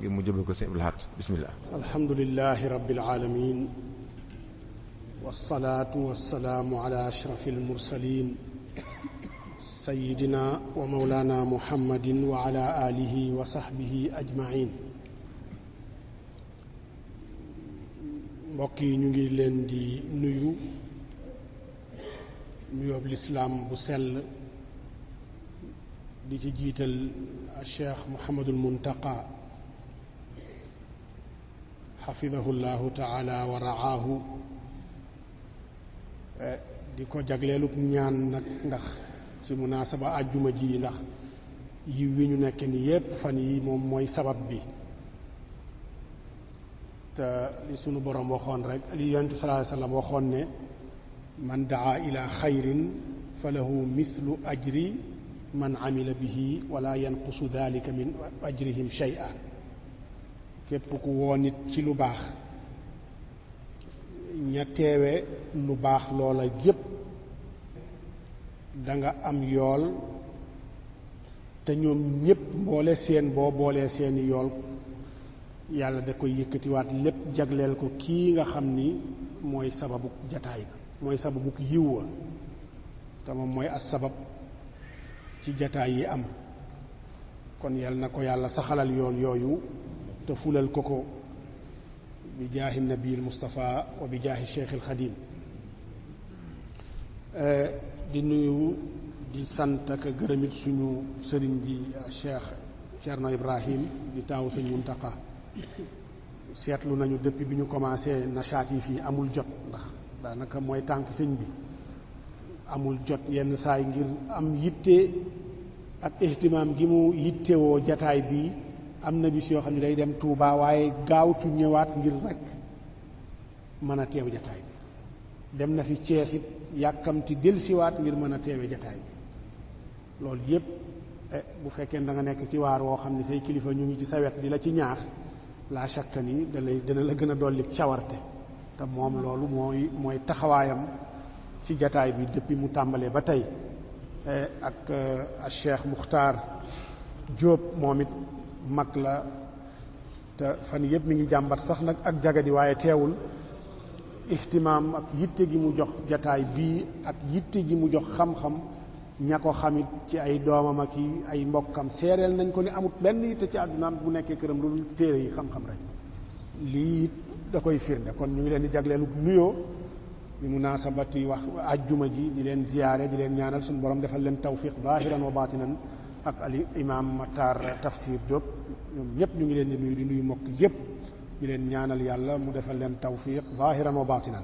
gi mu jëbal ko sëñ Abdul Ahad bismillah. alhamdulillahi rabbil alamin wassalaatu wassalaamu ala ashrafil mursalin sayyidina wa mawlana muhammadin wa ala alihi wa sahbihi ajmain. mbokk yi ñu ngi leen di nuyu nuyoob lislaam bu sell di ci jiital Cheikh Mouhamadul Muntaqa xafidahu llahu taala wa raahu, di ko jagleelub ñaan nag ndax ci munaasaba àjjuma ji, ndax yiw wi ñu nekk ni yépp fan yi moom mooy sabab bi. te li sunu borom waxoon rek, li yonent bi sallallahu alayhi wa sallam waxoon ne man daa ila xayrin fa lahu mithlu ajri man amila bihi wala yanqusu dalika min ajrihim shay'a. képp ku woo nit ci lu baax, ña teewe lu baax loola yépp da nga am yool, te ñoom ñépp boo boolee seeni yool yàlla da koy yëkkatiwaat lépp jagleel ko kii nga xam ni mooy sababu jataay ba, mooy sababu yiw wa, te moom mooy as sabab ci jataay yi am. kon yàlla na ko yàlla saxalal yool yooyu te fulal ko ko bi jaahi nabiil Mustafa wa bi jaahi Cheikhil Xadim. di nuyu di sant ak gërëmit suñu sëriñ bi Cheikh Thierno Ibrahim di taawu sëñ Muntaqa. seetlu nañu depuis bi ñu commencé nachaat yi fii amul jot, ndax daanaka mooy tànk sëñ bi, amul jot yenn saay ngir am yitte ak ihtimaam gi mu yittewoo jataay bi. am na bis yoo xam ne day dem Touba waaye gaawtu ñëwaat ngir rek mën a teew jataay bi. dem na fi Cees it yàkkamti delsiwaat ngir mën a teewe jataay bi. loolu yépp bu fekkee da nga nekk ci waar woo xam ne say kilifa ñu ngi ci sa wet di la ci ñaax, la shakka ni dina la gën a dolli cawarte. te moom loolu mooy taxawaayam ci jataay bi depuis mu tàmbalee ba tey. ak Cheikh Muxtaar Jóob moom it mag la, te fan yëpp mi ngi jàmbat sax nag ak jagadi, waaye teewul ihtimaam ak yitte gi mu jox jataay bii ak yitte gi mu jox xam-xam, ña ko xamit ci ay doomam ak ay mbokkam seereel nañ ko ni amut benn yitte ci àddunaam bu nekkee këram lu dul téere yi xam-xam rek. lii da koy firnde. kon ñu ngi leen di jagleelu nuyoo bi munaasabati wax ajjuma ji, di leen ziyaare, di leen ñaanal suñu borom defal leen tawfiq zahiran wa batinan, ak ali imam Matar Tafsir Diop. ñoom ñëpp ñu ngi leen di nuyu mbokk yëpp, di leen ñaanal yàlla mu defal leen tawfiq zahiran wa batinan.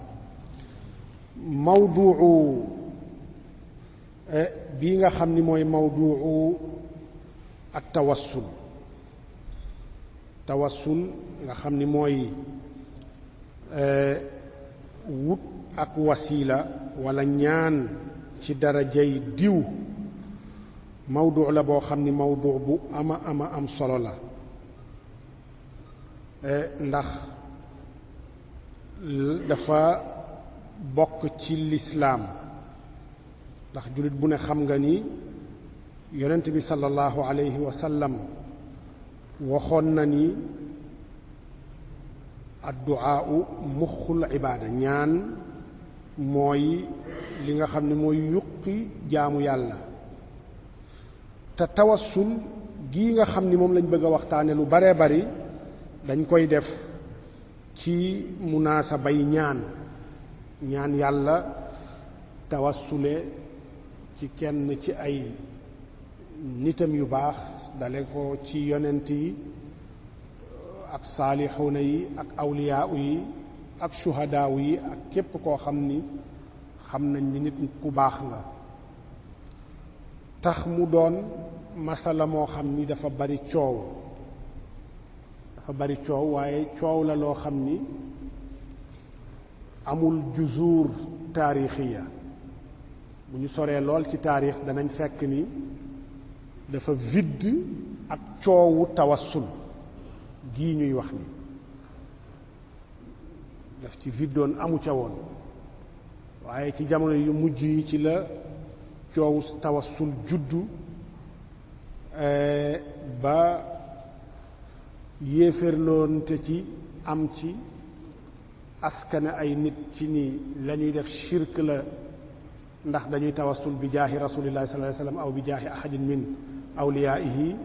mawduu bii nga xam ni mooy mawduu ak tawassul nga xam ni mooy wut ak wasiila wala ñaan ci darajay diw. mawdu la boo xam ni mawdu bu ama am solo la, ndax dafa bokk ci lislaam. ndax jullit bu ne xam nga ni yonent bi sallallahu alayhi wa sallam waxoon na ni addu'aa'u muxul ibaada, ñaan mooy li nga xam ne mooy yuqi jaamu yàlla. te tawassul gii nga xam ni moom lañ bëgg a waxtaane lu baree bari dañ koy def ci munaasabay ñaan yàlla, tawassule ci kenn ci ay nitam yu baax, dale ko ci yonent yi ak saalixuuna yi ak awliyaa yi ak shuhadaa yi ak képp koo xam ni xam nañ ni nit ku baax nga. tax mu doon masala moo xam ni dafa bari coow, waaye coow la loo xam ni amul juzuur taarixiya. bu ñu soree lool ci taarix danañ fekk ni dafa vide ak coowu tawassul gii ñuy wax ni daf ci viddoon amu ca woon, waaye ci jamono yu mujj yi ci la coowu tawassul juddu ba yéeférloon te ci am ci askane ay nit ci ni lañuy def shirk la ndax dañuy tawassul bi jaahi rasulillahi sallallahu alayhi wasallam aw bi jaahi ahadin min awliyaihi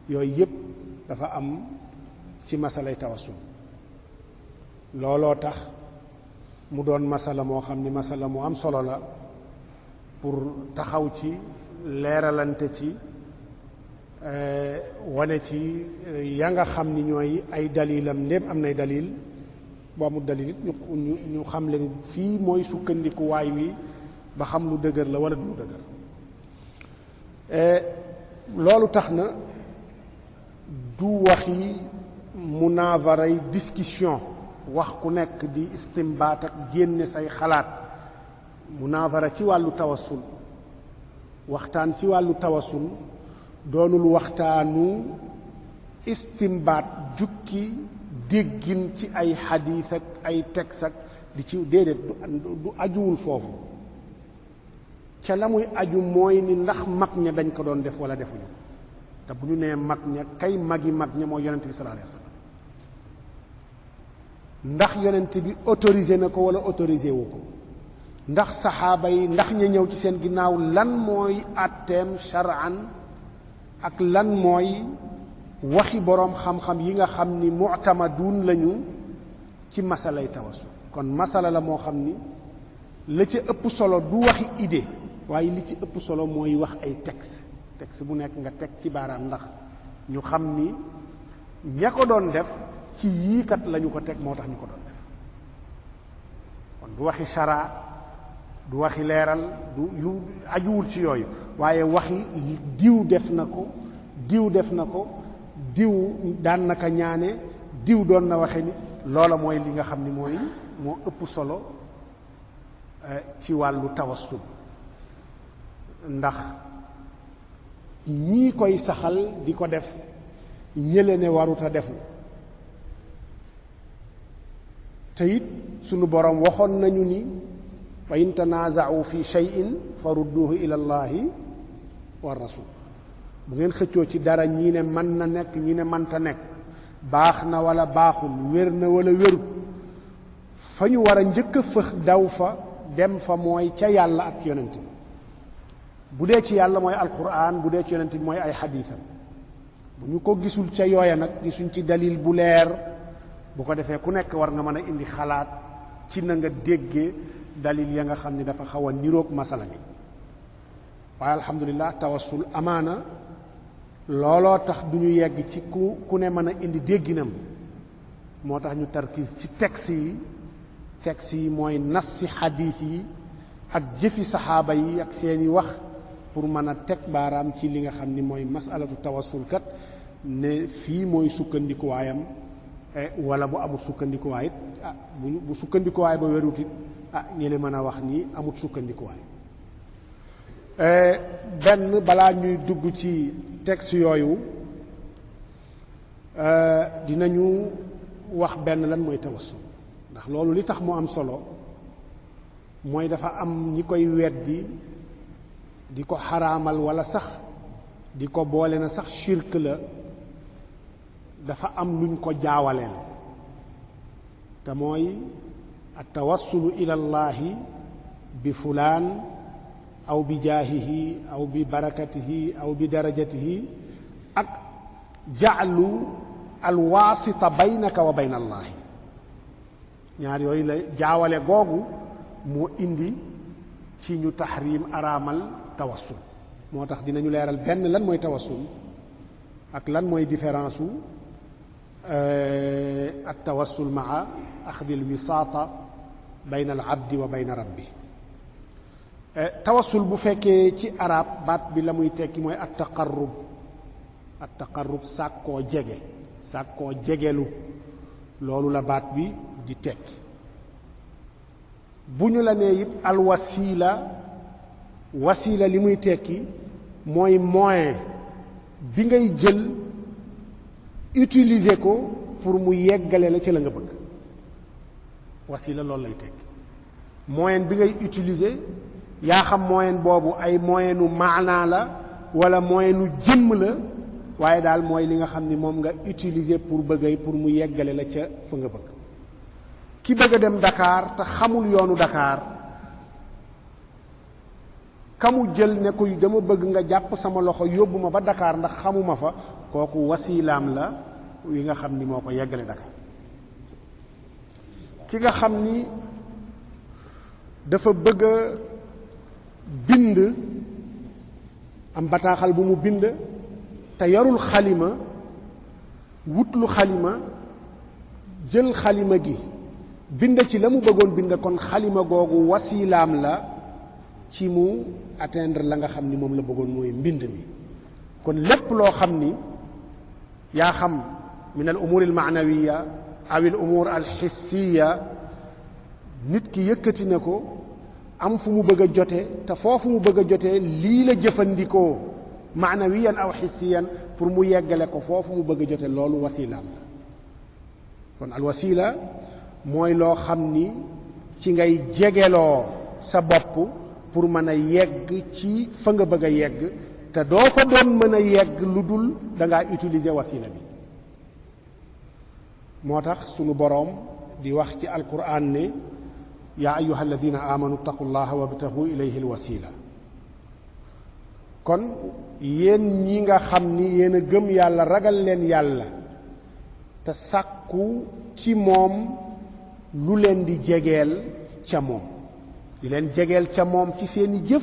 yooyu yépp dafa am ci masalay tawassul looloo tax mu doon masala moo xam ni masala mu am solo la pour taxaw ci leeralante ci wane ci ya nga xam ni ñooy ay dalilam ndéem am nay dalil boo amul dalil it ñu xam leen fii mooy sukkandiku waay wi ba xam lu dëgër la wala du lu dëgër loolu tax na du waxi munaazaray discussion wax ku nekk di istimbaat ak génne say xalaat munaazara ci wàllu tawassul waxtaan ci wàllu tawassul doonul waxtaanu istimbaat jukki déggin ci ay xadiis ak ay texte ak di ci déedéet du ajuwul foofu ca la muy aju mooy ni ndax mag ña dañ ko doon def wala defuñu te bu ñu nee mag ña kay magi mag ña mooy yonent bi sallallahu alayhi wasallam ndax yonent bi autorisé na ko wala autorisé wu ko ndax saxaaba yi ndax ña ñëw ci seen ginnaaw lan mooy àtteem shar'an ak lan mooy waxi boroom xam-xam yi nga xam ni mu'tamadun lañu ci masalay tawassul kon masala la moo xam ni la ca ëpp solo du waxi idée waaye li ci ëpp solo mooy wax ay texte bu nekk nga teg ci baaraam ndax ñu xam ni ña ko doon def ci yii kat lañu ko teg moo tax ñu ko doon def kon du waxi shara du waxi leeral du yu ajuwul ci yooyu waaye waxi diw def na ko diw def na ko diw daan naka ñaane diw doon na waxe ni loola mooy li nga xam ni mooy moo ëpp solo ci wàllu tawassul ndax ñii koy saxal di ko def ñële ne waruta defu te it sunu boroom waxoon nañu ni fa in tanaaza'u fi shay'in farudduhu ila allahi wa rasul bu ngeen xëccoo ci dara ñii ne mën na nekk ñii ne mënta nekk baax na wala baaxul wér na wala wérut fa ñu war a njëkk a fëx daw fa dem fa mooy ca yàlla ak yonent bi bu dee ci yàlla mooy alquran bu dee ci yonent bi mooy ay xadiisam bu ñu ko gisul ca yooya nag gisuñ ci dalil bu leer bu ko defee ku nekk war nga mën a indi xalaat ci na nga déggee dalil ya nga xam ni dafa xaw a niroog masala mi waaye alhamdulilah tawassul amaana looloo tax du ñu yegg ci ku ne mën a indi dégginam moo tax ñu tarkiis ci texte yi mooy nas ci xadiis yi ak jëfi saxaaba yi ak seeni wax pour mën a teg baaraam ci li nga xam ni mooy masalatu tawassul kat ne fii mooy sukkandikuwaayam wala bu amut sukkandikuwaay it bu sukkandikuwaay ba werut it ñi mën a wax ni amut sukkandikuwaay benn balaa ñuy dugg ci texte yooyu dinañu wax benn lan mooy tawassul ndax loolu li tax mu am solo mooy dafa am ñi koy weddi di ko xaraamal wala sax di ko boole na sax shirk la dafa am luñ ko jaawaleel te mooy at-tawassulu ila llahi bi fulaan aw bi jaahihi aw bi barakatihi aw bi darajatihi ak ja'lu alwaasita baynaka wa bayna allahi ñaar yooyu la jaawale googu moo indi ci ñu taxrim araamal tawassul moo tax dinañu leeral benn lan mooy tawassul ak lan mooy différence u at tawassul maa axdi al wisaata bayna al abdi wa bayna rabbi tawassul bu fekkee ci arab baat bi la muy tekki mooy at taqarrub sàkkoo jegelu loolu la baat bi di tekki bu ñu la nee it al wasila li muy tekki mooy moyen bi ngay jël utiliser ko pour mu yeggale la ci la nga bëgg wasila loolu lay tekki moyen bi ngay utiliser yaa xam moyen boobu ay moyenu maanaa la wala moyenu jëmm la waaye daal mooy li nga xam ni moom nga utiliser pour mu yeggale la ca fa nga bëgg. ki bëgg a dem Dakar te xamul yoonu Dakar kamu jël ne ko dama bëgg nga jàpp sama loxo yóbbu ma ba Dakar ndax xamuma fa, kooku wasilaam la wi nga xam ni moo ko yeggale Dakar. ki nga xam ni dafa bëgg a bind am bataaxal bu mu bind te yarul xalima, wutlu xalima, jël xalima gi bind ci la mu bëggoon bind, kon xalima googu wasilaam la ci mu atteindre la nga xam ni moom la bëggoon mooy mbind mi. kon lépp loo xam ni yaa xam min al umur al maanawiya aw al umur al hissiya, nit ki yëkkati na ko am fu mu bëgg a jote te foofu mu bëgg a jote lii la jëfandikoo maanawiyan aw hissiyan pour mu yeggale ko foofu mu bëgg a jote, loolu wasilaam la. kon al wasila mooy loo xam ni ci ngay jegeloo sa bopp pour mën a yegg ci fa nga bëgg a yegg, te doo fa doon mën a yegg lu dul da ngaa utiliser wasila bi. moo tax sunu boroom di wax ci alquran ne yaa ayyuha alladina amanu taqullaha wabtahu ilayhi alwasila. kon yéen ñi nga xam ni yéen a gëm yàlla, ragal leen yàlla te sàkku ci moom lu leen di jegeel ca moom, di leen jegeel ca moom ci seeni jëf,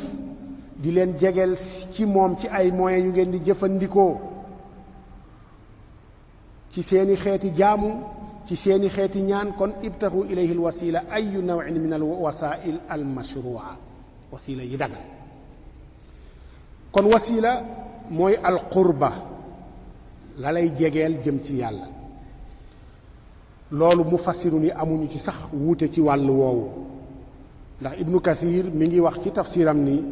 di leen jegeel ci moom ci ay moyens yu ngeen di jëfandikoo, ci seeni xeeti jaamu, ci seeni xeeti ñaan. kon ibtahu ilayhi alwasila ayu nawin min alwasail almashrua, wasila yi dagal. kon wasila mooy alqurba, la lay jegeel jëm ci yàlla. loolu mufassiru ni amuñu ci sax wuute ci wàll woowu, ndax ibnu kathir mi ngi wax ci tafsiram ni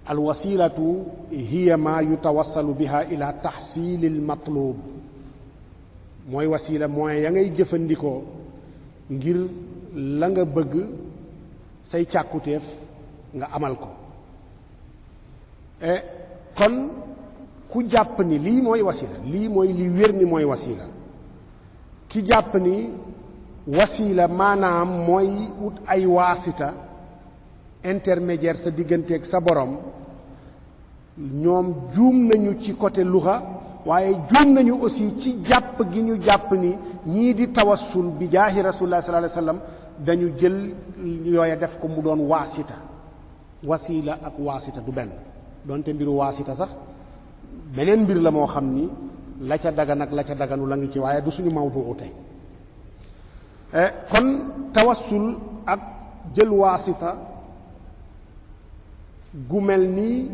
alwasilatu hiya ma yutawassalu biha ila tahsili almatlub. mooy wasila moyen ya ngay jëfandikoo ngir la nga bëgg say càkkutéef nga amal ko. kon ku jàpp ni lii mooy wasila, lii mooy li wér ni mooy wasila, ki jàpp ni wasila maanaam mooy ut ay waasita intermédiaire sa digganteeg sa borom, ñoom juum nañu ci côté luxa, waaye juum nañu aussi ci jàpp gi ñu jàpp ni ñii di tawassul bi jaahi rasulullah sallallahu alayhi wasallam dañu jël yooya def ko mu doon waasita. wasila ak waasita du benn, doonte mbiru waasita sax beneen mbir la moo xam ni la ca dagan ak la ca daganu la ngi ci, waaye du suñu mawduu tey. kon tawassul ak jël waasita gu mel ni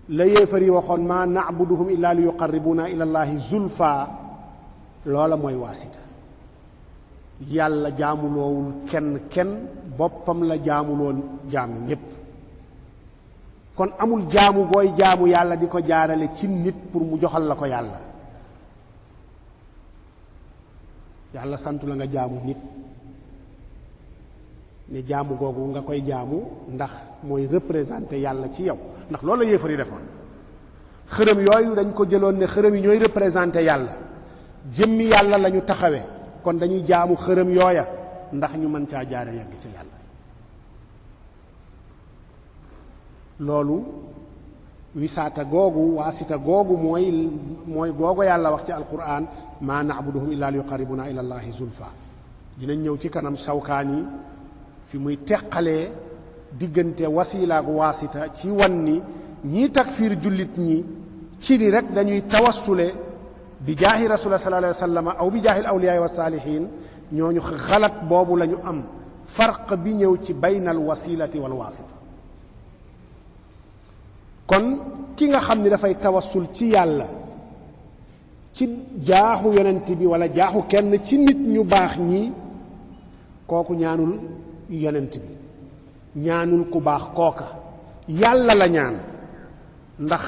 la yéefar yi waxoon ma na'buduhum illa li yuqarribuna ila allahi zulfa, loola mooy waasita. yàlla jaamuloowul kenn boppam la jaamuloon jaam ñépp. kon amul jaamu booy jaamu yàlla di ko jaarale ci nit pour mu joxal la ko yàlla. yàlla santu la nga jaamu nit, ne jaamu googu nga koy jaamu ndax mooy représenter yàlla ci yow, ndax loolu la yéefar yi defoon. xërëm yooyu dañ ko jëloon ne xërëm yi ñooy représenter yàlla, jëmmi yàlla la ñu taxawee, kon dañuy jaamu xërëm yooya ndax ñu mën caa jaare yegg ca yàlla. loolu wisaata googu, waasita googu mooy googu yàlla wax ci alquran ma na'buduhum illa li yuqarribuna ila allahi zulfa. dinañ ñëw ci kanam Shawkaani fi muy teqalee diggante wasila ak waasita ci wan ni ñii takfiir jullit ñi ci ni rek dañuy tawassule bi jaahi rasulullah sallallahu alayhi wasallam aw bi jaahi al-awliyaa wa saalihiin, ñooñu xalaat boobu la ñu am, farq bi ñëw ci baynal wasilati wal waasita. kon ki nga xam ni dafay tawassul ci yàlla ci jaaxu yonent bi wala jaaxu kenn ci nit ñu baax ñi, kooku ñaanul yonent bi, ñaanul ku baax kooka, yàlla la ñaan, ndax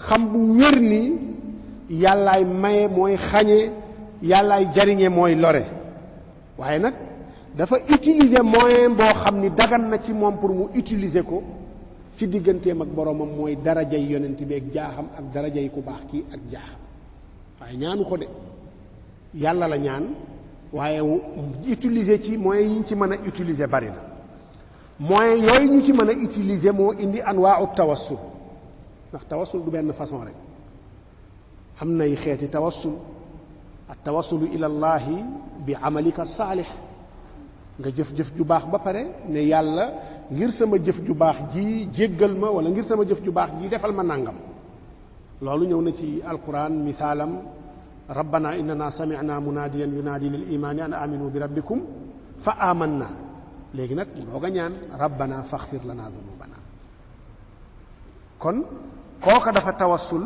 xam bu wér ni yàllaay maye mooy xañe, yàllaay jariñe mooy lore. waaye nag dafa utiliser moyen boo xam ni dagan na ci moom pour mu utiliser ko ci digganteem ak boromam mooy darajay yonent bi ak jaaxam ak darajay ku baax kii ak jaaxam waaye ñaanu ko de yàlla la ñaan waaye utiliser ci moyens yi ñu ci mën a utiliser bari na moyens yooyu ñu ci mën a utiliser moo indi anwaa'u tawassul ndax tawassul du benn façon rek am nay xeeti tawassul at tawassulu ila llahi bi amalika saalix nga jëf-jëf ju baax ba pare ne yàlla ngir sama jëf ju baax ji jéggal ma wala ngir sama jëf ju baax ji defal ma nàngam loolu ñëw na ci alquran misaalam rabbana innana sami'na munadiyan yunaadi lil imaani an aminu bi rabbikum fa amanna léegi nag mu doog a ñaan rabbana faghfir lana dunubana kon kooka dafa tawassul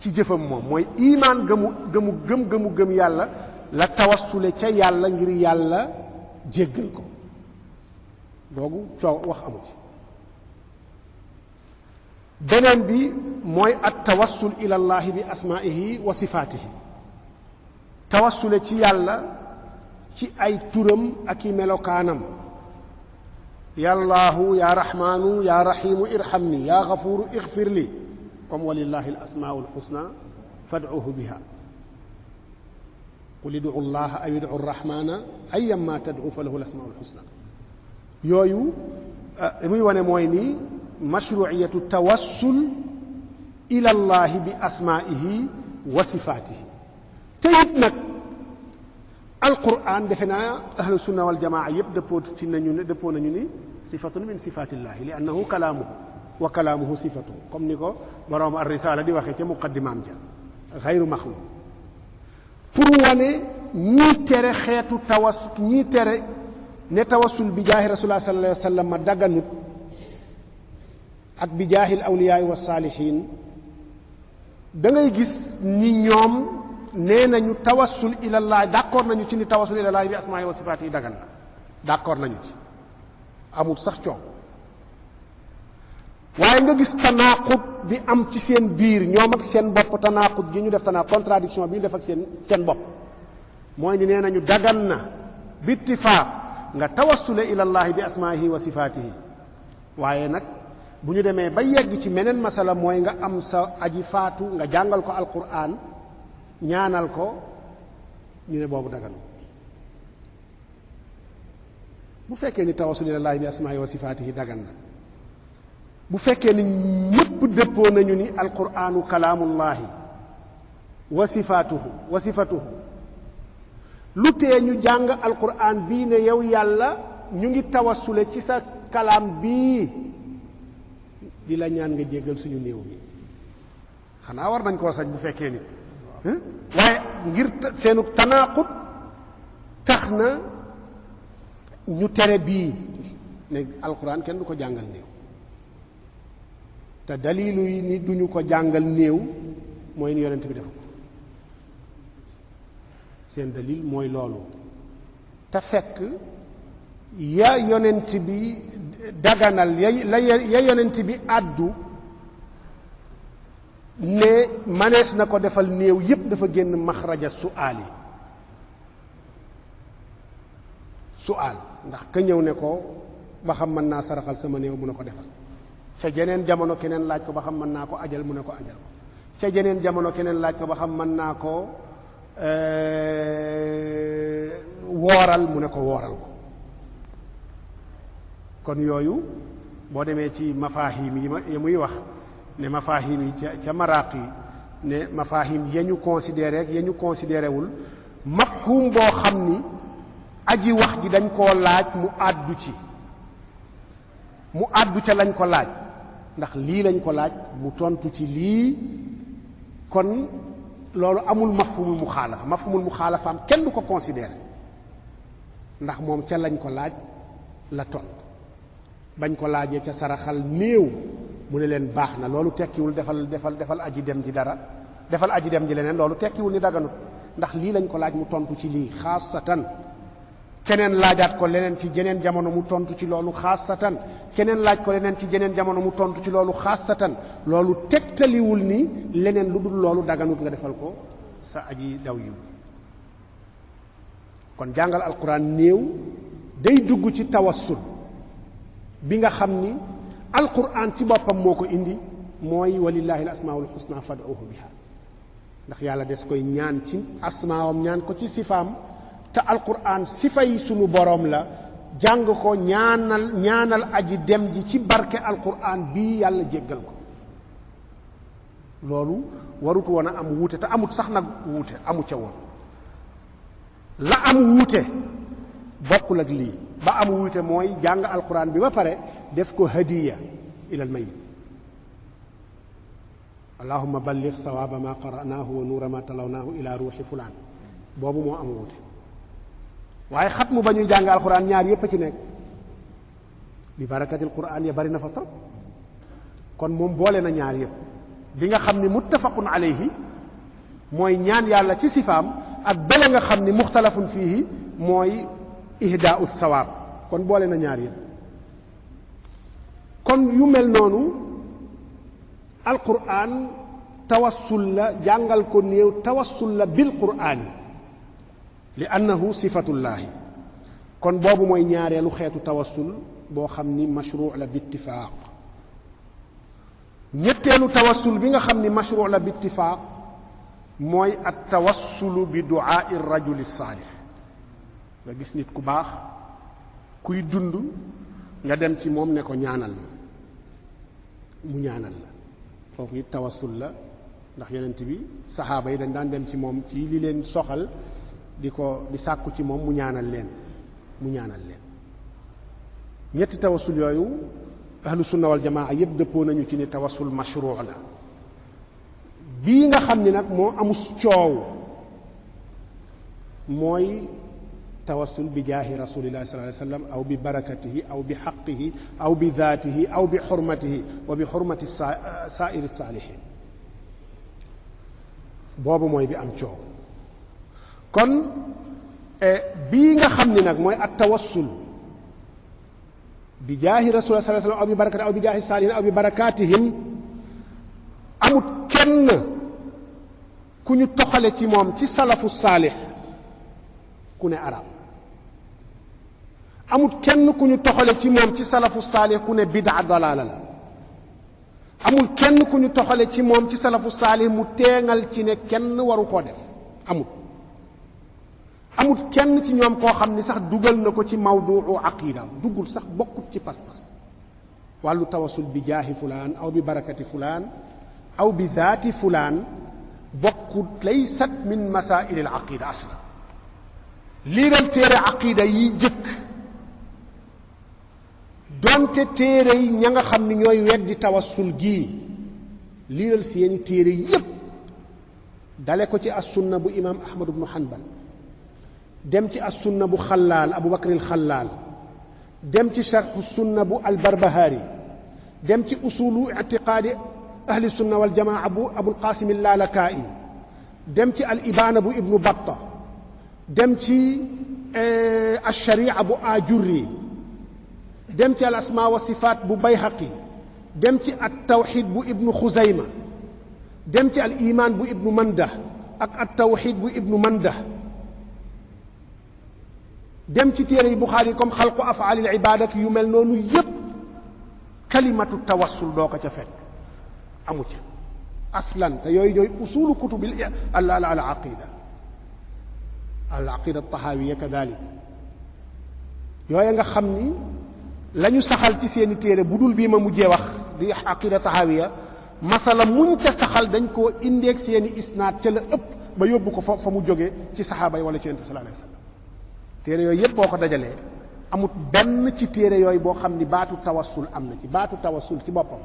ci jëfam moom mooy imaan gëm yàlla la tawassule ca yàlla ngir yàlla jéggal ko googu coow wax amu ci beneen bi mooy at tawassul ila llahi bi asmaihi wa sifaatihi tawassule ci yàlla ci ay turam ak i melokaanam yallaahu ya rahmaanu ya rahimu irhamni ya gafuuru igfir li comme walillahi al asmaau al husna fad'uhu biha qul id'u llaha aw id'u rahmana ayyamma tad'u falahu al asmaau al husna yooyu muy wane mooy ni mashru'iyatu tawassul ila llahi bi asmaihi wa sifaatihi te it nag alquran defe naa ahlu sunna wal jamaa yëpp dëppoo nañu ni sifatun min sifatillahi li annahu kalaamuhu wa kalaamuhu sifatu comme ni ko borom ar-risala di waxee ca muqaddimaam ja xayru maxluq pour wane ñii tere xeetu tawassul ñii tere ne tawassul bi jaahi rasulullah sallallahu alayhi wa sallam ma dagganut ak bi jaahil awliyaa wa saalihiin da ngay gis ni ñoom nee nañu tawassul ilallah d'accord nañu ci ni tawassul ilallah bi asmaa'i wa sifaat yi dagan na d'accord nañu ci amul sax coow waaye nga gis tanaaqud bi am ci seen biir ñoom ak seen bopp tanaaqud gi ñu def contradiction bi ñu def ak seen bopp mooy ni nee nañu dagan na bi ittifaaq nga tawassule ilallahi bi asmaa'ihi wa sifaatihi waaye nag bu ñu demee ba yegg ci meneen masala mooy nga am sa aji faatu nga jàngal ko alquran ñaanal ko ñu ne boobu daganu bu fekkee ni tawassul ilallahi bi asmaa'ihi wa sifaatihi dagan na bu fekkee ni ñëpp dëppoo nañu ni alquranu kalaamullahi wa sifatuhu lu tee ñu jàng alquran bii ne yow yàlla ñu ngi tawassule ci sa kalaam bii di la ñaan nga jéggal suñu néew bi xanaa war nañ koo sañ bu fekkee ni waaye ngir seenu tanaaqut tax na ñu tere bii ne alquran kenn du ko jàngal néew te dalilu yi ni duñu ko jàngal néew mooy ni yonent bi def ko seen dalil mooy loolu te fekk ya yonent bi daganal ya yonent bi àddu ne manees na ko defal néew yépp dafa génn maxraja su'aal ndax ka ñëw ne ko ba xam mën naa saraxal sama néew mu ne ko defal ca jeneen jamono keneen laaj ko ba xam mën naa ko ajal mu ne ko ajal ko ca jeneen jamono keneen laaj ko ba xam mën naa ko wooral mu ne ko wooral ko kon yooyu boo demee ci mafahim yi muy wax ne mafahim yi ca maraq yi ne mafahim ya ñu considéré ak ya ñu considéré wul mafhum boo xam ni aji wax ji dañ koo laaj mu àddu ca lañ ko laaj ndax lii lañ ko laaj mu tontu ci lii kon loolu amul mafhumul muxaalafa am kenn du ko considéré ndax moom ca lañ ko laaj la tontu bañ ko laajee ca saraxal néew mu ne leen baax na loolu tekkiwul defal aji dem ji dara defal aji dem ji leneen loolu tekkiwul ni daganut ndax lii lañ ko laaj mu tontu ci lii xaasatan keneen laajaat ko leneen ci jeneen jamono mu tontu ci loolu xaasatan keneen laaj ko leneen ci jeneen jamono mu tontu ci loolu xaasatan loolu tegtaliwul ni leneen lu dul loolu daganut nga defal ko sa aji daw yiw kon jàngal alquran néew day dugg ci tawassul bi nga xam ni alquran ci boppam moo ko indi mooy walillahi al asmaul husna fad'uhu biha ndax yàlla des koy ñaan ci asmaawam ñaan ko ci sifaam te alquran sifa yi sunu boroom la jàng ko ñaanal aji dem ji ci barke alquran bii yàlla jéggal ko loolu warut woon a am wuute te amut sax nag wuute amu ca woon la am wuute bokkul ak lii ba am wuute mooy jàng alquran bi ba pare def ko hadiya ilal mayit allahumma balligh sawaaba ma qara'naahu wa nuura ma talawnaahu ila ruuxi fulaan boobu moo am wuute waaye xatmu ba ñuy jàng alquran ñaar yépp a ci nekk bi barakatil quran ya bari na fa trop kon moom boole na ñaar yépp bi nga xam ni muttafaqun alayhi mooy ñaan yàlla ci sifaam ak bële nga xam ni muxtalafun fiihi mooy ihdaa'u sawaab kon boole na ñaar yépp kon yu mel noonu alquran tawassul la jàngal ko néew tawassul la bil quraan li annahu sifatullaahi kon boobu mooy ñaareelu xeetu tawassul boo xam ni mashru' la bi ittifaaq ñetteelu tawassul bi nga xam ni mashru' la bi ittifaaq mooy at tawassulu bi du'aa'i rajuli saalih nga gis nit ku baax kuy dund nga dem ci moom ne ko ñaanal ma mu ñaanal la kooku it tawassul la ndax yonent bi saxaaba yi dañ daan dem ci moom ci li leen soxal di sàkku ci moom mu ñaanal leen ñetti tawassul yooyu ahlu sunna wal jamaa yépp dëppoo nañu ci ne tawassul mashru' la bii nga xam ni nag moo amus coow mooy tawassul bi jaahi rasulillahi sallallahu alayhi wasallam aw bi barakatihi aw bi haqqihi aw bi zaatihi aw bi hurmatihi wa bi hurmati saa'iri saalihiin boobu mooy bi am coow kon bii nga xam ni nag mooy at tawassul bi jaahi rasulillahi sallallahu alayhi wasallam aw bi barakatihi aw bi jaahi saalihiin aw bi barakatihim amut kenn ku ñu toxale ci moom ci salafu saalih ku ne arab amut kenn ku ñu toxale ci moom ci salafu saalih ku ne bid'a dalaala la amul kenn ku ñu toxale ci moom ci salafu saalih mu teengal ci ne kenn waru koo def amut kenn ci ñoom koo xam ni sax dugal na ko ci mawdu'u aqida duggul sax bokkut ci pas-pas wàllu tawassul bi jaahi fulaan aw bi barakati fulaan aw bi zaati fulaan bokkut laysat min masaa'il al aqida aslan liiral téere aqida yi jëkk donte téere yi ña nga xam ni ñooy weddi tawassul gii liiral seeni téere yépp dale ko ci as-sunna bu imaam Ahmad ibn Hanbal dem ci as-sunna bu Xallaal Abu Bakr al-Xallaal dem ci sharh sunna bu al-Barbahari dem ci usulu i'tiqaadi ahli sunna wal jamaa bu Abul Qaasim al-Lalakaa'i dem ci al-Ibaana bu Ibnu Batta dem ci ash-Shari'a bu Ajurri dem ci al-Asmaa wa Sifaat bu Bayhaqi dem ci at-Tawxiid bu Ibnu Xuzayma dem ci al-Iimaan bu Ibnu Mandah ak at-Tawxiid bu Ibnu Mandah dem ci téere yi Buxaari comme xalqu af'aalil ibaada yu mel noonu yépp kalimatu tawassul doo ko ca fekk amu ca aslan te yooyu ñooy usulu kutubil al aqida al aqida tahawiya kadalik yooya nga xam ni la ñu saxal ci seeni téere bu dul bii ma mujjee wax di aqida tahawiya masala muñ ca saxal dañ koo indeeg seeni isnaad ca la ëpp ba yóbbu ko fa mu jóge ci saxaaba yi wala ci yonent bi sallallahu alayhi wasallam téere yooyu yépp boo ko dajalee amut benn ci téere yooyu boo xam ni baatu tawassul am na ci baatu tawassul ci boppam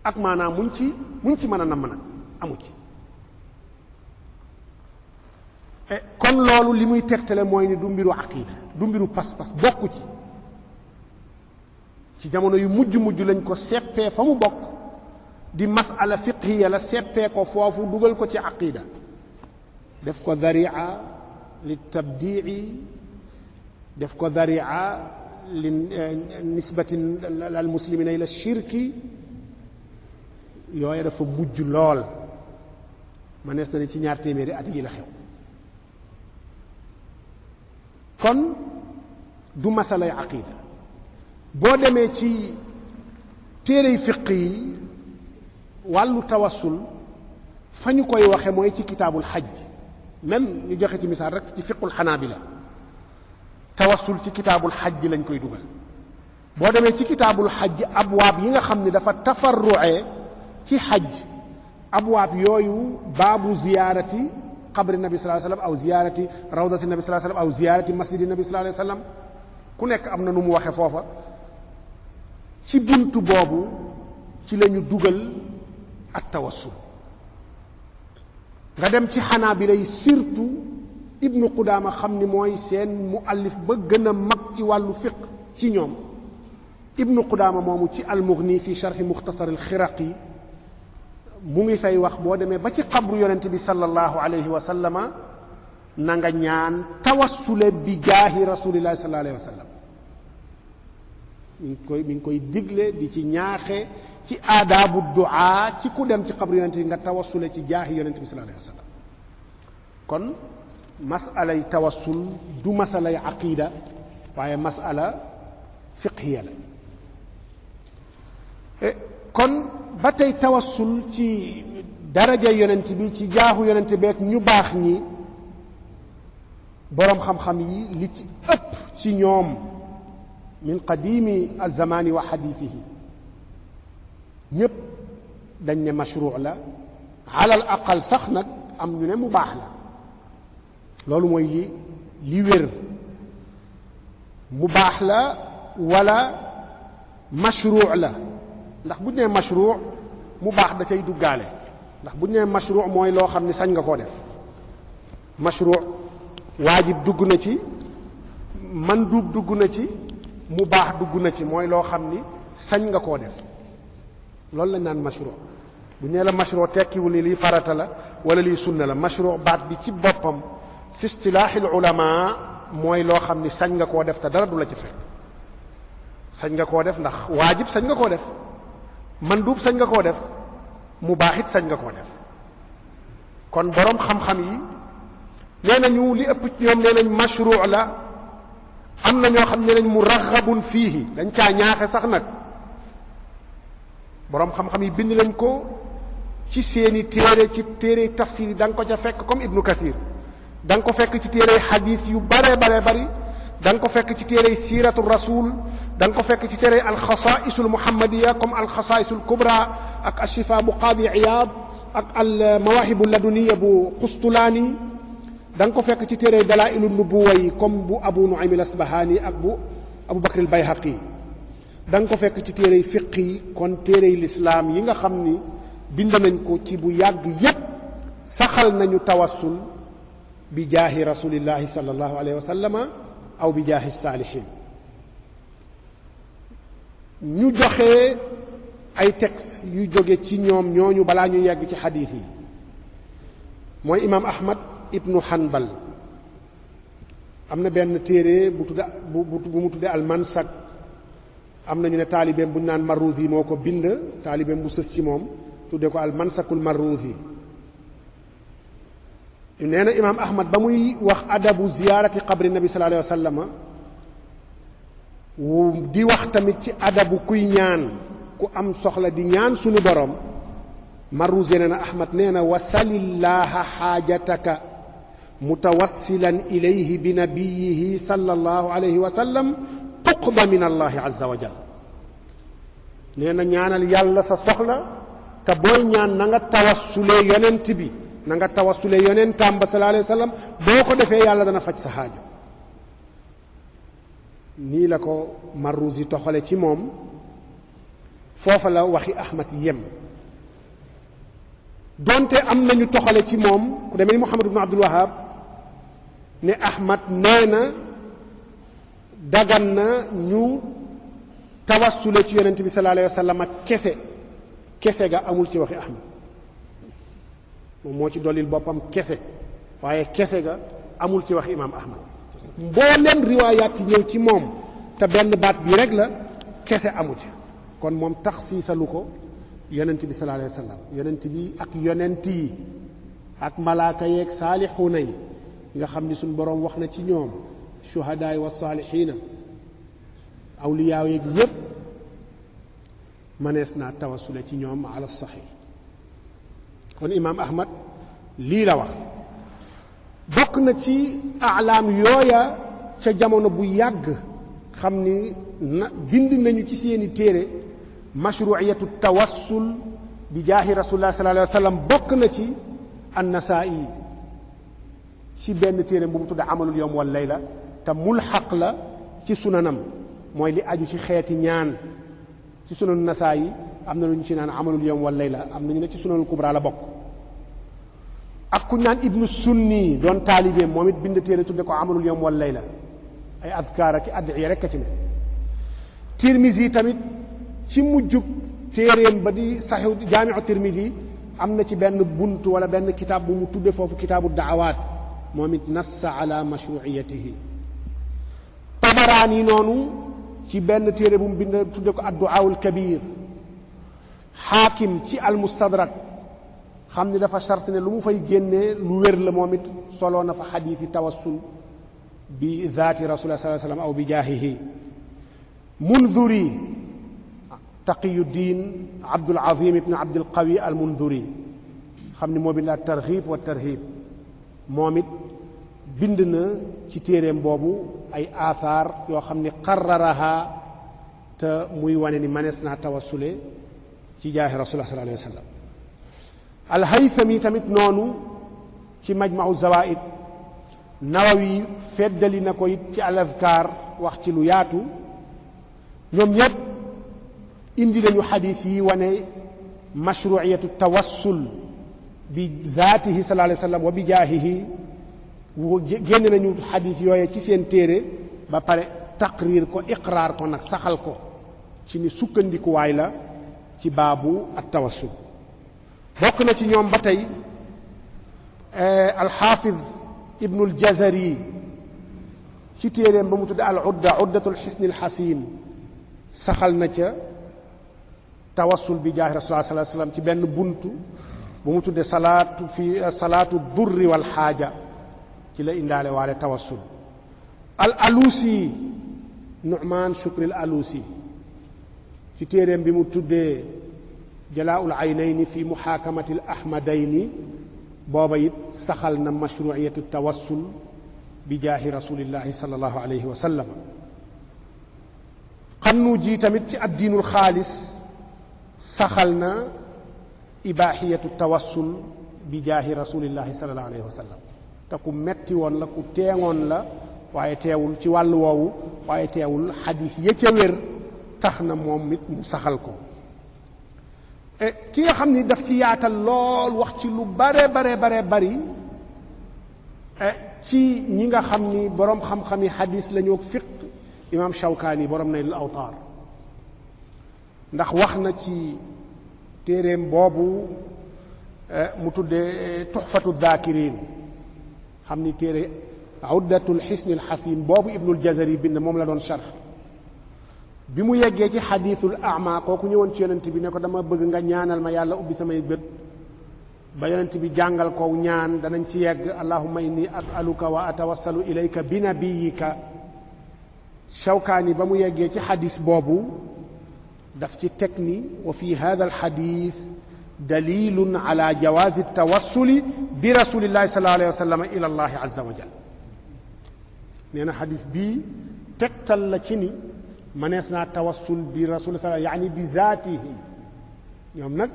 ak maanaam muñ ci mën a namm nag amu ci kon loolu li muy tegtale mooy ni du mbiru aqida du mbiru pas-pas bokku ci jamono yu mujj lañ ko seppee fa mu bokk di masala fiqhiya la seppee ko foofu dugal ko ci aqida def ko dari'a li tabdi'i def ko dari'a li nisbati al muslimina ila shirki yooyu dafa mujj lool ma nees na ni ci ñaar téeméeri at yi la xew kon du masalay aqida boo demee ci téere fiq yi wàllu tawassul fa ñu koy waxe mooy ci kitaabul xaj même ñu joxe ci misaal rek ci fiqul xanaabila tawassul ci kitaabul xaj lañ koy dugal boo demee ci kitaabul xaj abwaab yi nga xam ne dafa tafarru'e ci xaj abwaab yooyu baabu ziyaarati qabri nabi sallallahu alayhi wasallam aw ziyaarati rawdati nabi sallallahu alayhi wasallam aw ziyaarati masjidi nabi sallallahu alayhi wasallam ku nekk am na nu mu waxe foofa ci buntu boobu ci lañu dugal ak tawassul nga dem ci xanaabila yi surtout ibnu Qudaama xam ni mooy seen muallif ba gën a mag ci wàllu fiq ci ñoom ibnu Qudaama moomu ci al-Mughni fi sharh mukhtasar al-Khiraqi mu ngi fay wax boo demee ba ci xabru yonent bi sallallahu alayhi wa sallama na nga ñaan tawassule bi jaahi rasulillahi sallallahu alayhi wa sallam mi ngi koy digle di ci ñaaxe ci aadaabu du'a ci ku dem ci xabru yonent bi nga tawassule ci jaahi yonent bi sallallahu alayhi wa sallam kon masalay tawassul du masalay aqida waaye masala fiqhiya la kon ba tey tawassul ci daraja yonent bi ci jaaxu yonent beek ñu baax ñi boroom xam-xam yi li ci ëpp ci ñoom min qadimi az-zamani wa xadiisihi ñépp dañ ne mashru' la alal aqal sax nag am ñu ne mu baax la loolu mooy li wér mu baax la wala mashru' la ndax bu ñu nee mashru' mu baax da cay duggaale ndax bu ñu nee mashru' mooy loo xam ne sañ nga koo def mashru' waajib dugg na ci manduub dugg na ci mu baax dugg na ci mooy loo xam ni sañ nga koo def loolu lañ naan mashru' bu ñu nee la mashru' tekkiwul ni lii farata la wala lii sunna la mashru' baat bi ci boppam fi istilaaxil ulama mooy loo xam ni sañ nga koo def te dara du la ci fekk sañ nga koo def ndax waajib sañ nga koo def manduub sañ nga koo def mu baax it sañ nga koo def kon boroom xam-xam yi nee nañu li ëpp ci ñoom nee nañ mashru' la am na ñoo xam ne nañ muraghabun fiihi dañ caa ñaaxe sax nag boroom xam-xam yi bind lañ ko ci seeni téere ci téere tafsir yi da nga ko ca fekk comme Ibnu Kathir da nga ko fekk ci téere xadiis yu bare bari da nga ko fekk ci téere siiratu rasul da nga ko fekk ci téere alxasaisul muhammadiya comme alxasaisul kubra ak ashifa bu qaadi iyaad ak al mawaahibu laduniya bu qustulaani da nga ko fekk ci téere dalailu nubuwa yi comme bu abu nuaym al asbahani ak bu abu bakr al bayhaqi da nga ko fekk ci téere fiq yi kon téere lislaam yi nga xam ni bind nañ ko ci bu yàgg yépp saxal nañu tawassul bi jaahi rasulillahi sallallahu alayhi wa sallama aw bi jaahi saalihin ñu joxe ay texte yu jóge ci ñoom ñooñu balaa ñu yegg ci xadiis yi mooy imaam ahmad ibnu hanbal am na benn téere bu tudde bu mu tudde almansak am na ñu ne taalibeem bu ñu naan marruzi moo ko bind taalibeem bu sës ci moom tudde ko almansakul marruzi nee na imaam ahmad ba muy wax adabu ziyaarati qabri nabi sallallahu alayhi wa sallam di wax tamit ci adabu kuy ñaan ku am soxla di ñaan suñu borom marruzi nee na ahmad nee na wasalillaha xaajataka mutawassilan ilayhi bi nabiyihi sallallahu alayhi wa sallam tuqda min allahi azza wa jal nee na ñaanal yàlla sa soxla te booy ñaan na nga tawassulee yonent bi na nga tawassulee yonentam ba sallallahu alayhi wa sallam boo ko defee yàlla dana faj sa xaajo nii la ko Marruzi toxale ci moom foofa la waxi Ahmad yem donte am nañu toxale ci moom ku demee ni Muhammad ibn Abdul Wahhab ne Ahmad nee na dagan na ñu tawassule ci yonent bi sallallahu alayhi wa sallam ak kese ga amul ci waxi Ahmad moom moo ci dollil boppam kese waaye kese ga amul ci wax imaam Ahmad mboolem riwaayaat yi ñëw ci moom te benn baat bi rek la kese amu ci kon moom taxsiisalu ko yonent bi sallallahu alayhi wa sallam yonent bi ak yonent yi ak malaaka yeeg saalixuuna yi nga xam ni suñ boroom wax na ci ñoom shuhadaay wa saalixiina awliyaaw yeeg yépp mënees naa tawassule ci ñoom ala saxiix kon imaam Ahmad lii la wax bokk na ci alaam yooya ca jamono bu yàgg xam ni bind nañu ci seeni téere mashru'iyatu tawassul bi jaahi rasulullah sallallahu alayhi wa sallam bokk na ci an-Nasaa'i ci benn téere bu mu tudde amalul yawm wal layla te mulxaq la ci sunanam mooy li aju ci xeeti ñaan ci sunanu Nasaa'i am na lu ñu ci naan amalul yawm wal layla am nañu ne ci sunanul kubra la bokk ak ku naan ibnu sunni doon taalibeem moom it bind téere tudde ko amalul yawm wal layla ay adkaar ak addiya rekk ci ne Tirmisi tamit ci mujjub téeréem ba di saxiw jaamiu Tirmisi am na ci benn bunt wala benn kitaab bu mu tudde foofu kitaabu daawaat moom it nassa ala mashruiyatihi Tabaraani noonu ci benn téere bu mu bind tudde ko adduaawul kabir Xaakim ci almustadrak xam ni dafa charte ne lu mu fay génnee lu wér la moom it soloo na fa xadiisi tawassul bi zaati rasulillah sallallahu alayhi wa sallam aw bi jaahihi Mundhuri Taqiyuddin Abdul Azim ibn Abdul Qawi al Mundhuri xam ni moo bind at targhib wa tarhib moom it bind na ci téeréem boobu ay aathar yoo xam ni qarraraha te muy wane ni manees naa tawassule ci jaahi rasulillah sallallahu alayhi wa sallam Al-Haythami tamit noonu ci Majma'u Zawaid Nawawi feddali na ko it ci al-Azkar wax ci lu yaatu ñoom ñëpp indi nañu xadis yi wane mashru'iyatu tawassul bi zaatihi sallallahu alayhi wa sallam wa bi jaahihi génn nañu xadis yooye ci seen téere ba pare taqrir ko iqraar ko nag saxal ko ci ni sukkandikuwaay la ci baabu at tawassul bokk na ci ñoom ba tey alxaafiz ibnul jazari ci téeréem ba mu tudde al uddatul xisnil xasin saxal na ca tawassul bi jaahi rasulullah sallallahu alayhi wasallam ci benn buntu bu mu tudde salaatu durri wal xaaja ci la indaale waale tawassul al alusi nu'man shukril alusi ci téeréem bi mu tuddee jalaaul aynayni fi muhaakamati al ahmadayni booba it saxal na mashru'iyatu tawassul bi jaahi rasulillahi sallallahu alayhi wa sallam Xannuuji tamit ci addiinul xaalis saxal na ibaahiyatu tawassul bi jaahi rasulillahi sallallahu alayhi wa sallam te ku metti woon la ku teeŋoon la waaye teewul ci wàllu woowu waaye teewul xadiis ya ca wér tax na moom it mu saxal ko ki nga xam ni daf ci yaatal lool wax ci lu bare bari ci ñi nga xam ni boroom xam-xami xadiis la ñu fiq imaam Shawkaani boroom Naylul Awtaar ndax wax na ci téeréem boobu mu tuddee tuxfatu zaakiriin xam ni téere uddatul xisnil xasin boobu ibnul jazari bind moom la doon sharx bi mu yeggee ci xadiisul ama kooku ñëwoon ci yonent bi ne ko dama bëgg nga ñaanal ma yàlla ubbi samay bët ba yonent bi jàngal ko ñaan danañ ci yegg allahumma inni as'aluka wa atawassalu ilayka bi nabiyika Shawkaani ba mu yeggee ci xadiis boobu daf ci teg ni wa fi hada al xadiis dalilun ala jawaazi tawassuli bi rasulillahi sallallahu alayhi wa sallam ila allahi azza wa jal nee na xadiis bii tegtal la ci ni manees naa tawassul bi rasul sallallahu yaani bi zaatihi ñoom nag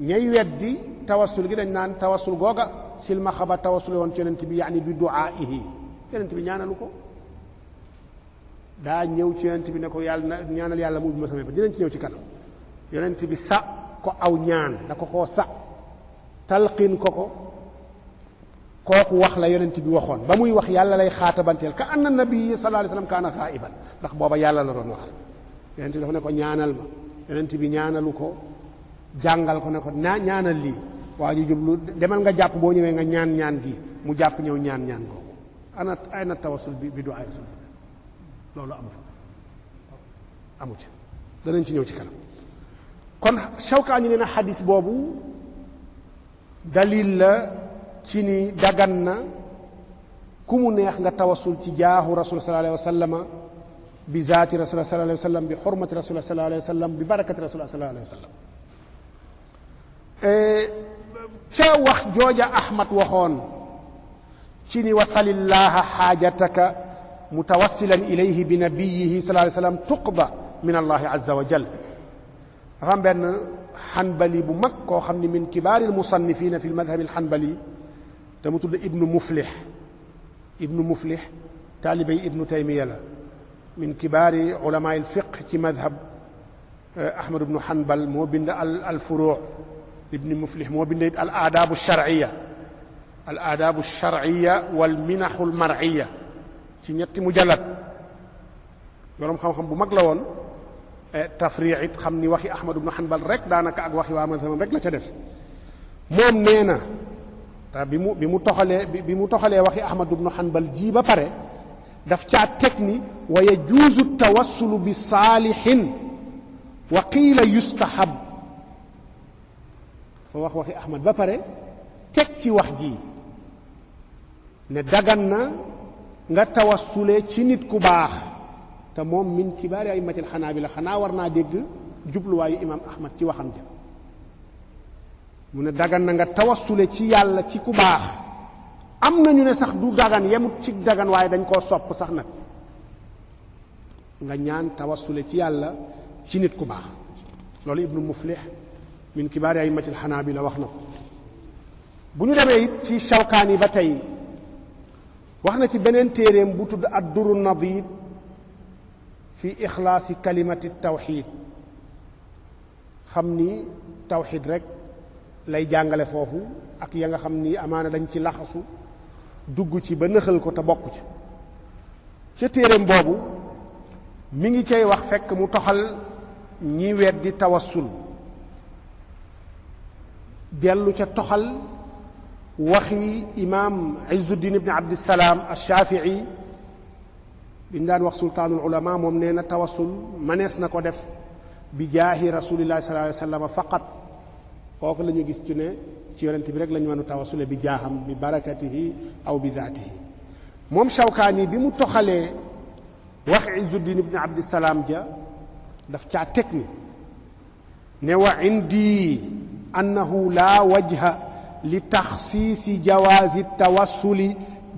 ñay weddi tawassul gi dañ naan tawassul googa silmaxa ba tawassul woon ci yonent bi yaani bi duaa'ihi yonent bi ñaanalu ko daa ñëw ci yonent bi ne ko yàlla na ñaanal yàlla mu ubbi ma samay ba dinañ ci ñëw ci kanam yonent bi sa ko aw ñaan da ko koo sa talqin ko kooku wax la yonent bi waxoon ba muy wax yàlla lay xaatabanteel ka anna nabi sallallahu alayhi wasallam kaana xaa'iban ndax booba yàlla la doon waxal yonent bi dafa ne ko ñaanal ma yonent bi ñaanalu ko jàngal ko ne ko ñaanal lii waa ji jublu demal nga jàpp boo ñëwee nga ñaan gi mu jàpp ñëw ñaan googu ana tawassul bi du'a rasul loolu amu ci danañ ci ñëw ci kanam kon Shawkaani nee na xadis boobu dalil la ci ni dagan na ku mu neex nga tawassul ci jaahu rasul sallallahu alayhi wa sallama bi zaati rasulillah sallallahu alayhi wa sallam bi xurmati rasulillah sallallahu alayhi wa sallam bi barakati rasulillah sallallahu alayhi wa sallam ca wax jooja Ahmad waxoon ci ni wasalillaha xaajataka mutawassilan ilayhi bi nabiyihi sallallahu alayhi wa sallam tuqba min allahi azza wa jal dafa am benn xanbali bu mag koo xam ni min kibaari almusannifina fi lmadhabi alxanbali te mu tudd ibnu muflix taalibay ibnu taymiya la min kibaari ulama alfiq ci madhab ahmad ibnu hanbal moo bind al furuu ibnu muflix moo bind it al aadaabu sharciya wal minaxu almarciya ci ñetti mujallad boroom xam-xam bu mag la woon tafriix it xam ni waxi ahmad ibnu hanbal rek daanaka ak waxi waa mazhabam rek la ca def moom nee na te bi mu toxalee waxi ahmad ibnu hanbal ji ba pare daf caa teg ni wa yajuuzu tawassulu bi saalihin wa qiila yustahab fa waxi ahmad ba pare teg ci wax ji ne dagan na nga tawassule ci nit ku baax te moom min kibaari ay matil xanaabila xanaa war naa dégg jubluwaayu imam ahmad ci waxam ja mu ne dagan na nga tawassule ci yàlla ci ku baax am nañu ne sax du dagan yemut ci dagan waaye dañ koo sopp sax nag nga ñaan tawassule ci yàlla ci nit ku baax loolu ibnu muflix min kibaari ay matil xanaabila wax na ko bu ñu demee it ci Shawkaani ba tey wax na ci beneen téeréem bu tudd ad-Durru Nadiid fi ixlaasi kalimati tawxid xam ni tawxid rek lay jàngale foofu ak ya nga xam ni amaana dañ ci laxasu dugg ci ba nëxal ko te bokk ci ca téeréem boobu mi ngi cay wax fekk mu toxal ñi weddi tawassul dellu ca toxal waxi imaam Izzuddin ibn Abdissalaam ash-Shaafi'i bi ñu daan wax sultaanul ulama moom nee na tawassul manees na ko def bi jaahi rasulillahi sallallahu alayhi wa sallam faqat kooku la ñu gis ci ne ci yonent bi rek la ñu mën a tawassule bi jaaham bi barakatihi aw bi zaatihi moom Shawkaani bi mu toxalee wax Izzuddin ibn Abdissalaam ja daf caa teg ni ne wa indi annahu la wajha li taxsiisi jawaazi tawassuli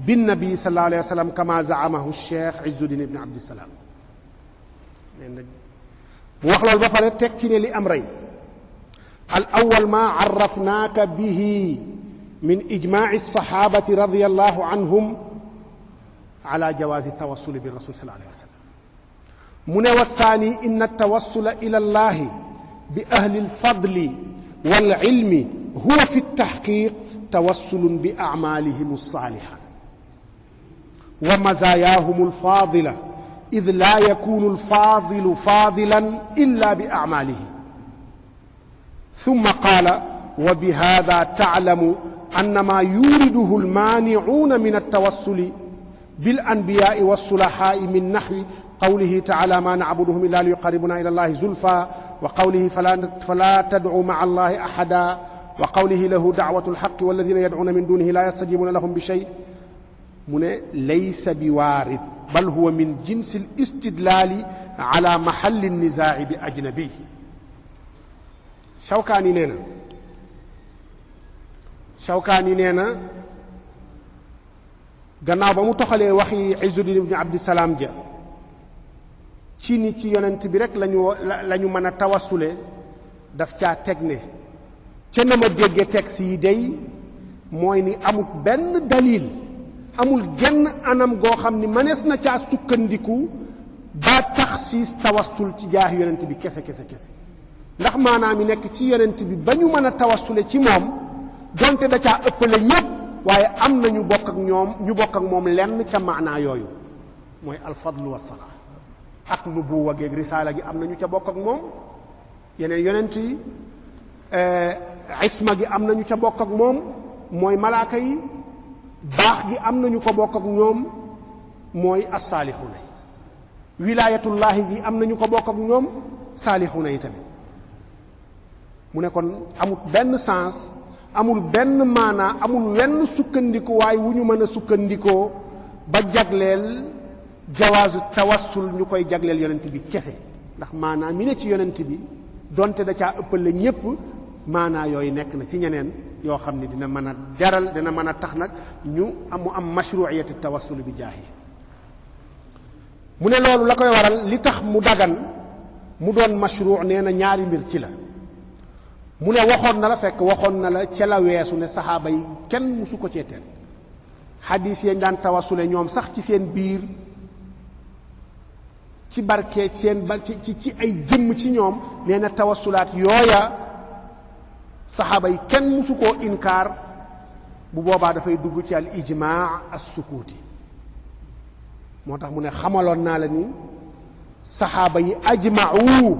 binnabi sallallahu alayhi wa sallam kama zaamahu cheikh Izzuddin ibn Abdissalaam nee na bu wax loolu ba pare teg ci ne li am rey al awwal ma arrafnaaka bihi min ijmaaci saxaabati radiyallahu anhum ala jawaazi tawassuli bi rasul sallallahu alayhi wa sallam mu ne wa thani inna tawassula ila allahi bi ahli alfadli wal ilmi huwa fi taxqiq tawassulun bi acmaalihim alsaaliha wa mazaayaahum alfaadila id laa yakunu alfaadilu faadilan illa bi acmaalihi summa qaala wa bi haada taclamu anna maa yuriduhu almaanicuuna min altawassuli bil anbiyaai walsulahaai min naxwi qawlihi taala maa nacbuduhum illa liyuqarribuna ila allahi zulfa wa qawlihi falaa tadcu maca allahi axada wa qawlihi lahu dacwatu alxaqi walladina yadcuuna min dunihi laa yastajibuuna lahum bi shay mu ne laysa bi waarid bal huwa min jinsi alistidlaali ala maxalli nizaaci bi ajnabi Shawkaani nee na gannaaw ba mu toxalee waxi Izzuddin ibn Abdissalaam ja ci ni ci yonent bi rek lañu mën a tawassule daf caa teg ne ca na ma dégge texte yi day mooy ni amul benn dalil amul genn anam goo xam ni mënees na caa sukkandiku ba taxsiis tawassul ci jaax yonent bi kese ndax maanaam yi nekk ci yonent bi ba ñu mën a tawassule ci moom donte da caa ëppale ñépp waaye am na ñu bokk ak moom lenn ca maanaa yooyu mooy alfadlu wassalaa ak nubuwa geeg risaala gi am na ñu ca bokk ak moom yeneen yonent yi isma gi am na ñu ca bokk ak moom mooy malaaka yi baax gi am na ñu ko bokk ak ñoom mooy as-saalixuuna wilaayatullaahi gi am na ñu ko bokk ak ñoom saalixuuna yi tamit mu ne kon amul benn sens amul benn maanaa amul wenn sukkandikuwaay wu ñu mën a sukkandikoo ba jagleel jawaazu tawassul ñu koy jagleel yonent bi kese ndax maanaa mi ne ci yonent bi donte da caa ëppale ñépp maanaa yooyu nekk na ci ñeneen yoo xam ne dina mën a jaral dina mën a tax nag ñu mu am mashru'iyati tawassul bi jaahi mu ne loolu la koy waral li tax mu dagan mu doon mashru' nee na ñaari mbir ci la mu ne waxoon na la fekk waxoon na la ca la weesu ne saxaaba yi kenn musu ko cee teel xadiis yañ daan tawassule ñoom sax ci seen biir ci barke seen ci ay jëmm ci ñoom nee na tawassulaat yooya saxaaba yi kenn musu koo inkaar bu boobaa dafay dugg ci al ijmaa as sukuuti moo tax mu ne xamaloon naa la ni saxaaba yi ajma'u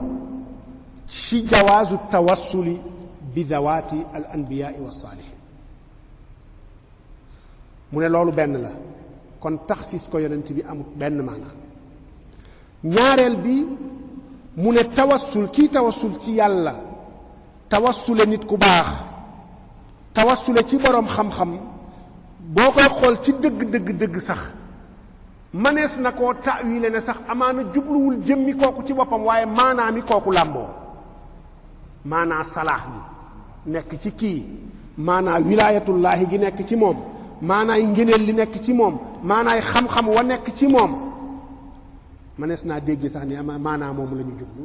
ci jawaazu tawassuli bi dawaati al anbiyaai wa saalihin mu ne loolu benn la kon taxsiis ko yonent bi amut benn maanaam ñaareel bi mu ne tawassul kii tawassul ci yàlla tawassule nit ku baax tawassule ci boroom xam-xam boo koy xool ci dëgg sax manees na koo ta'wile ne sax amaana jubluwul jëmmi kooku ci boppam waaye maanaa mi kooku làmboo maanaa salaax bi nekk ci kii maanaa wilaayatullaahi gi nekk ci moom maanaay ngëneel li nekk ci moom maanaay xam-xam wa nekk ci moom manees naa dégg sax ni maanaa moomu la ñu jublu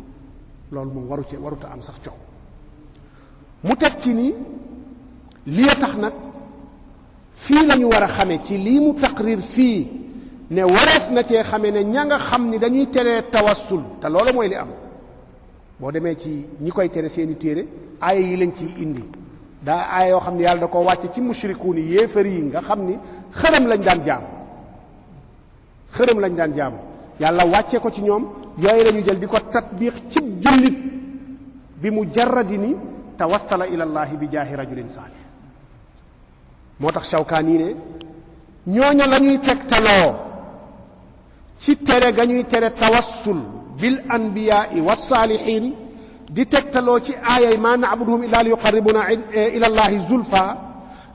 loolu moom waruta am sax coow mu teg ci ni lii tax nag fii la ñu war a xame ci lii mu taqrir fii ne warees na cee xame ne ña nga xam ni dañuy teree tawassul te loolu mooy li am boo demee ci ñi koy tere seeni téere aaya yi lañ ciy indi daa aaya yoo xam ne yàlla da ko wàcce ci mushrikuun yi yéefar yi nga xam ni xërëm lañ daan jaam yàlla wàcce ko ci ñoom yooyu lañu jël di ko tatbiq ci jullit bi mujarradi ni tawassala ila llahi bi jaahi rajulin saalih moo tax Shawkaani ne ñooñu la ñuy tegtaloo ci tere ga ñuy tere tawassul bil anbiyaai wassaalihin di tegtaloo ci aayay ma na'buduhum illa li yuqarribuna ila allahi zulfa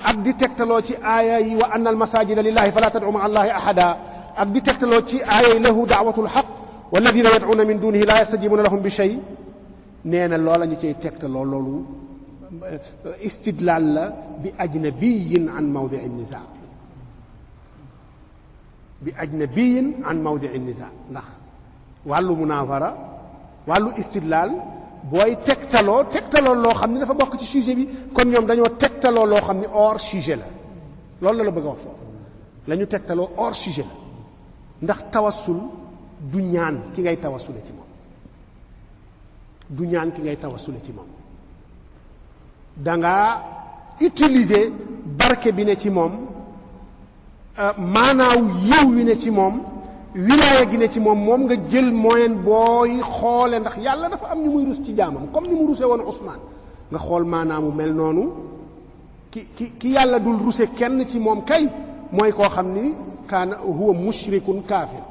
ak di tegtaloo ci aaya yi wa anna al masajida lillahi fala tad'u ma'a allahi ahada ak di tegtaloo ci aaya yi lahu da'watul haqq walladina yad'una min dunihi la yastajibuna lahum bi shay nee na loola ñu cay tegtaloo loolu istidlaal la bi ajnabiyin an mawdi'i nizaa bi ajnabiyin an mawdi'i nizaa ndax wàllu munaazara wàllu istidlaal booy tegtaloo loo xam ne dafa bokk ci sujet bi kon ñoom dañoo tegtaloo loo xam ne hors sujet la loolu la bëgg a wax foofu la ñu tegtaloo hors sujet la ndax tawassul du ñaan ki ngay tawassule ci moom du ñaan ki ngay tawassule ci moom dangaa utiliser barke bi ne ci moom maanaaw yiw wi ne ci moom wilaaya gi ne ci moom nga jël moyen booy xoole ndax yàlla dafa am ñu muy rus ci jaamam comme ni mu rusee woon Usmaan nga xool maanaamu mel noonu ki yàlla dul ruse kenn ci moom kay mooy koo xam ni kaana huwa mushrikun kaafir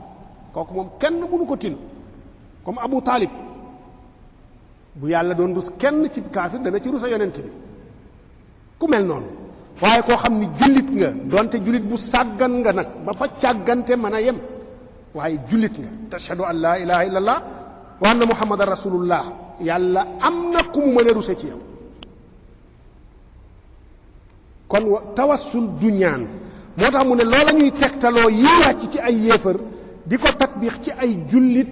kooku moom kenn mënu ko tinu comme Abu Talib bu yàlla doon rus kenn ci kaafir dana ci rusa yonent bi ku mel noonu waaye koo xam ni jullit nga donte jullit bu sàggan nga nag ba fa càggante mën a yem waaye jullit nga tashhadu an laa ilaha illa allah wa anna muhammadan rasulullah yàlla am na ku mu mën a ruse ci yow kon tawassul du ñaan moo tax mu ne loola ñuy tegtaloo yi wàcc ci ay yéefar di ko tatbiix ci ay jullit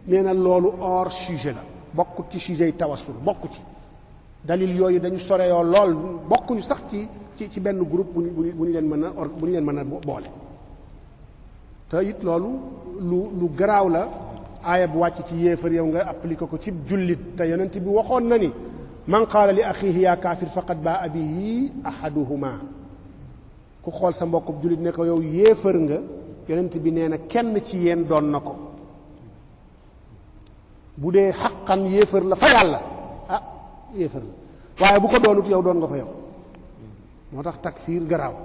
nee na loolu hors sujet la bokkut ci sujet yi tawassul bokku ci dalil yooyu dañu soreyoo lool bokkuñu sax ci benn groupe bu ñu leen mën a boole te it loolu lu garaaw la aaya bu wàcc ci yéefar yow nga appliqué ko ci jullit te yonent bi waxoon na ni man qaala li axiihi yaa kaafir faqad baa bihi ahaduhuma ku xool sa mbokk jullit ne ko yow yéefar nga yonent bi nee na kenn ci yéen doon na ko bu dee xaqan yéefar la fa yàlla yéefar la waaye bu ko doonut yow doon nga fa yow moo tax takfiir garaaw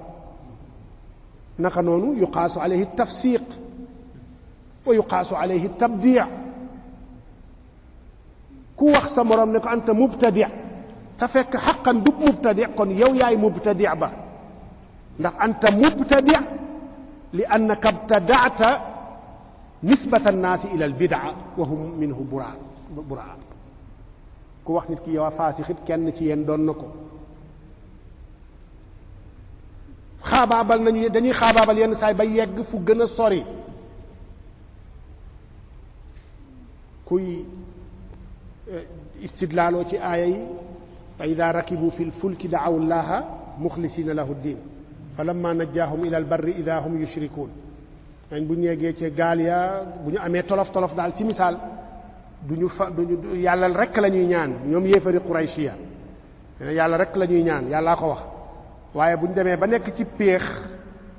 naka noonu yuqaasu alayhi tafsiq wa yuqaasu alayhi tabdi' ku wax sa morom ne ko anta mubtadi' te fekk xaqan du mubtadi' kon yow yaay mubtadi' ba ndax anta mubtadi' li annaka ibtada'ta nisbata annaasi ila albidaa wa hum minhu buraa ku wax nit ki yow a faasixit kenn ci yéen doon na ko xaabaabal nañu dañuy xaabaabal yenn saay ba yegg fu gën a sori kuy istidlaaloo ci aaya yi fa ida rakibu fi lfulki daaw llaha muxlisina lahu ddin fa lamma najjaahum ila albarri ida hum yushrikuun dañ bu ñu yeggee ci gaal ya bu ñu amee tolof daal ci misaal duñu yàlla rek la ñuy ñaan ñoom yéefari quraysiya yàlla rek la ñuy ñaan yàllaa ko wax waaye bu ñu demee ba nekk ci péex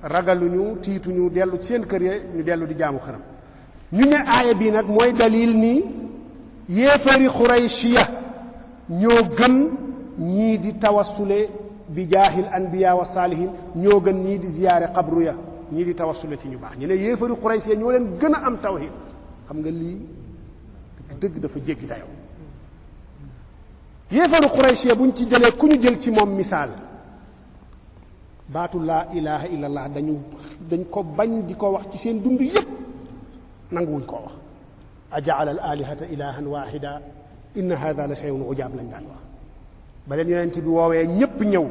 ragaluñu tiituñu dellu ci seen kër ya ñu dellu di jaamu xaram ñu ne aaya bii nag mooy dalil ni yéefari quraysiya ñoo gën ñii di tawassule bi jaahil anbiya wa saalihin ñoo gën ñii di ziyaare xabru ya ñii di tawassule ci ñu baax ñu ne yéefari quraysiya ñoo leen gën a am tawhid xam nga lii dëgg dafa jéggi dayoo yéefaru quraysiya buñ ci jëlee ku ñu jël ci moom misaal baatu laa ilaha illallah dañ ko bañ di ko wax ci seen dund yépp nanguwuñ koo wax ajaala al alihata ilahan wahida inna hada la shay'un ujaab lañ daan wax ba leen yonent bi woowee ñépp ñëw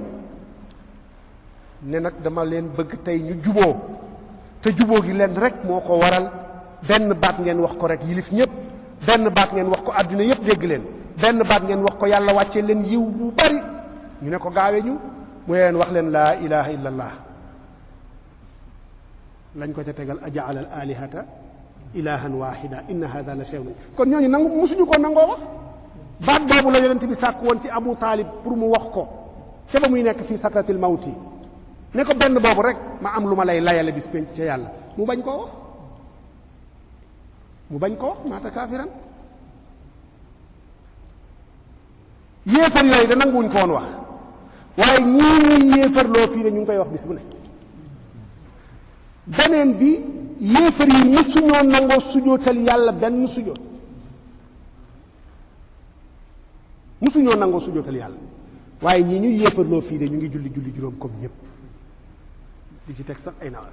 ne nag dama leen bëgg tey ñu juboo te juboo gi leen rek moo ko waral benn baat ngeen wax ko rek yilif ñépp benn baat ngeen wax ko àdduna yépp dégg leen benn baat ngeen wax ko yàlla wàccee leen yiw bu bari ñu ne ko gaawee ñu mu leen wax leen laa ilaha illa allah lañ ko ca tegal ajaala al alihata ilahan wahida inna hada la shay'un kon ñooñu nangu musuñu ko nangoo wax baat boobu la yonent bi sàkk woon ci Abu Taalib pour mu wax ko ca ba muy nekk fii sakratil mawti ne ko benn boobu rek ma am lu ma lay layale bis penc ca yàlla mu bañ koo wax maata kaafiran yéefar yooyu da nanguwuñ ko woon wax waaye ñii ñuy yéefarloo fii ne ñu ngi koy wax bis bu ne beneen bi yéefar yi mësuñoo nangoo sujootal yàlla benn sujoot mësuñoo nangoo sujootal yàlla waaye ñii ñuy yéefarloo fii de ñu ngi julli juróom comme ñépp di ci teg sax ay nawal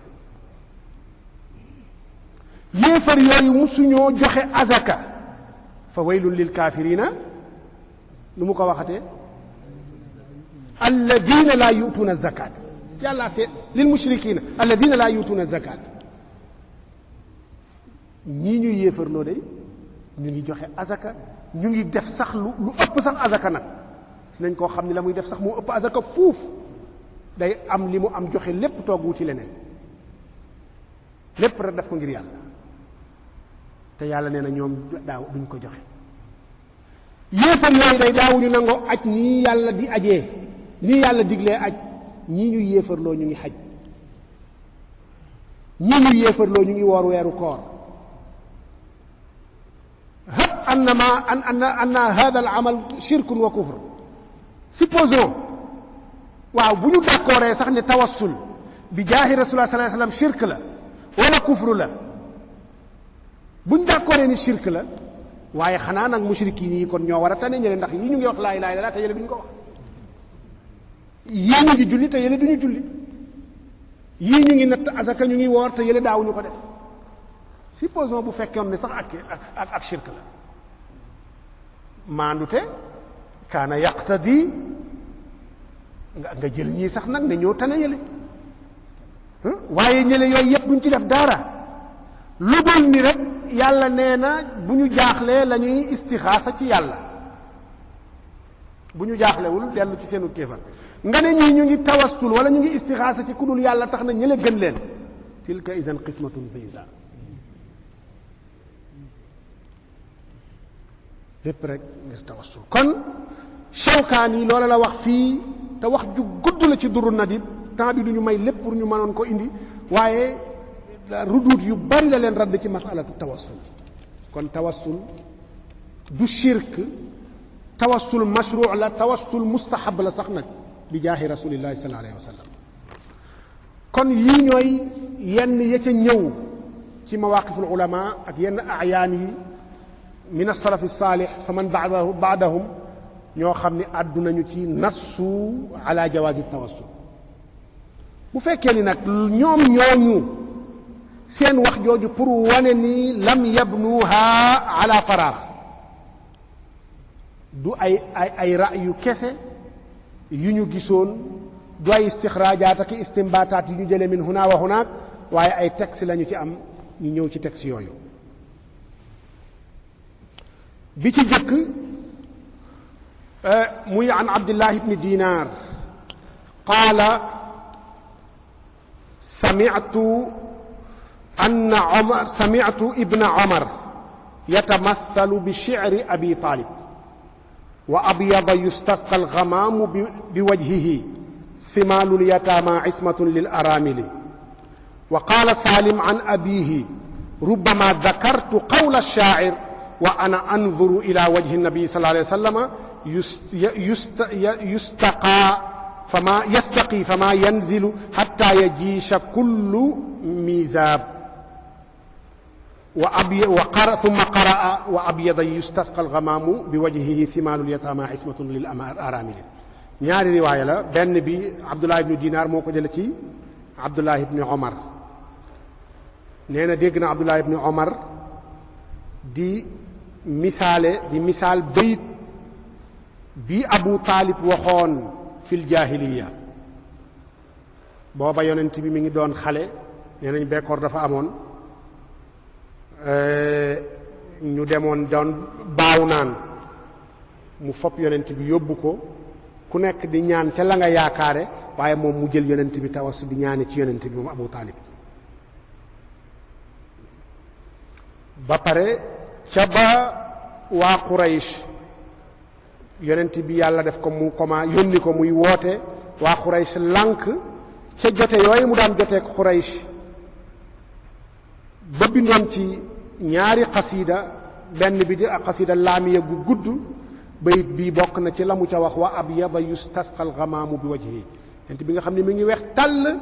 yéefar yooyu musuñoo joxe azaka fa waylun lil kaafirina nu mu ko waxatee alladina laa yutuuna zakat yàlla seet lil mushrikina alladina laa yutuuna zakat ñii ñuy yéefarloo de ñu ngi joxe azaka ñu ngi def sax lu ëpp sax azaka nag si nañ koo xam ne la muy def sax moo ëpp azaka fuuf day am li mu am joxe lépp toog wuti leneen lépp rek def ko ngir yàlla te yàlla nee na ñoom daaw duñ ko joxe yéefar yooyu day daawuñu nangoo aj nii yàlla di ajee nii yàlla diglee aj ñii ñu yéefarloo ñu ngi xaj ñii ñu yéefarloo ñu ngi woor weeru koor hab anna hada al amal shirkun wa kufr supposons waaw bu ñu d'accordee sax ne tawassul bi jaahi rasulullah sallallahu alayhi wasallam shirk la wala kufru la buñ d'accordee ni shirk la waaye xanaa nag mushrikiin yi kon ñoo war a tane ñële ndax yii ñu ngi wax laa ilaaha illallaah te yële duñ ko wax yii ñu ngi julli te yële duñu julli yii ñu ngi natt azaka ñu ngi woor te yële daawuñu ko def supposons bu fekkoon ne sax ak shirk la maandute kaana yaqtadi nga jël ñii sax nag ne ñoo tane yële waaye ñële yooyu yëpp duñ ci def dara lu dul ni rek yàlla nee na bu ñu jaaxlee la ñuy istixaasa ci yàlla bu ñu jaaxlewul dellu ci seenu kéefar nga ne ñii ñu ngi tawassul wala ñu ngi istixaasa ci ku dul yàlla tax na ñële gën leen tilka idan qismatun diza lépp rek ngir tawassul kon Shawkaani loola la wax fii te wax ju gudd la ci Durrun Nadid temps bi du ñu may lépp pour ñu mënoon ko indi waaye ruduut yu bari la leen radd ci masalatu tawassul kon tawassul du shirk tawassul mashru' la tawassul mustahab la sax nag bi jaahi rasulillahi sallallahu alayhi wa sallam kon yii ñooy yenn ya ca ñëw ci mawaqiful ulama ak yenn ayaan yi min as-salaf as-salih fa man ba'dahum ñoo xam ne àddunañu ci nassu ala jawaazi tawassul bu fekkee ni nag ñoom ñooñu seen wax jooju pour wane ni lam yabnuha ala faraax du ay ra'yu kese yu ñu gisoon du ay istixraajaat ak istimbaataat yu ñu jële min huna wa hunaak waaye ay texte lañu ci am ñu ñëw ci texte yooyu bi ci jëkk muy an Abdullah ibn Dinar qaala sami'tu ibna Umar yatamathalu bi shi'ri Abi Talib wa abyada yustasqa al-ghamamu bi wajhihi thimalu al-yatama ismatun lil aramili wa qala Salim an abihi rubbama dhakartu qawla ash-sha'ir wa ana anzuru ila wajhi an-nabi sallallahu alayhi wa sallam yastaqi fama yanzilu hatta yajisha kullu mizab thumma qara'a wa abyada yustasqa al-ghamamu bi wajhihi thimalu al-yatama ismatun lil aramil ñaari riwaaya la benn bi Abdullah ibn Dinar moo ko jële ci Abdullah ibn Omar nee na dégg na Abdullah ibn Omar di misaal bayit bi Abu Talib waxoon fil jaahiliya booba yonent bi mi ngi doon xale nee nañ bekkoor dafa amoon ñu demoon doon baaw naan mu fopp yonent bi yóbbu ko ku nekk di ñaan ca la nga yaakaare waaye moom mu jël yonent bi tawassu di ñaane ci yonent bi moom Abu Talib ba pare ca ba waa Quraysh yonent bi yàlla def ko mu yónni ko muy woote waa Quraysh lànk ca jote yooyu mu daan joteek Quraysh ba bindoon ci ñaari xasida benn bi di ak xasida laamiya gu gudd bayit bii bokk na ci la mu ca wax wa abyada yustasqa al-ghamamu bi wajhihi yonent bi nga xam ne mi ngi weex tàll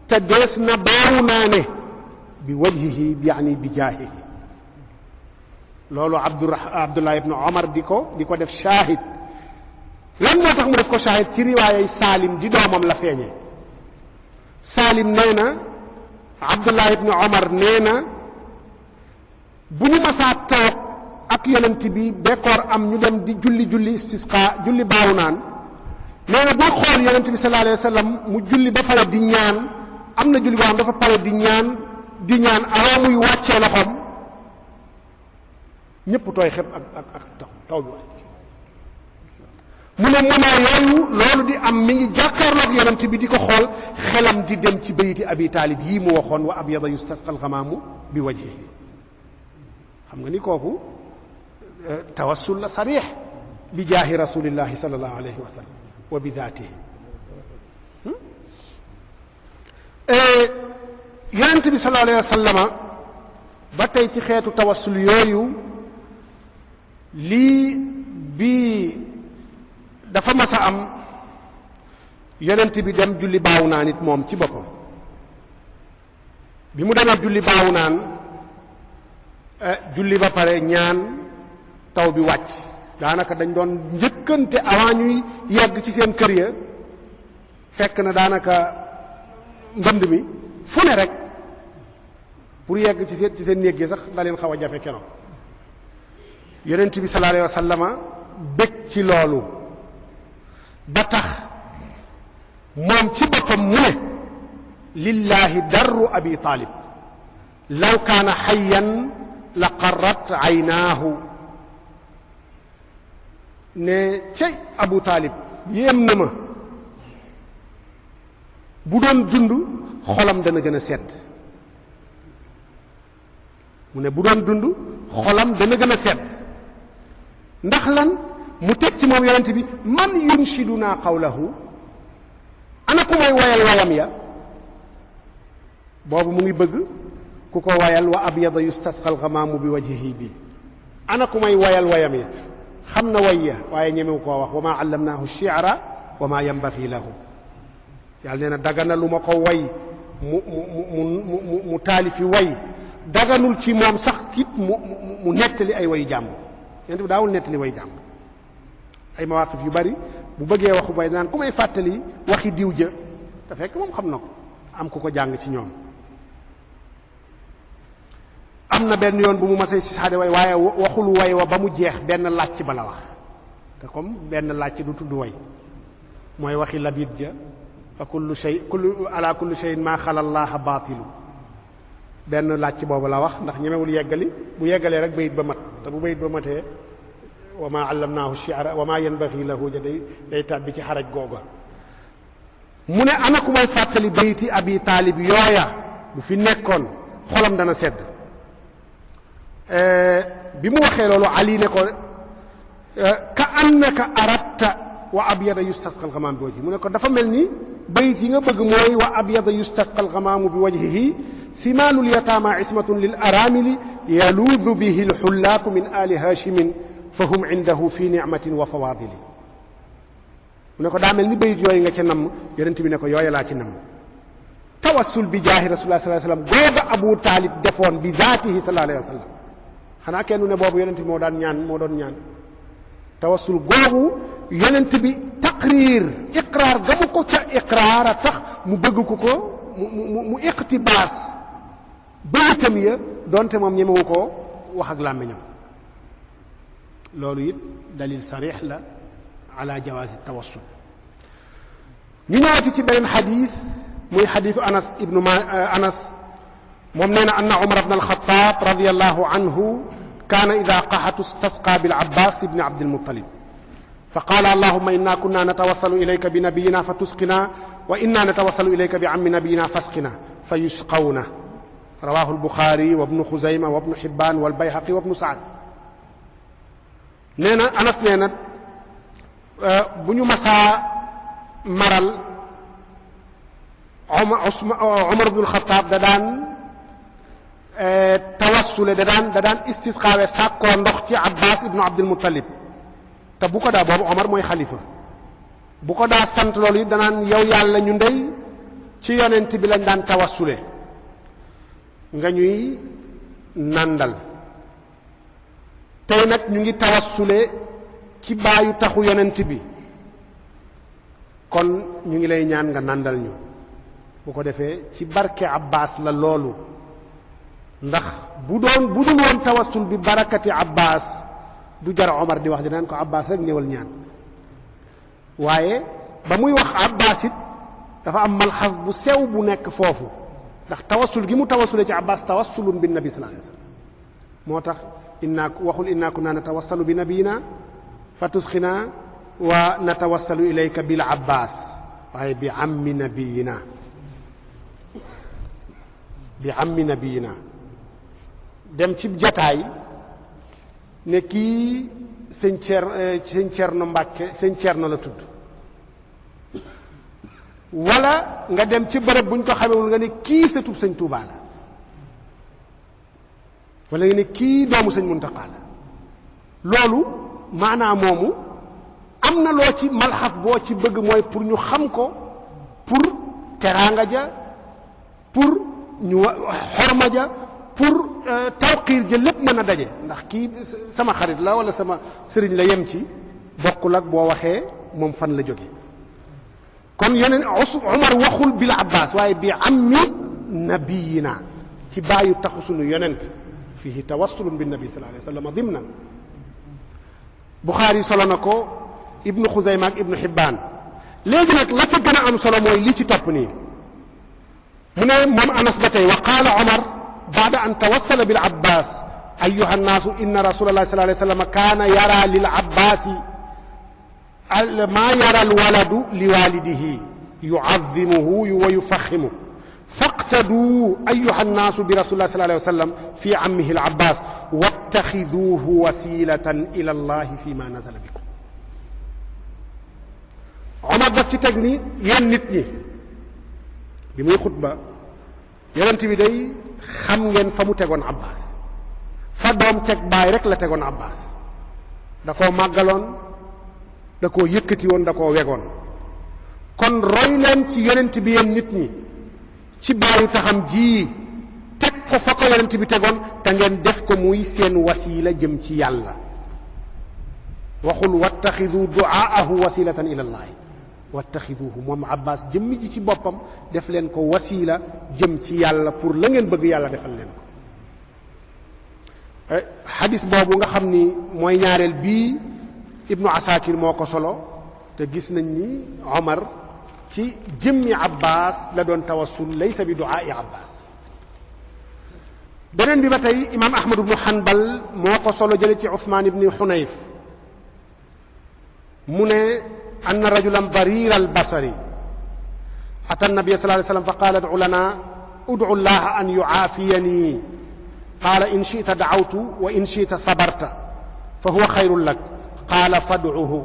te dees na baaw naa ne bi wajhihi yaani bi jaahihi loolu Abdullah ibn Omar di ko def shahid lan moo tax mu def ko shahid ci riwaayay Salim di doomam la feeñee Salim nee na Abdullah ibn Omar nee na bu ñu masaa toog ak yonent bi bekkoor am ñu dem di julli istisqa julli baaw naan nee na boo xool yonent bi sallallahu alayhi wa sallam mu julli ba pare di ñaan am na julli boo xam dafa pare di ñaan avant muy wàccee loxoom ñëpp tooy xeb ak taw bi mu ne moment yooyu loolu di am mi ngi jàkkaarloog yonent bi di ko xool xelam di dem ci bayiti Abi Talib yii mu waxoon wa abyada yustasqa al-ghamamu bi wajhihi xam nga ni kooku tawassul la sarix bi jaahi rasulillahi sallallahu alayhi wa sallam wa bi daatihi yonent bi sallallahu alayhi wa sallama ba tey ci xeetu tawassul yooyu lii bii dafa mas a am yonent bi dem julli baaw naan it moom ci boppam bi mu demee julli baaw naan julli ba pare ñaan taw bi wàcc daanaka dañ doon njëkkante avant ñuy yegg ci seen kër ya fekk na daanaka mbënd mi fu ne rek pour yegg ci seen néeg yi sax da leen xaw a jafe keno yonent bi sallallahu alayhi wa sallama bég ci loolu ba tax moom ci boppam mu ne lillahi darru Abi Talib law kaana hayyan la qarrat aynaahu ne cey Abu Talib yéem na ma bu doon dund xolam dana gën a sedd mu ne bu doon dund xolam dana gën a sedd ndax lan mu teg ci moom yonent bi man yunshiduna qawlahu ana ku may wayal wayam ya boobu mu ngi bëgg ku ko wayal wa abyada yustasqa al-ghamamu bi wajhihi bi ana ku may wayal wayam ya xam na way ya waaye ñemewu koo wax wa ma allamnaahu shi'ra wa ma yanbaghi lahu yàlla nee na dagana lu ma ko way mu taalifi way daganul ci moom sax kit mu nettali ay wayu jàmm yonent bi daawul nettali way jàmm ay mawaqif yu bari bu bëggee waxu bay naan ku may fàttali waxi diw jë te fekk moom xam na ko am ku ko jàng ci ñoom am na benn yoon bu mu masay si saade way waaye waxul way wa ba mu jeex benn làcc ba la wax te comme benn làcc du tudd way mooy waxi labit ja fa kullu shay'in ma xala allaha baatilu benn làcc boobu la wax ndax ñemewul yeggali bu yeggalee rek bayit ba mat te bu bayit ba matee wa ma allamnaahu shi'ra wa ma yanbaghi lahu ja day tàbbi ci xaraj googa mu ne ana ku may fàttali bayti abi taalib yooya bu fi nekkoon xolam dana sedd bi mu waxee loolu ali ne ko ka annaka aratta wa abyada yustasqa alxamaam bi wajhi mu ne ko dafa mel ni bayit yi nga bëgg mooy wa abyada yustasqa alxamaamu bi wajhihi simaalul yataama ismatun lil aramili yaluudu bihi alxullaaku min ali haashimin fa hum indahu fi nicmatin wa fawaadili mu ne ko daa mel ni bayit yooyu nga ca namm yonent bi ne ko yooya laa ci namm tawassul bi jaahi rasulullah sallallahu alayhi wa sallam googa abu taalib defoon bi zaatihi sallallahu alayhi wa sallam xanaa kenn ne boobu yonent bi moo doon ñaan tawassul googu yonent bi taqrir iqraar ga mu ko ca iqraar a tax mu bëgg ko mu iqtibaas bayitam ya doonte moom ñemewu ko wax ak làmmiñam loolu it dalil sarix la ala jawaaz tawassul ñu ñëwaati ci beneen xadis muy xadisu anas moom nee na anna umar ibn alxataab radiyallahu anhu kaana ida qaxatu istasqa bil abbas ibni abdilmuttalib fa qaala allahumma inna kunna natawassalu ilayka bi nabiyina fa tusqina wa inna natawassalu ilayka bi ammi nabiyina fasqina fa yusqawna rawahu albuxaari wa ibnu xuzayma wa ibnu xibbaan wal bayhaqi wa ibnu saad nee na anas nee na bu ñu masaa maral Umar ibn al-Khattab da daan tawassule da daan istisqaawe sàkkoo ndox ci Abbas ibnu Abdul Muttalib te bu ko daa boobu Omar mooy xalifa bu ko daa sant loolu it danaan yow yàlla ñu ndey ci yonent bi lañ daan tawassule nga ñuy nàndal tey nag ñu ngi tawassule ci baayu taxu yonent bi kon ñu ngi lay ñaan nga nàndal ñu bu ko defee ci barke Abbas la loolu ndax bu dul woon tawassul bi barakati Abbas du jar Omar di wax dinaan ko Abbas rek ñëwal ñaan waaye ba muy wax Abbas it dafa am malxas bu sew bu nekk foofu ndax tawassul gi mu tawassule ci Abbas tawassulun bi nabi sallallahu alayhi wasallam moo tax waxul inna kunna natawassalu bi nabiyina fa tusxina wa natawassalu ilayka bil Abbas waaye bi ammi nabiyina dem ci jataay ne kii sëñ Cerno Mbàkke sëñ Cerno la tudd wala nga dem ci bërëb buñ ko xamewul nga ne kii sëtub sëñ Tuubaa la wala nga ne kii doomu sëñ Muntaxa la loolu maanaam moomu am na loo ci malxaf boo ci bëgg mooy pour ñu xam ko pour teraanga ja pour ñu xorma ja pour tawqiir ja lépp mën a daje ndax kii sama xarit la wala sama sëriñ la yem ci bokkul ak boo waxee moom fan la jóge kon yeneen Umar waxul bil Abbas waaye bi ammi nabiyina ci bàyyu taxu sunu yonent fihi tawassulun bin nabi sallallahu alayhi wasallam dimna Buxaari solo na ko Ibnu Xuzayma ak Ibnu Xibbaan léegi nag la ca gën a am solo mooy li ci topp nii mu ne moom Anas ba tey wa qaala Omar baada an tawassala bil Abbas ayyuha nnaasu inna rasulallahi sallallahu alayhi wasallam kaana yara lil Abbaasi maa yara al waladu li walidihi yu'azzimuhu wa yufaximuhu faqtaduu ayyuha nnaasu bi rasulillahi sallallahu alayhi wasallam fi ammihi al Abbas wattaxiduuhu wasilatan ila allahi fi ma nazala bikum Omar daf ci teg ni yéen nit ñi bi muy xutba yonent bi day xam ngeen fa mu tegoon Abbas fa doom teg baay rek la tegoon Abbas da koo màggaloon da koo yëkkati woon da koo wegoon kon roy leen ci yonent bi yéen nit ñi ci baayu taxam ji teg ko fa ko yonent bi tegoon te ngeen def ko muy seen wasiila jëm ci yàlla waxul wattaxidu duaahu wasilatan ila llahi wattaxiduhu moom Abbas jëmmi ji ci boppam def leen ko wasiila jëm ci yàlla pour la ngeen bëgg yàlla defal leen ko xadis boobu nga xam ni mooy ñaareel bii ibnu asakir moo ko solo te gis nañ ni Omar ci jëmmi Abbas la doon tawassul laysa bi du'aa'i Abbas. beneen bi ba tey imaam Ahmad ibnu Hanbal moo ko solo jële ci Usmaan ibni Hunayf mu ne anna rajulan dariira albasari ata annabiya sallallahu alayhi wa sallam fa qaala ud'u lana ud'u llaha an yu'aafiyani qaala in shi'ta da'awtu wa in shi'ta sabarta fa huwa xayrun lak qaala fad'uhu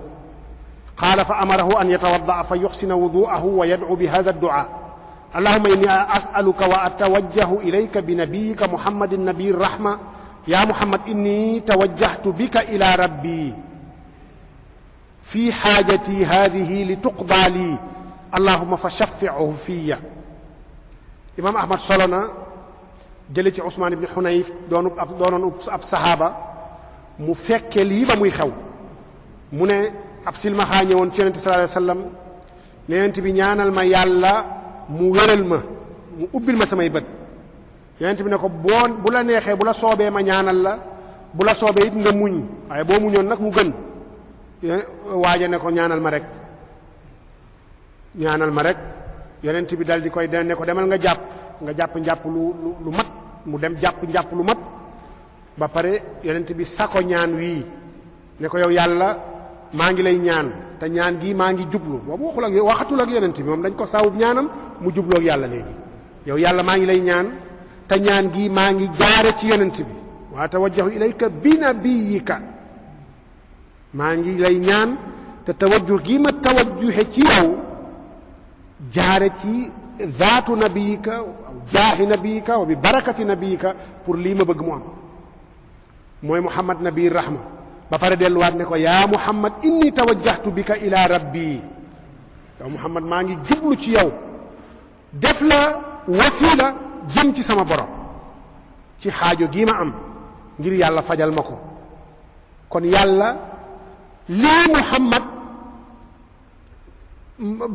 qaala fa amarahu an yatawadda'a fa yuhsina wudu'ahu wa yad'u bi hadha ad-du'a allahumma inni as'aluka wa atawajjahu ilayka bi nabiyyika muhammadin nabiyir rahma ya muhammad inni tawajjahtu bika ila rabbi fi haajati hadhihi lituqda li allahumma fa shaffi'hu fiyya. imaam ahmad solo na jële ci Usmaan ibn Hunayf doonoon ab saxaaba mu fekke lii ba muy xew mu ne ab silmaxaa ñëwoon ci yonente sallallahu alayhi wasallam ne yonente bi ñaanal ma yàlla mu wéral ma mu ubbil ma samay bët yonente bi ne ko bu la neexee bu la soobee ma ñaanal la bu la soobee it nga muñ waaye boo muñoon nag mu gën waaja ne ko ñaanal ma rek yonente bi dal di koy ne ko demal nga jàpp njàpp lu mat mu dem jàpp njàpp lu mat ba pare yonent bi sako ñaan wii ne ko yow yàlla maa ngi lay ñaan te ñaan gi maa ngi jublu boobu waxatul ak yonent bi moom dañ ko sawub ñaanam mu jubloo ak yàlla léegi yow yàlla maa ngi lay ñaan te ñaan gi maa ngi jaare ci yonent bi wa tawajjahu ilayka bi nabiyyika maa ngi lay ñaan te tawajjuh gi ma tawajjuhe ci yow jaare ci zaatu nabiyika jaahi nabiyika wa bi barakati nabiyika pour lii ma bëgg mu am mooy muhammad nabi rahma ba pare delluwaat ne ko yaa muhammad inni tawajjahtu bika ila rabbi yow muhammad maa ngi jublu ci yow def la wasila jëm ci sama borom ci xaajo gii ma am ngir yàlla fajal ma ko kon yàlla lii muhammad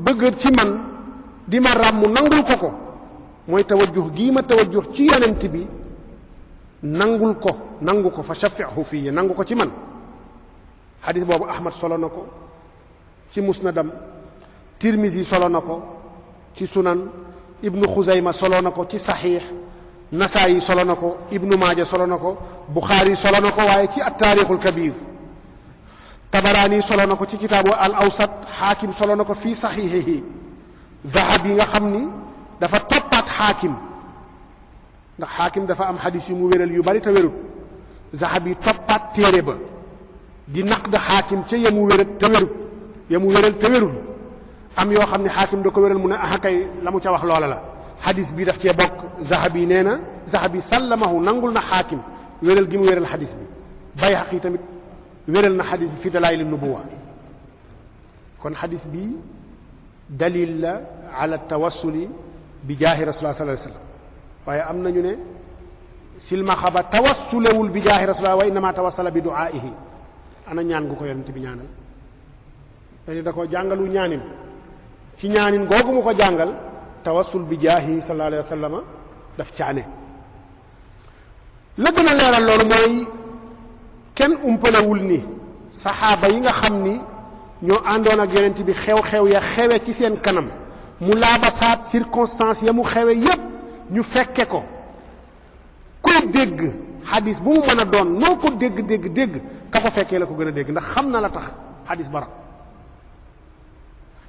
bëgg ci man di ma ràmm nangul ko mooy tawajjuh gii ma tawajjuh ci yonent bi nangu ko fa shaffi'hu fii nangu ko ci man. xadis boobu ahmad solo na ko ci musnadam, tirmisi solo na ko ci sunan, ibnu xuzayma solo na ko ci saxiix, nasaayi solo na ko, ibnu maaja solo na ko, buxaari solo na ko waaye ci at-taarixul kabiir, tabaraani solo na ko ci kitaabu al awsat, xaakim solo na ko fii saxiixihi. zahabi nga xam ni dafa toppaat xaakim ndax xaakim dafa am xadis yu mu wéral yu bari te wérut, zahabi toppaat téere ba di naqd xaakim ca yamu wéral te wérut, yamu wéral te wérul, am yoo xam ne xaakim da ko wéral mu ne ah kay la mu ca wax loola la. xadis bi daf cee bokk. zahabi nee na zahabi sallamahu nangul na xaakim wéral gi mu wéral xadis bi. bayhaqi tamit wéral na xadis bi fi dalaa'il an-nubuwwa. kon xadis bi dalil la ala tawassuli bi jaahi rasulullah sallallahu alayhi wasallam. waaye am nañu ne silmaxa ba tawassulewul bi jaahi rasulullah wa innama tawassala bi du'aa'ihi. ana ñaan gu ko yonent bi ñaanal dañu da ko jàngalu ñaanin ci ñaanin googu mu ko jàngal tawassul bi jaahi sallallahu alayhi wasallam daf caane. la gën a leeral loolu mooy kenn umpalewul ni saxaaba yi nga xam ni ñoo àndoon ak yonent bi xew-xew ya xewe ci seen kanam mu laabasaat circonstances ya mu xewe yépp ñu fekke ko. koy dégg xadis bu mu mën a doon noo ko dégg ka ko fekkee la ko gën a dégg ndax xam na la tax xadis bara.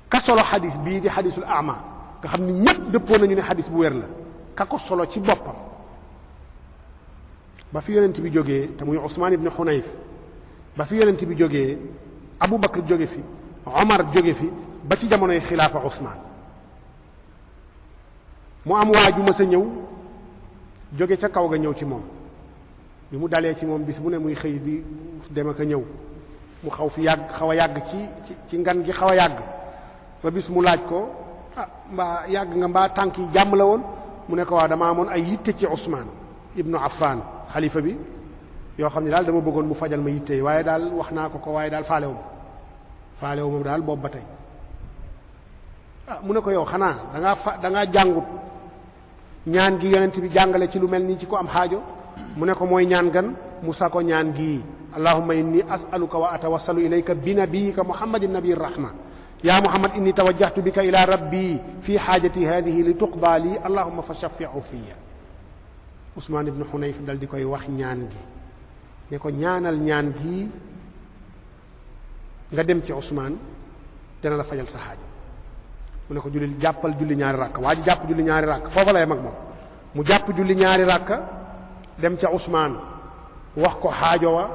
ka solo xadis bii di xadisul ama nga xam ni ñépp dëppoo nañu ne xadis bu wér la, ka ko solo ci boppam ba fi yonent bi jógee te muy Usmaan ibn Hunayf, ba fi yonent bi jógee Abu Bakr jóge fi, Omar jóge fi ba ci jamonoy xilaafa Usmaan. mu am waaju ma sa ñëw jóge ca kaw ga ñëw ci moom, bi mu dalee ci moom bis bu ne muy xëy di dem ak a ñëw, mu xaw a yàgg ci ngan gi xaw a yàgg ba bis mu laaj ko mbaa yàgg nga mbaa tànk yi jàmm la woon mu ne ko waa dama amoon ay yitte ci Usmaan ibnu Affan xalifa bi yoo xam ne daal dama bëggoon mu fajal ma yitte yi waaye daal wax naa ko waaye daal faalewu ma daal boobu ba tey. mu ne ko yow xanaa da ngaa jàngut ñaan gi yonent bi jàngale ci lu mel nii ci ko am xaajo mu ne ko mooy ñaan gan mu sa ko ñaan gii allahumma inni as'aluka wa atawassalu ilayka bi nabiyyika muhammadin nabiyir rahma ya muhammad inni tawajjahtu bika ila rabbi fi hajati hadhihi li tuqda li allahumma fa shaffi'u fiyya Usmaan ibn Hunayf dal di koy wax ñaan gi ne ko ñaanal ñaan gi nga dem ci Usmaan dana la fajal sa xaaja mu ne ko julli jàppal julli ñaari rakk waa ji jàpp julli ñaari rakk foofa lay mag moom mu jàpp julli ñaari rakk dem ca Usmaan wax ko xaajo wa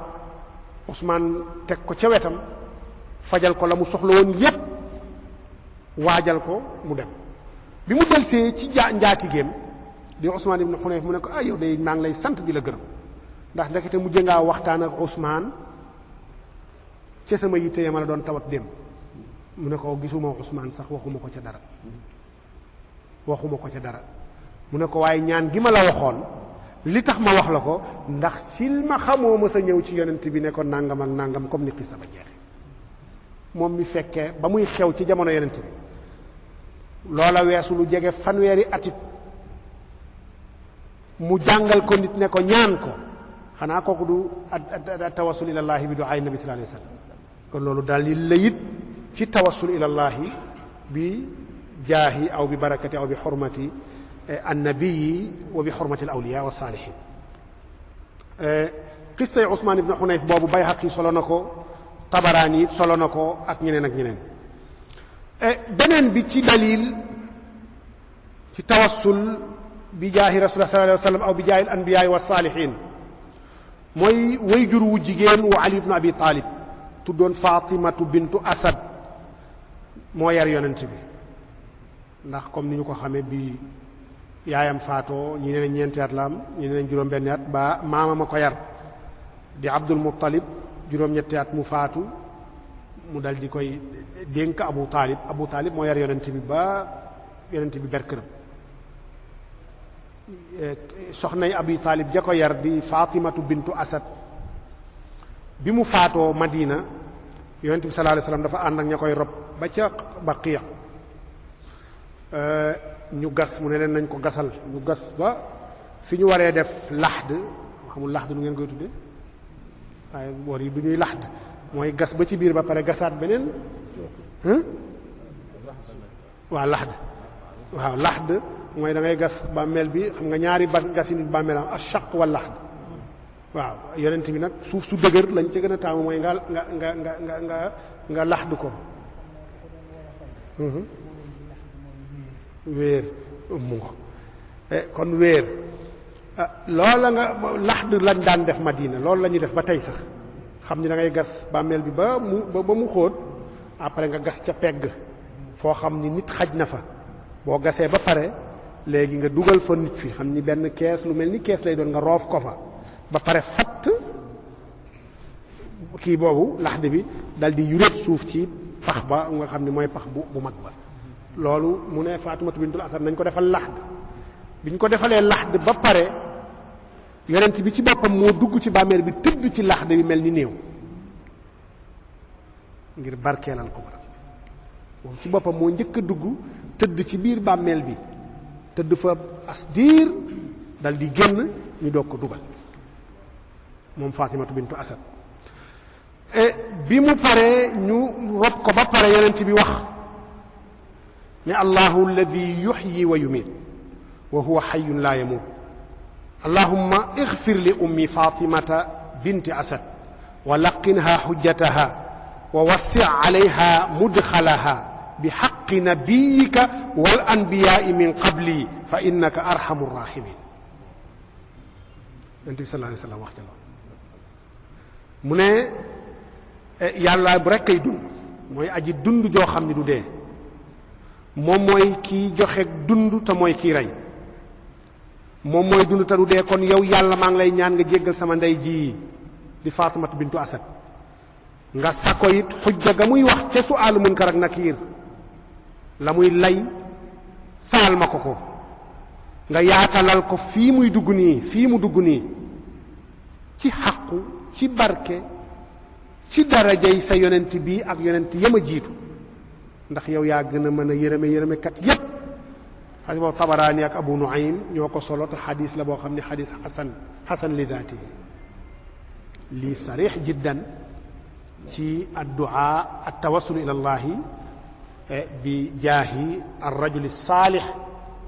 Usmaan teg ko ca wetam fajal ko la mu soxla woon yépp waajal ko mu dem bi mu delsee ci njaatigéem di Usmaan ibn Hunayf mu ne ko yow de maa ngi lay sant di la gërëm ndax ndekete mujj ngaa waxtaan ak Usmaan ca sama yitte ya ma la doon tawat dem mu ne ko gisuma Usmaan sax waxuma ko ca dara mu ne ko waaye ñaan gi ma la waxoon li tax ma wax la ko ndax sil ma xamoo ma sa ñëw ci yonent bi ne ko nangam ak nangam comme ni xisa ba jeexe moom mi fekkee ba muy xew ci jamono yonent bi loola weesu lu jege fanweeri atit mu jàngal ko nit ne ko ñaan ko xanaa kooku du tawassul ilallahi bi du'aay nabi sallallahu alayhi wasallam kon loolu dalil la it ci tawassul ilallahi bi jaahi aw bi barakati aw bi xurmati annabii wa bi xurmati alawliya wa saalihin qissay Usmaan ibn Hunayf boobu Bayhaqi solo na ko Tabaraani it solo na ko ak ñeneen beneen bi ci dalil ci tawassul bi jaahi rasulullah sallallahu alayhi wa sallam aw bi jaahi al anbiyaa wa saalihin mooy wayjur wu jigéen wa Ali ibn Abi Talib tuddoon Fatimatu bintu Asad moo yar yonent bi ndax comme ni ñu ko xamee bi yaayam faatoo ñi ne ñeenti at la am ñi ne juróom-benni at ba maama ma ko yar di Abdul Muttalib juróom-ñetti at mu faatu mu dal di koy dénk Abu Talib moo yar yonent bi ba yonent bi ber këram soxnay Abi Talib ja ko yar di Fatimatu bintu Asad bi mu faatoo Madina yonent bi sallallahu alayhi wasallam dafa ànd ak ña koy rob ba ca Baqiya ñu gas mu ne leen nañ ko gasal ñu gas ba fi ñu waree def laxd xamul laxd nu ngeen koy tudde waaye boor yi du ñuy laxd mooy gas ba ci biir ba pare gasaat beneen waaw laxd mooy da ngay gas bàmmeel bi xam nga ñaari gasi nit bàmmeel am ashaq wal laxd waaw yonent bi nag suuf su dëgër lañ ca gën a taamu mooy nga laxd ko wéer mu ngo kon wéer loola nga laxd lañ daan def Madina loolu la ñuy def ba tey sax xam ni da ngay gas bàmmeel bi ba mu xóot après nga gas ca pegg foo xam ni nit xaj na fa boo gasee ba pare léegi nga dugal fa nit fi xam ni benn kees lu mel ni kees lay doon nga roof ko fa ba pare fatt kii boobu laxd bi dal di yuréet suuf ci pax ba nga xam ni mooy pax bu mag ba loolu mu ne Faatumatu bintul Asad nañ ko defal laxd biñ ko defalee laxd ba pare yonent bi ci boppam moo dugg ci bàmmeel bi tëdd ci laxd bi mel ni néew ngir barkeelal ko barab moom ci boppam moo njëkk a dugg tëdd ci biir bàmmeel bi tëdd fa as diir dal di génn ñu doog ko dugal moom Faatimatu bintu Asad bi mu paree ñu rob ko ba pare yonent bi wax ne allahu alladi yuxyi wa yumiit wa huwa xayyun laa yamuut allahumma ixfir li ummi fatimata binti asad wa laqinha xujjataha wa wassi alayha mudxalaha bi xaqi nabiyika wal anbiyaai min qabli fa innaka arhamu rahimin yonent bi sallallahu alayhi wa sallam wax ca loolu mu ne yàlla bu rekk ay dund mooy aji dund joo xam ni du dee moom mooy kii joxe dund te mooy kii rey moom mooy dund te du dee kon yow yàlla maa ngi lay ñaan nga jéggal sama ndey ji di Faatimatu bintu Asad nga sako it xujja ga muy wax ca su'aalu munkar ak nakiir la muy lay saal ma ko nga yaatalal ko fii muy dugg nii fii mu dugg nii ci xaqu ci barke ci darajay sa yonent bii ak yonent yama jiitu ndax yow yaa gën a mën a yërëme kat yépp xadis boobu Tabaraani ak Abu Nuaym ñoo ko solo te xadis la boo xam ne xadis xasan li daatihi lii sarix jiddan ci addu'a at-tawassul ila allahi bi jaahi ar-rajul as-salih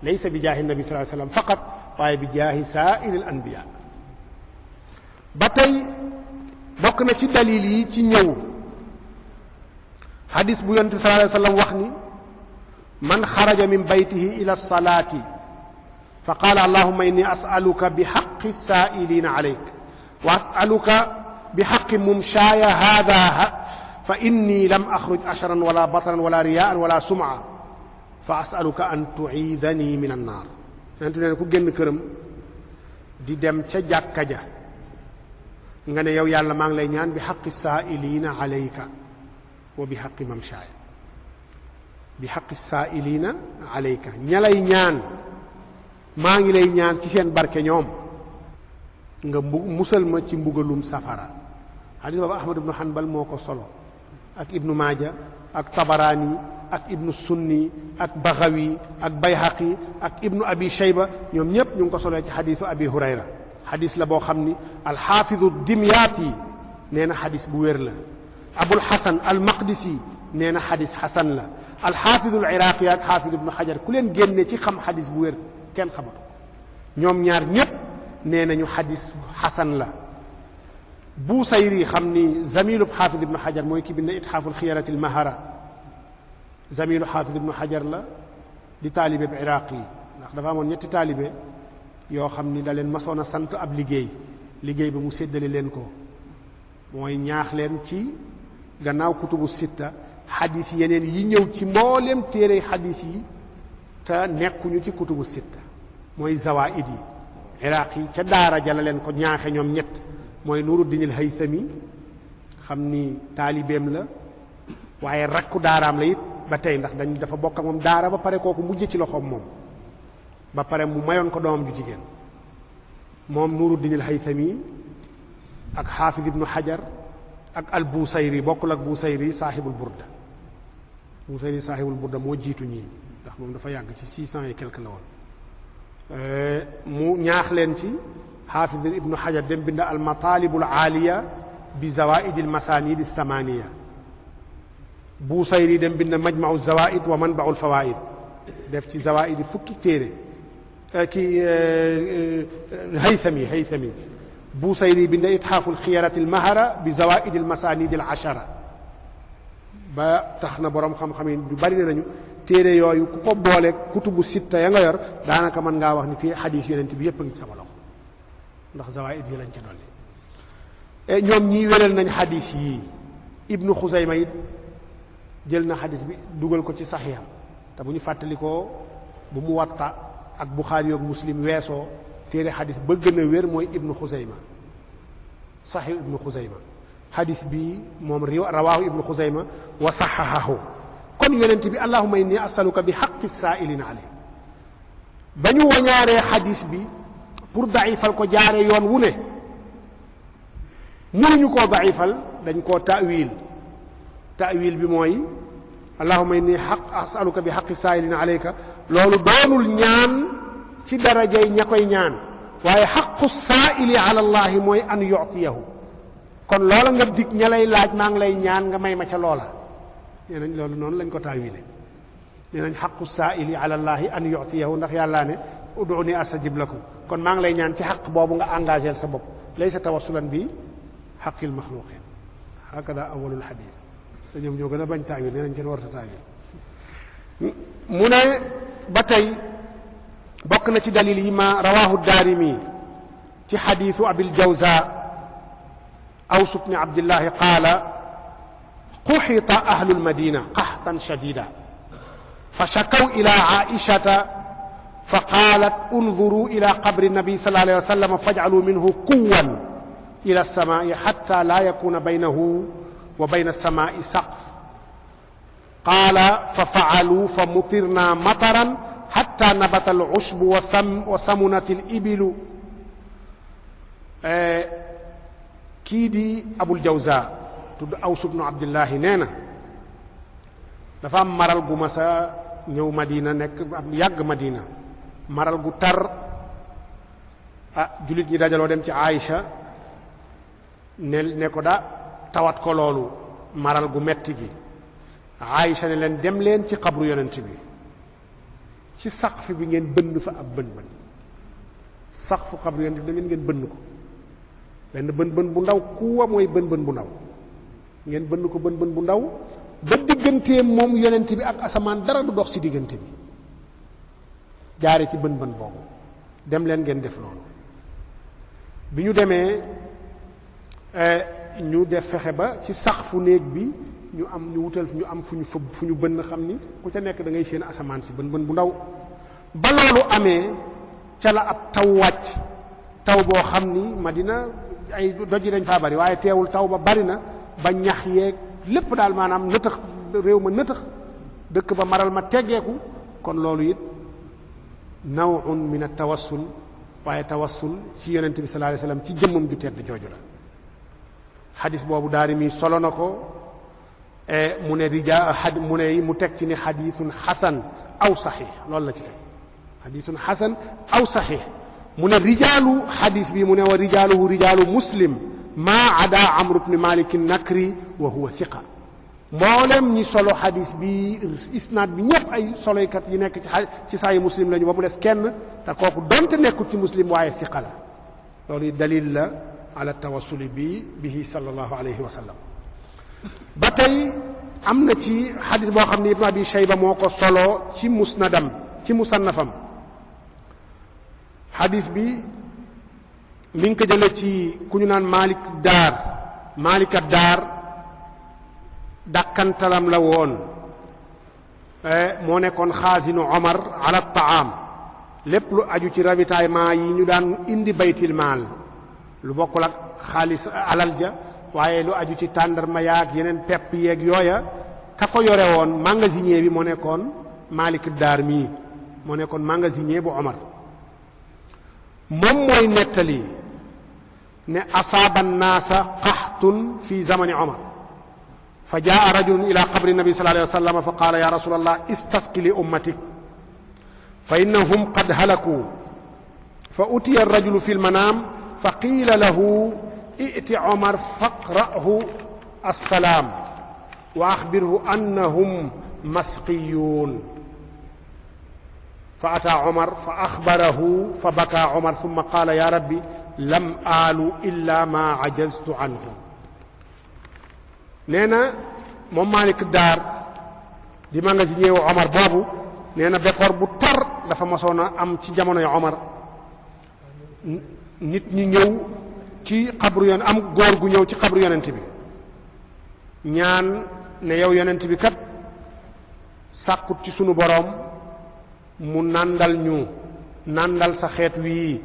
laysa bi jaahi nabi sallallahu alayhi wasallam faqat waaye bi jaahi saa'iril anbiya ba tey bokk na ci dalil yi ci ñëw xadis bu yonent bi sallallahu alayhi wasallam wax ni man xaraja min baytihi ila as-salati fa qaala allahumma inni as'aluka bi haqqi as-sa'ilina alayk wa as'aluka bi haqqi mumshaya hadha fa inni lam akhruj ashran wala batran wala riya'an wala sum'a fa as'aluka an tu'idhani min an-nar nantu ne ku génn këram di dem ca jàkka ja nga ne yow yàlla maa ngi lay ñaan bi haqqi as-sa'ilina alayka wa bi haqqi mamshaya bi haqqi as-sa'ilina alayka ña lay ñaan maa ngi lay ñaan ci seen barke ñoom nga musal ma ci mbugalum safara hadith boobu Ahmad ibn Hanbal moo ko solo ak Ibnu Maaja ak Tabaraani ak Ibnu Sunni ak Baghawi ak Bayhaqi ak Ibnu Abi Shayba ñoom ñëpp ñu ngi ko solo ci hadithu Abi Hurayra hadith la boo xam ni al-Hafizu Dimyaati nee na hadith bu wér la Abul Hasan al-Maqdisi nee na hadith hasan la al-Hafizu al-Iraqi ak Hafiz Ibnu Hajar ku leen génne ci xam hadith bu wér kenn xamatu ñoom ñaar ñëpp nee nañu hadith hasan la Busayri xam ni zamilub Hafiz Ibnu Hajar mooy ki bind Ithaaful Xiyarati al-Mahara zamilu Hafiz Ibnu Hajar la di taalibe bi Iraq yi ndax dafa amoon ñetti taalibe yoo xam ni da leen masoon a sant ab liggéey bi mu séddale leen ko mooy ñaax leen ci gannaaw kutubu sitta xadis yeneen yi ñëw ci mbooleem téere xadis yi te nekkuñu ci kutubu sitta mooy zawaid yi Iraq yi ca daara ja la leen ko ñaaxe ñoom ñett mooy Nuruddin al-Haythami xam ni taalibeem la waaye rakku daaraam la it ba tey ndax dafa bokk ak moom daara ba pare kooku mujj ci loxoom moom ba pare mu mayoon ko doomam ju jigéen moom Nuruddin al-Haythami ak Hafiz Ibnu Hajar ak al-Busayri bokkul ak Busayri saaxibul burda moo jiitu ñii ndax moom dafa yàgg ci 600 et quelque la woon mu ñaax leen ci Hafiz Ibnu Hajar dem bind al-Matalibul Aaliya bi zawaid al-masanid ath-thamaniya Busayri dem bind Majma'u zawaid wa Manba'u al-fawaid def ci zawaid fukki téere ki Haythami Busayri bind Ithaaful Xiyarati al-Mahara bi zawaid al-masanid al-ashara ba tax na borom xam-xam yi du bari nañu téere yooyu ku ko boole kutubu sitta ya nga yor daanaka mën ngaa wax ni téere xadiis yonent bi yépp a ngi ci sama loxo ndax zawaid yi lañ ca dolli ñoom ñii wéral nañ xadiis yii Ibnu Xuzayma it jël na xadiis bi dugal ko ci saxiixam te bu ñu fàttalikoo bu Muwatta ak Buxaari ak Muslim weesoo téere xadis ba gën a wér mooy Ibnu Xuzayma saxiix Ibnu Xuzayma xadis bi moom rawaahu Ibnu Xuzayma wa saxahahu kon yonent bi allahumma inni asaluka bi xaqi saa'ilina alayhi ba ñu wañaaree xadis bi pour daifal ko jaare yoon wu ne mënuñu koo daifal dañ koo ta'wil bi mooy allahumma inni asaluka bi xaqi saa'ilina alayka loolu doonul ñaan ci darajay ña koy ñaan waaye xaqu saa'ili ala allahi mooy an yu'tiyahu kon loola nga dig ña lay laaj maa ngi lay ñaan nga may ma ca loola nee nañ loolu noonu lañ ko taawile nee nañ xaqu saa'ili ala allahi an yu'tiyahu ndax yàllaa ne ud'uni astajib lakum kon maa ngi lay ñaan ci xaq boobu nga engagé sa bopp laysa tawassulan bi xaqil maxluqin hakada awalul xadis te ñoom ñoo gën a bañ taawil nee nañ kenn warta taawil mu ne ba tey bokk na ci dalil yi ma rawahu Daarimi ci xadiisu Abil Jawza Aws ibn Abdillahi qaala quxita ahlul madina qaxtan shadida fa shakaw ila Aishata fa qaalat unzuru ila qabri nabi sallallahu alayhi wa sallam faj'alu minhu kuwan ila as-samaa'i hatta la yakuna baynahu wa bayna as-samaa'i saqf qaala fa fa'alu fa mutirna mataran hatta nabata al-ushbu wa samunat al-ibilu kii di Abul Jawza tudd Aws ibn Abdillahi nee na dafa am maral gu ma sa ñëw Madina nekk ab yàgg Madina maral gu tar jullit ñi dajaloo dem ci Aïcha ne ko tawat ko loolu maral gu metti gi. Aïcha ne leen dem leen ci xabru yonent bi ci saqf bi ngeen bënn fa ab bën saqfu xabru yonent bi da ngeen bënn ko benn bën bu ndaw kuwa mooy bën bu ndaw ngeen bënn ko bën bu ndaw ba digganteem moom yonent bi ak asamaan dara du dox ci diggante bi jaare ci bën boobu dem leen ngeen def loolu. bi ñu demee ñu def fexe ba ci saqfu néeg bi ñu wutal ñu am fu ñu bënn xam ni ku ca nekk da ngay seen asamaan si bën bu ndaw ba loolu amee ca la ab taw wàcc taw boo xam ni Madina ay doj yi dañ faa bari waaye teewul taw ba bari na ba ñax yeeg lépp daal maanaam nëtëx réew ma nëtëx dëkk ba maral ma teggeeku kon loolu it naw'un min at-tawassul waaye tawassul ci yonent bi sallallahu alayhi wasallam ci jëmmam ju tedd jooju la. xadis boobu Daarimi solo na ko mu ne mu teg ci ni xadiisun xasan aw saxiix loolu la ci teg xadiisun xasan aw saxiix mu ne rijaalu xadis bi mu ne wa rijaaluhu rijaalu muslim maa ada amru bni malik nakri wa huwa thiqa mboolem ñi solo xadis bi isnaad bi ñëpp ay soloykat yi nekk ci saayi muslim lañu ba mu des kenn te kooku donte nekkul ci muslim waaye thiqa la loolu dalil la ala tawassuli bihi sallallahu alayhi wa sallam. ba tey am na ci xadis boo xam ne ibnu abi shayba moo ko solo ci musnadam ci musannafam xadis bi mi ngi ko jële ci ku ñu naan Maalik Daar dàkkantalam la woon moo nekkoon xaasinu Omar ala taam lépp lu aju ci ravitaillement yi ñu daan indi baytil maal lu bokkul ak xaalis alal ja waaye lu aju ci tàndarma yaag yeneen pepp yeeg yooya ka ko yore woon magasinier bi moo nekkoon Maalik Daar mii moo nekkoon magasinier bu Omar moom mooy nettali ne asaaba annaasa qaxtun fi zamani Omar fa jaa rajulun ila qabri nabi sallallahu alayhi wa sallam fa qaala ya rasulallah istasqi li ummatik fa innahum qad halaku fa utiya arrajulu fi lmanaam fa qiila lahu i'ti Omar faqra'hu assalaam wa axbirhu annahum masqiyuun fa ataa Omar fa axbarahu fa bakaa Omar summa qaala ya rabbi lam aalu illa ma ajaztu anhu. nee na moom Maalik Daar di magasinier wu Omar boobu nee na bekkoor bu tar dafa mosoon a am ci jamonoy Omar nit ñi ñëw ci xabru yoon am góor gu ñëw ci xabru yonent bi ñaan ne yow yonent bi kat sàkkut ci sunu boroom mu nàndal sa xeet wii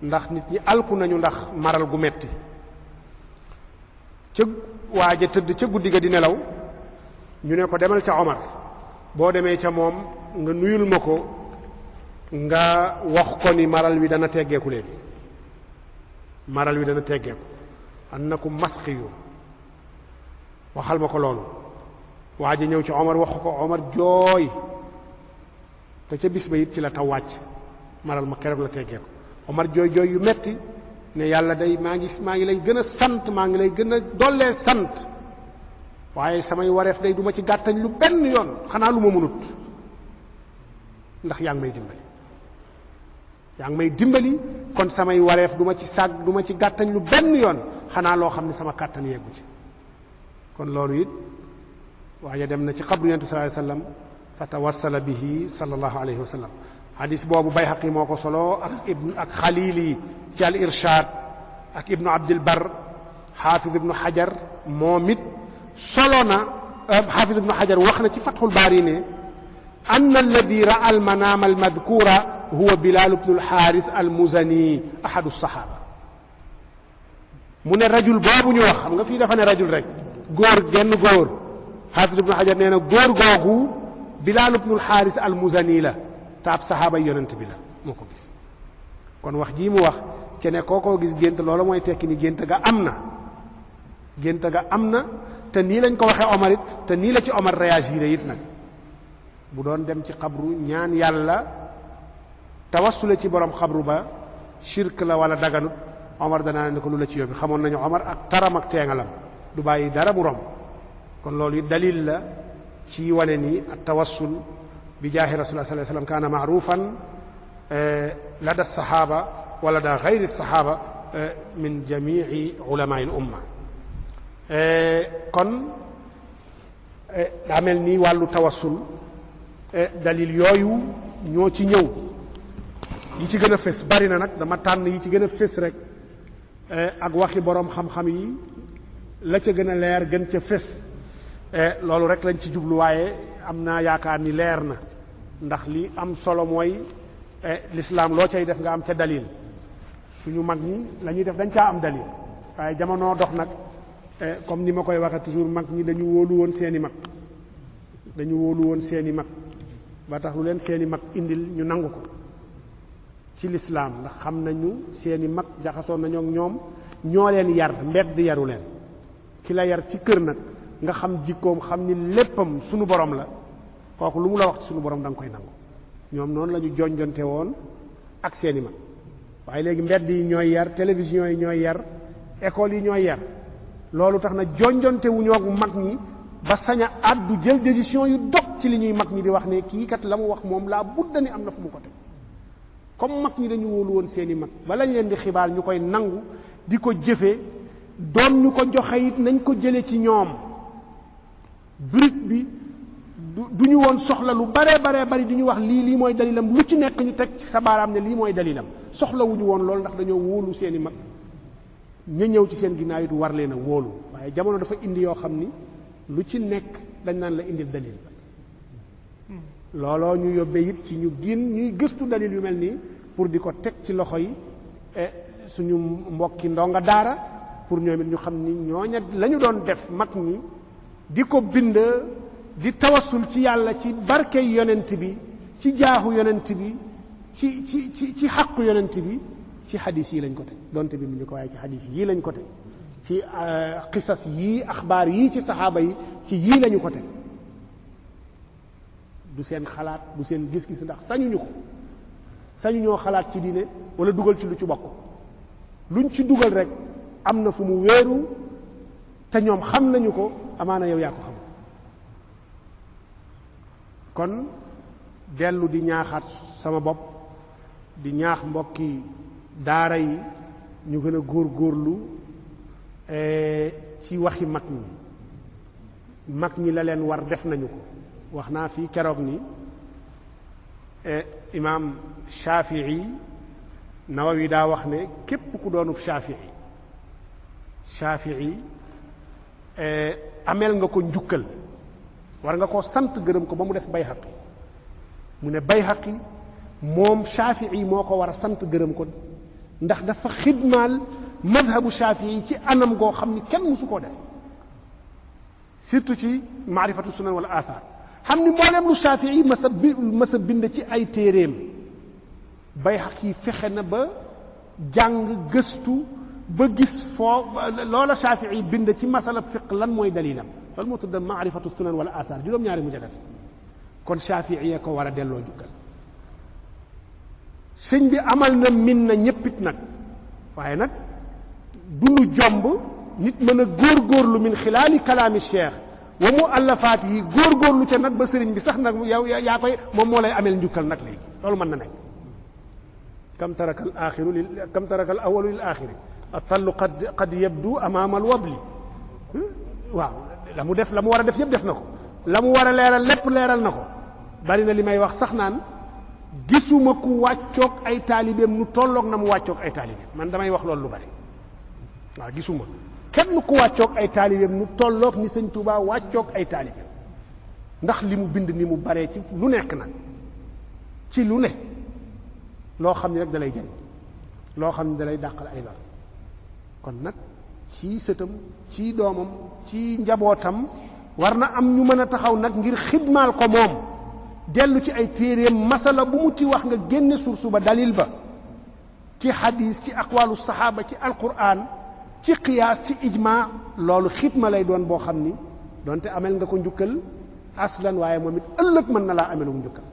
ndax nit ñi alku nañu ndax maral gu metti ca waaja tëdd ca guddi ga di nelaw ñu ne ko demal ca Omar boo demee ca moom nga nuyul ma ko nga wax ko ni maral wi dana teggeeku léegi maral wi dana teggeeku annakum masqiyun waxal ma ko loolu waaja ñëw ci Omar wax ko Omar jooy te ca bis ba it ci la taw wàcc maral ma keroog la teggeeku Omar jooy jooy yu metti ne yàlla day maa ngi lay gën a sant maa ngi lay gën a dollee sant waaye samay wareef day duma ci gàttañ lu benn yoon xanaa lu ma mënut ndax yaa ngi may dimbali kon samay wareef duma ci gàttañ lu benn yoon xanaa loo xam ne sama kàttan yeggu ci kon loolu it waaye dem na ci xabru yonent sallallahu alayhi wa sallam fa tawassala bihi sallallahu alayhi wa sallam hadis boobu Bayhaqi moo ko solo ak Xalili ci al Irshaad ak ibnu Abdil Bar xaafis ibnu Xajar moom it solo na xaafis ibnu Xajar wax na ci Fathul Baari ne anna alladi ra'a al manaam al madkuura huwa Bilaal ibnu al Xaaris al Muzani ahadu saxaaba mu ne rajul boobu ñu wax xam nga fii dafa ne rajul rek góor genn góor xaafis ibnu Xajar nee na góor googu Bilaal ibnu al Xaaris al Muzani la taab saxaaba yonent bi la moo ko gis kon wax jii mu wax ci ne kookoo gis gént loola mooy tekki ni gént ga am na te nii lañ ko waxee Omar it te nii la ci Omar réagir it nag bu doon dem ci xabru ñaan yàlla tawassule ci borom xabru ba shirk la wala daganut Omar danaa ne ko lu la ci yóbbi xamoon nañu Omar ak taram ak teengalam du bàyyi dara mu rom kon loolu it dalil la ci wane ni at tawassul bi jaahi rasulullah sallallahu alayhi wasallam kaana ma'rufan lada sahaba wala da gayri sahaba min jamii ulama al umma kon daa mel ni wàllu tawassul dalil yooyu ñoo ci ñëw yi ci gën a fés bari na nag dama tànn yi ci gën a fés rek ak waxi boroom xam-xam yi la ca gën a leer gën ca fés loolu rek lañ ci jublu waaye am naa yaakaar ni leer na ndax li am solo mooy l'islam loo cay def nga am ca dalil suñu mag ñi la ñuy def dañ caa am dalil waaye jamono dox nag comme ni ma koy waxe toujours mag ñi dañu wóolu woon seeni mag ba tax lu leen seeni mag indil ñu nangu ko ci lislaam ndax xam nañu seeni mag jaxasoon nañu ak ñoom ñoo leen yar mbedd yaru leen ki la yar ci kër nag nga xam jikkoom xam ni léppam sunu borom la kooku lu mu la wax ci sunu borom da nga koy nangu ñoom noonu la ñu jonjonte woon ak seeni mag waaye léegi mbedd yi ñooy yar télévision yi ñooy yar école yi ñooy yar loolu tax na jonjonte wu ñoo ak mag ñi ba sañ a àddu jël décision yu dog ci li ñuy mag ñi di wax ne kii kat la mu wax moom laa budda ni am na fu mu ko teg comme mag ñi dañu wóolu woon seeni mag ba lañ leen di xibaar ñu koy nangu di ko jëfe doon ñu ko joxe it nañ ko jële ci ñoom brut bi du ñu woon soxla lu bare bari du ñu wax lii mooy dalilam lu ci nekk ñu teg ci sa baaraam ne lii mooy dalilam soxlawuñu woon loolu ndax dañoo wóolu seeni mag ña ñëw ci seen ginnaaw it war leen a wóolu waaye jamono dafa indi yoo xam ni lu ci nekk dañ naan la indil dalil looloo ñu yóbbee it ci ñu ñuy gëstu dalil yu mel nii pour di ko teg ci loxo yi suñu mbokki ndonga daara pour ñoom it ñu xam ni ñooña la ñu doon def mag ñi di ko bind di tawassul ci yàlla ci barke yonent bi ci jaaxu yonent bi ci xaqu yonent bi ci xadis yi lañ ko teg donte bi mu ñu ko waaye ci xadis yii lañ ko teg ci qisas yii axbaar yii ci saxaaba yi ci yii lañu ko teg du seen xalaat du seen gis-gis ndax sañuñu ko sañuñoo xalaat ci diine wala dugal ci lu ci bokk luñ ci dugal rek am na fu mu wéeru te ñoom xam nañu ko amaana yow yaa ko xam kon dellu di ñaaxaat sama bopp di ñaax mbokki daara yi ñu gën a góorgóorlu ci waxi mag ñi la leen war def nañu ko wax naa fii keroog ni imaam Shafii Nawawi daa wax ne képp ku doonub Shafii ameel nga ko njukkal war nga koo sant gërëm ko ba mu des Bayhaqi mu ne Bayhaqi moom Shafii moo ko war a sant gërëm ko ndax dafa xidmaal madhabu Shafii ci anam goo xam ni kenn mësu koo def surtout ci maarifatu sunan wala athar xam ni mboolem lu Shafii masa bind ci ay téeréem Bayhaqi fexe na ba jàng gëstu ba gis foo loola Shafii bind ci masala fiq lan mooy dalilam loolu moo tudd maarifatu sunan wala athar juróom-ñaari mujallat kon Shafii ko war a delloo jukkal sëñ bi amal na min na ñéppit nag waaye nag du lu jomb nit mën a góorgóorlu min xilaali kalaami cheikh wa mu allafaat yi góorgóorlu ca nag ba sëriñ bi sax nag yow yaa koy moom moo lay ameel njukkal nag léegi loolu mën na nekk kam taraka al awalu lil axiri atallu qad yabdu amaama al wabli waaw la mu war a def yëpp def na ko la mu war a leeral lépp leeral na ko bari na li may wax sax naan gisuma ku wàccoog ay taalibeem nu tolloog na mu wàccoog ay taalibeem man damay wax loolu lu bari waaw gisuma kenn ku wàccoog ay taalibeem nu tolloog ni sëñ Tuubaa wàccoog ay taalibeem ndax li mu bind ni mu baree ci lu nekk nag ci lu ne loo xam ne rek da lay jëriñ loo xam ne da lay dàqal ay lor kon nag ci sëtam ci doomam ci njabootam war na am ñu mën a taxaw nag ngir xidmaal ko moom dellu ci ay téeréem masala bu mu ci wax nga génne source ba dalil ba ci xadis ci aqwalu saxaaba ci alquran ci qiyaas ci ijma loolu xidma lay doon boo xam ni donte amel nga ko njukkal aslan waaye moom it ëllëg mën na laa amelu njukkal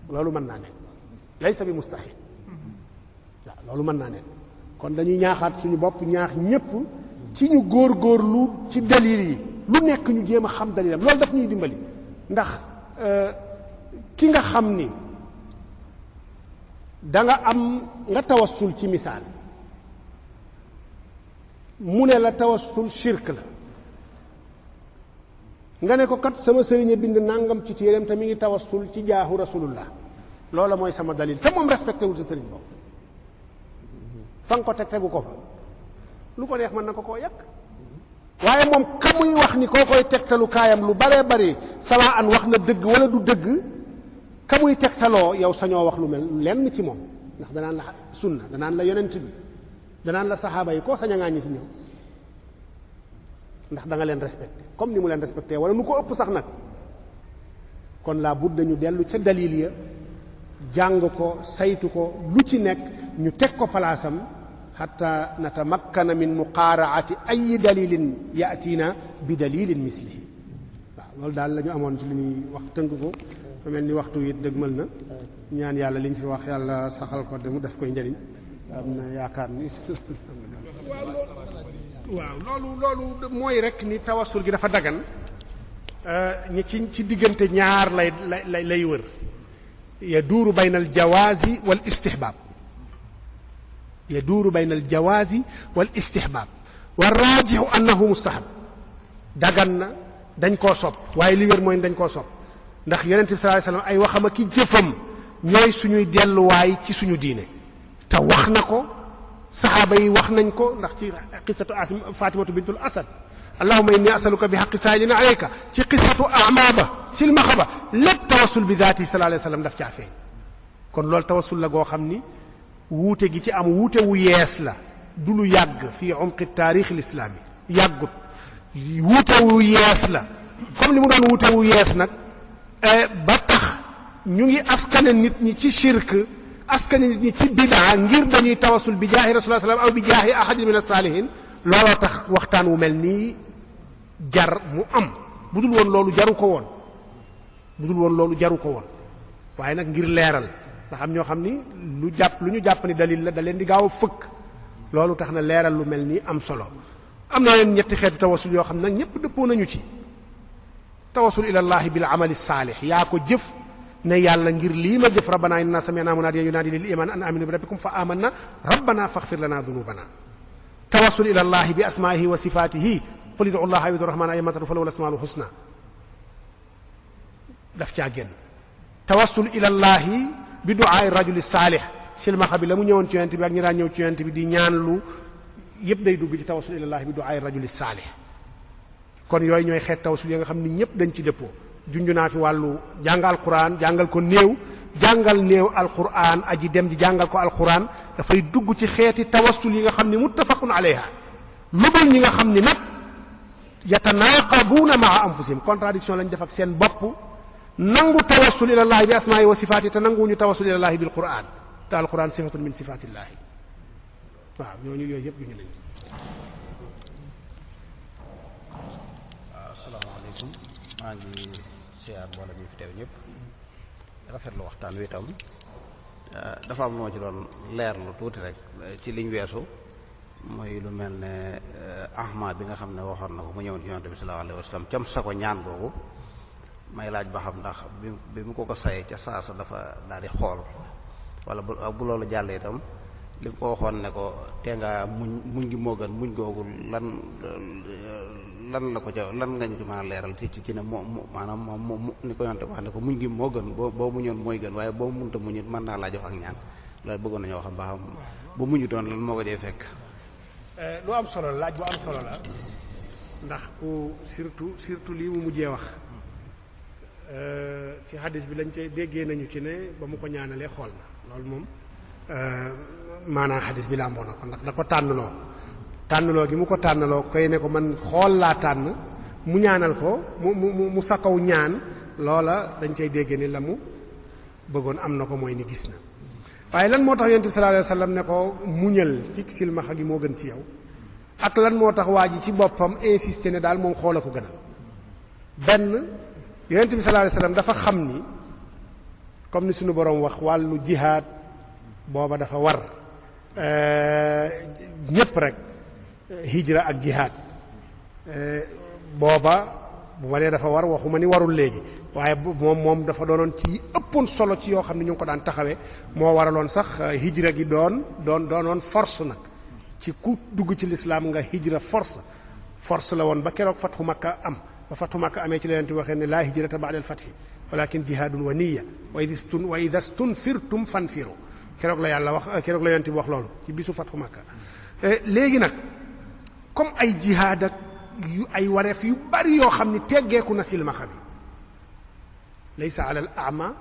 loolu mën naa ne laysa bi mustahil waaw loolu mën naa ne kon dañuy ñaaxaat suñu bopp ñaax ñépp ci ñu góorgóorlu ci dalil yi lu nekk ñu jéem a xam dalilam loolu daf ñuy dimbali ndax ki nga xam ni da nga am nga tawassul ci misaal mu ne la tawassul shirk la nga ne ko kat sama sëriñ bind nangam ci téereem te mi ngi tawassul ci jaahu rasulullah loola mooy sama dalil te moom respecté wul sa sëriñ boobu fa nga ko tegu ko fa lu ko neex mën na ko koo yàq waaye moom ka muy wax ni koo koy tegtalu kaayam lu baree bari sawaa an wax na dëgg wala du dëgg ka muy tegtaloo yow sañoo wax lu mel lenn ci moom ndax danaan la sunna danaan la yonent bi danaan la saxaaba yi koo sañ a ŋàññi ci ñoom ndax da nga leen respecté comme ni mu leen respecté wala nu ko ëpp sax nag kon laa budda ñu dellu ca dalil ya jàng ko saytu ko lu ci nekk ñu teg ko palaasam xatta natamakkana min muqaaraati ay dalilin yaatina bi dalilin mislihi waaw loolu daal la ñu amoon ci li ñuy wax tënk ko fa mel ni waxtu wi dëgmal na ñaan yàlla liñ fi wax yàlla saxal ko de mu def koy njëriñ am na yaakaar ni waaw loolu mooy rek ni tawassul gi dafa dagan ñi ci diggante ñaar lay wër yaduuru bayna al jawaazi wal istihbaab yaduuru bayna al jawaazi wal istihbaab wa raajixu annahu mustahab dagan na dañ koo sopp waaye li wér mooy dañ koo sopp ndax yonent bi sallallahu alayhi wasallam ay waxam ak i jëfam ñooy suñuy delluwaay ci suñu diine te wax na ko saxaaba yi wax nañ ko ndax ci qissatu Fatimatu bintul Asad allahumma inni asaluka bi haqqi saa'ilina alayka ci qissatu Amaaba silmaxa ba lépp tawassul bi zaati sallallahu alayhi wasallam daf caa feeñ kon loolu tawassul la goo xam ni wuute gi ci am wuute wu yees la du lu yàgg fii umqi taarix lislaami yàggut wuute wu yees la comme li mu doon wuute wu yees nag ba tax ñu ngi askane nit ñi ci shirk askane nit ñi ci bidaa ngir dañuy tawasul bi jaahi rasulullah sallallahu alayhi wasallam aw bi jaahi ahadin min as-salihin looloo tax waxtaan wu mel nii jar mu am budul woon loolu jaru ko woon waaye nag ngir leeral ndax am ñoo xam ni lu ñu jàpp ni dalil la da leen di gaaw a fëkk loolu tax na leeral lu mel nii am solo am na leen ñetti xeetu tawasul yoo xam nag ñëpp dëppoo nañu ci tawasul ila llahi bil amali saalih yaa ko jëf ne yàlla ngir lii ma jëf rabbana inna sami'na munadiyan yunadi lil iman an aminu bi rabbikum fa amanna rabbana faghfir lana dhunubana tawasul ila llahi bi asma'ihi wa sifatihi qul ud'u llaha aw ud'u rahmana ayyamma tad'u falahu al-asma'ul husna daf caa génn tawassul ila llahi bi du'a'i rajuli saalih silmaxa bi la mu ñëwoon ci yonent bi ak ñi daan ñëw ci yonent bi di ñaan lu yëpp day dugg ci tawassul ila llahi bi du'a'i rajuli saalih kon yooyu ñooy xeet tawassul yi nga xam ni ñëpp dañ ci dëppoo junj naa fi wàllu jàng alquran jàngal ko néew jàngal néew alquran aji dem di jàngal ko alquran dafay dugg ci xeeti tawassul yi nga xam ni muttafaqun alayha lu dul ñi nga xam ni nag yatanaqabuna maa anfusihim contradiction lañ def ak seen bopp nangu tawassul ila llahi bi asmaa'i wa sifaati te nanguwuñu tawassul ila llahi bil quran te alquran sifatun min sifatillahi waaw yooyu yëpp ñu nañ asalaamaaleykum maa ngi siyaar mboolem ñi fi teew ñëpp rafetlu waxtaan wi itam dafa am noo ci doon leerlu tuuti rek ci liñ weesu mooy lu mel ne ahmad bi nga xam ne waxoon na ko mu ñëwoon ci yonent bi sallallahu alayhi wasallam cam sa ko ñaan googu may laaj ba xam ndax bi mu ko sayee ca saasa dafa daal di xool wala bu loolu jàll itam li ko waxoon ne ko tee nga muñ gi moo gën muñ googu lan la ko ca lan nga ñu ci mën a leeral ci ne maanaam moom ni ko yonte wax ne ko muñ gi moo gën boo muñoon mooy gën waaye boo munta muñit mën naa laa jox ak ñaan loolu bëggoon nañoo xam ba xam bu muñu doon lan moo ko dee fekk lu am solo la laaj bu am solo la ndax ku surtout lii mu mujjee wax ci hadis bi lañ cay déggee nañu ci ne ba mu ko ñaanalee xool na loolu moom maanaam hadis bi la amoon na ko ndax da ko tànnloo gi mu ko tànnaloo koy ne ko man xool laa tànn mu ñaanal ko mu sakkaw ñaan loola dañ cay déggee ni la mu bëggoon am na ko mooy ni gis na waaye lan moo tax yonent bi sallallahu alayhi wasallam ne ko muñal ci silmaxa gi moo gën ci yow ak lan moo tax waa ji ci boppam insisté ne daal moom xoola ko gënal benn yonent bi sallallahu alayhi wasallam dafa xam ni comme ni suñu borom wax wàllu jihaad booba dafa war ñépp rek hijra ak jihaad booba bu ma nee dafa war waxuma ni warul léegi waaye moom dafa doonoon ci ëppoon solo ci yoo xam ne ñu ngi ko daan taxawee moo waraloon sax hijra gi doonoon force nag ci ku dugg ci lislaam nga hijra force la woon ba keroog fathu makka am ba fathu makka amee ci leen waxee ne laa hijrata ba'da al-fathi walakin jihaadun wa niyya wa idha stunfirtum fanfiru keroog la yàlla wax keroog la yonent bi wax loolu ci bisu fathu makka léegi nag comme ay jihaad ak yu ay wareef yu bari yoo xam ni teggeeku na silmaxa bi laysa ala al a'ma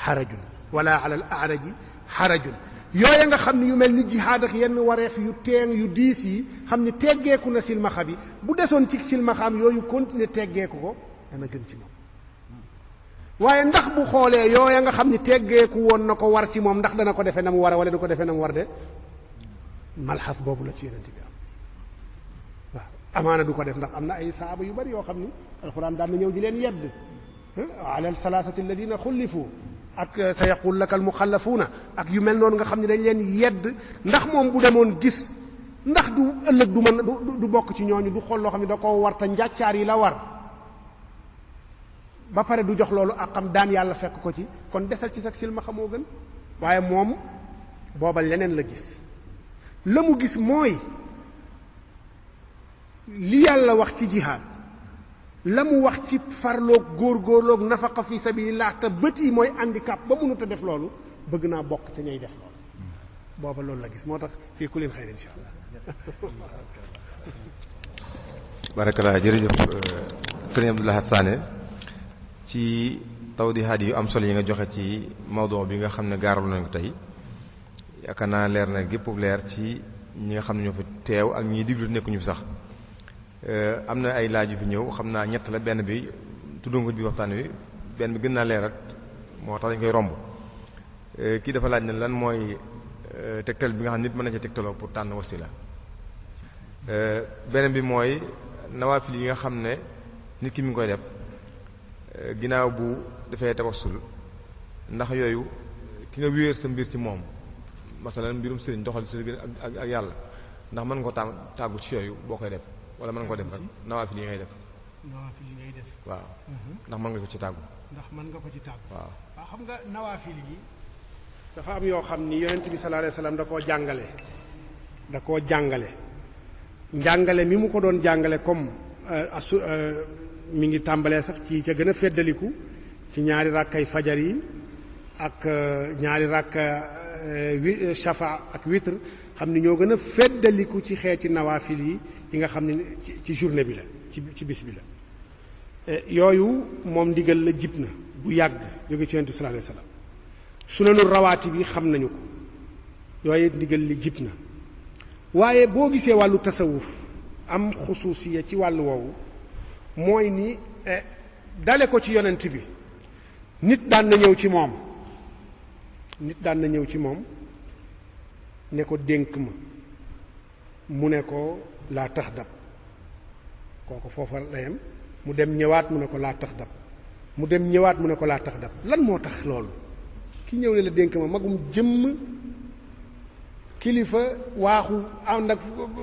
xarajun wala ala al a'raji xarajun yooya nga xam ni yu mel ni jihaad ak yenn wareef yu teeng yu diis yi xam ni teggeeku na silmaxa bi bu desoon ci silmaxaam yooyu continuer teggeeku ko dana gën ci moom waaye ndax bu xoolee yooya nga xam ni teggeeku woon na ko war ci moom ndax dana ko defee na mu war wala du ko defee na mu war de malxas boobu la ci yonent bi am waaw amaana du ko def ndax am na ay saaba yu bari yoo xam ni alxuraan daan na ñëw di leen yedd ala salaasati alladina xullifu ak sa yaqul laka almuxallafuuna ak yu mel noonu nga xam ne dañ leen yedd ndax moom bu demoon gis ndax du ëllëg du mën du bokk ci ñooñu du xool loo xam ne da koo war te njàccaar yi la war ba pare du jox loolu ak xam daan yàlla fekk ko ci kon desal ci sax silma xamoo gën waaye moom booba leneen la gis la mu gis mooy li yàlla wax ci jihaad la mu wax ci farloog góorgóorloog nafaqa fi sabilillah te bët yi mooy handicap ba mënut a def loolu bëgg naa bokk te ñay def loolu booba loolu la gis moo tax fii ku leen xëy insha allah barakallah jërëjëf sëriñ Abdou Lahad Sané ci tawdihaat yu am solo yi nga joxe ci mawdu bi nga xam ne gaaral nañ ko tey yaakaar naa leer na gépp leer ci ñi nga xam ne ñoo fi teew ak ñiy diglu nekkuñu fi sax am na ay laaj yu fi ñëw xam naa ñett la benn bi tuddu nga bi waxtaan wi benn bi gën naa leerat moo tax dañ koy romb kii dafa laaj ne lan mooy tegtal bi nga xam nit mën na ci tegtaloo pour tànn wasila beneen bi mooy nawaafil yi nga xam ne nit ki mi ngi koy def ginnaaw bu dafay tawassul ndax yooyu ki nga wéer sa mbir ci moom masalan mbirum sëriñ doxal sa gën ak yàlla ndax mën nga ko tàggu ci yooyu boo koy def wala mën nga ko def rek nawaafil yi ngay def waaw ndax mën nga ko ci tàggu waaw xam nga nawaafil yi dafa am yoo xam ni yonent bi sallallahu alayhi wasallam da koo jàngale njàngale mi mu ko doon jàngale comme mi ngi tàmbalee sax ci ca gën a feddaliku ci ñaari rakkay fajar yi ak ñaari rakka shafa ak witr xam ni ñoo gën a feddaliku ci xeeti nawaafil yi nga xam ne ci journée bi la ci bis bi la yooyu moom ndigal la jib na bu yàgg jóge ci yonent sallallahu alayhi wasallam sunanu rawaati bi xam nañu ko yooyu ndigal li jib na waaye boo gisee wàllu tasawuf am xusuusiya ci wàllu woowu mooy ni dale ko ci yonent bi nit daan na ñëw ci moom ne ko dénk ma mu ne ko laa tax dab kooku foofa la yem mu dem ñëwaat mu ne ko laa tax dab mu dem ñëwaat mu ne ko laa tax dab lan moo tax loolu ki ñëw ne la dénk ma magum jëmm kilifa waaxu ànd ak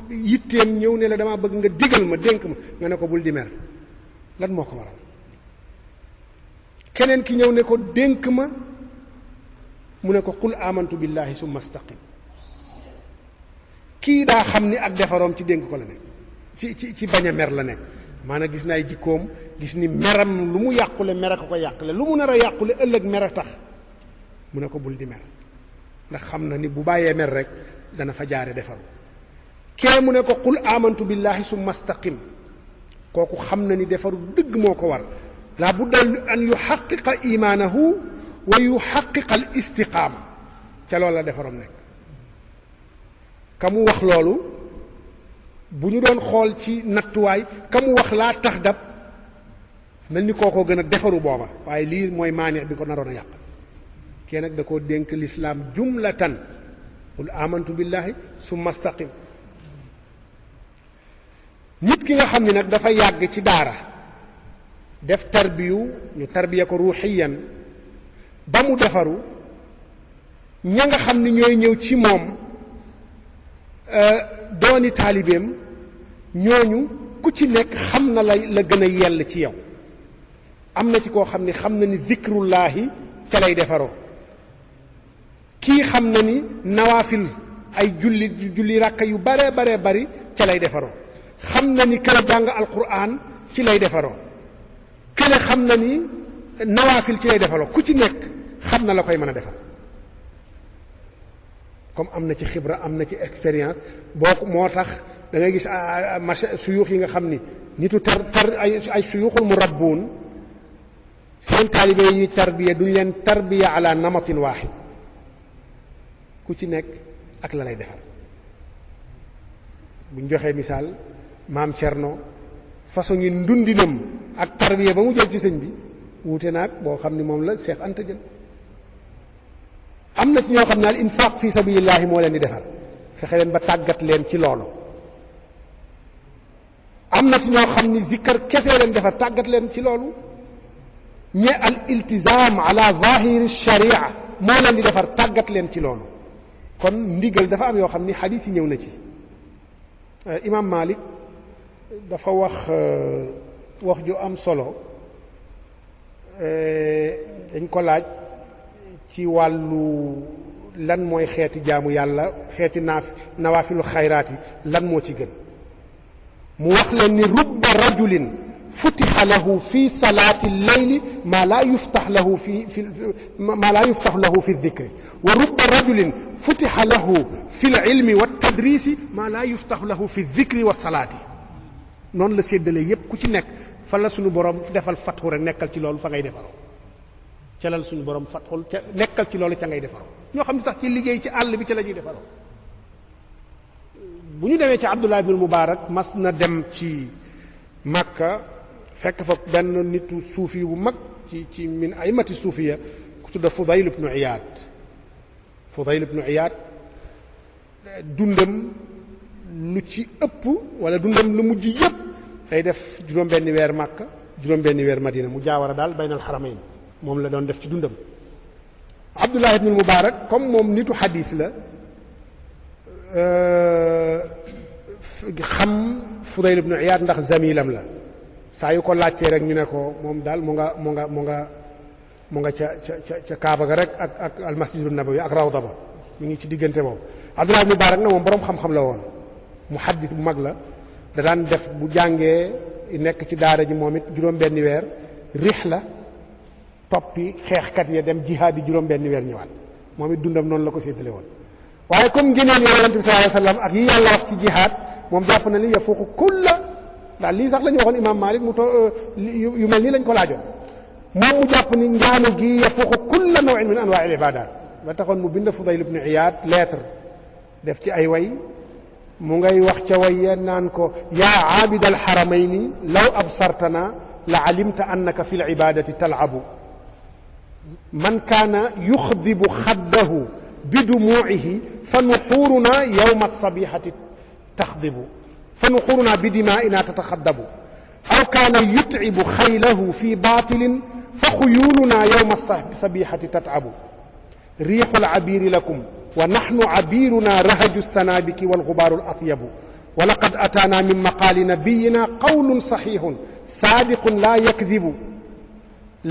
yitteem ñëw ne la dama bëgg nga digal ma dénk ma nga ne ko bul di mer lan moo ko waral keneen ki ñëw ne ko dénk ma mu ne ko qul amantu billahi summa istaqim kii daa xam ni ak defaroom ci dénk ko la nekk ci bañ a mer la nekk maanaam gis naa ay jikkoom gis ni meram lu mu yàqule mer ko yàqule lu mu nar a yàqule ëllëg mer a tax mu ne ko bul di mer ndax xam na ni bu bàyyee mer rek dana fa jaare defaru kee mu ne ko qul amantu billahi summa istaqim kooku xam na ni defaru dëgg moo ko war la budda an yuxaqiqa imaanahu wa yuxaqiqa al istiqaama ca loolu la defaroom nekk ka mu wax loolu bu ñu doon xool ci nattuwaay ka mu wax laa tax dab mel ni kookoo gën a defaru booba waaye lii mooy maaneex bi ko naroon a yàq kee nag da koo dénk lislaam jumlatan qul amantu billahi summa istaqim nit ki nga xam ni nag dafa yàgg ci daara def tarbiyu ñu tarbiya ko ruuxiyan ba mu defaru ña nga xam ni ñooy ñëw ci moom dooni taalibeem ñooñu ku ci nekk xam na la gën a yell ci yow. am na ci koo xam ni xam na ni zikrullahi ca lay defaroo, kii xam na ni nawaafil ay julli ràkka yu bare bari ca lay defaroo, xam na ni kële jàng alquran ci lay defaroo, kële xam na ni nawaafil ci lay defaroo. ku ci nekk xam na la koy mën a defar comme am na ci xibra am na ci expérience boo moo tax da ngay gis suyuux yi nga xam ni nitu ay suyuuxul murabbuun seen taalibe yi ñuy tarbiya duñ leen tarbiya ala namatin waaxid, ku ci nekk ak la lay defar. buñ joxee misaal maam Cerno façon ngi ndundinam ak tarbiya ba mu jël ci sëñ bi wuute naag boo xam ni moom la Cheikh Anta jël. am na ci ñoo xam ne al infaq fi sabilillahi moo leen di defar, fexe leen ba tàggat leen ci loolu. am na ci ñoo xam ni zikkar kese leen defar, tàggat leen ci loolu. ñe al iltizam ala zahiri sharia moo leen di defar, tàggat leen ci loolu. kon ndigal dafa am yoo xam ni xadiis yi ñëw na ci. imam Malik dafa wax ju am solo, dañ ko laaj ci wàllu lan mooy xeeti jaamu yàlla, xeeti nawaafilu xayraat yi lan moo ci gën. mu wax leen ni rubba rajulin futiha lahu fi salaati llayli ma la yuftax lahu fi dikri wa rubba rajulin futiha lahu fi lilmi wa tadrisi ma la yuftax lahu fi dikri wa salaati. noonu la séddale yépp ku ci nekk fa la suñu borom defal fatxu rek nekkal ci loolu fa ngay defaroo, ca la suñu borom fatxul ca nekkal ci loolu ca ngay defaroo. ñoo xam ne sax ci liggéey ci àll bi ca la ñuy defaroo. bu ñu demee ci Abdullah ibn Mubarak mas na dem ci Makka fekk fa benn nitu suufi bu mag ci min aymati suufiya ku tudda Fudayl ibn Iyad dundam lu ci ëpp wala dundam lu mujj yëpp day def juróom-benni weer Makka juróom-benni weer Madina mu jaawara daal baynal xaramayn moom la doon def ci dundam. Abdullah ibn Mubarak comme moom nitu xadiis la xam Fudayl ibn Iyad ndax zamilam la, saa yu ko laajtee rek ñu ne ko moom daal mu nga ca Kaaba ga rek ak al masjidu nabawi ak rawda ba mu ngi ci diggante boobu. Abdullah ibn Mubarak nag moom boroom xam-xam la woon, muhaddis bu mag la, da daan def bu jàngee nekk ci daara ji moom it juróom-benni weer rihla toppi xeexkat ya dem jihaad yi juróom-benni weer ñëwaat. moom it dundam noonu la ko séddale woon. waaye comme ngëneel yi yonent bi sallallahu alayhi wasallam ak yi yàlla wax ci jihaad moom jàpp na li yafuuqu kulla daal lii sax la ñu waxoon imam Malik mu yu mel nii lañ ko laajoon moom mu jàpp ni njaanu gi yafuuqu kulla naw'in min anwaa'il ibaadaat ba taxoon mu bind Fudayl ibn Iyad lettre def ci ay way mu ngay wax ca way ya naan ko yaa aabida alxaramayni law absartana la alimta annaka fi libadati tal'abu man kaana yuxdibu xaddahu bidumuu'ihi fa nuxuuruna yawma sabihati taxdibu fa nuxuuruna bidimaa'ina tataxaddabu aw kaana yut'ibu xaylahu fi baatilin fa xuyuuluna yawma sabihati tat'abu riixu alcabiiri lakum wa naxnu cabiiruna rahaju alsanaabiki walgubaaru alatyabu wa laqad ataana min maqaali nabiyina qawlun saxiixun saadiqun laa yakdibu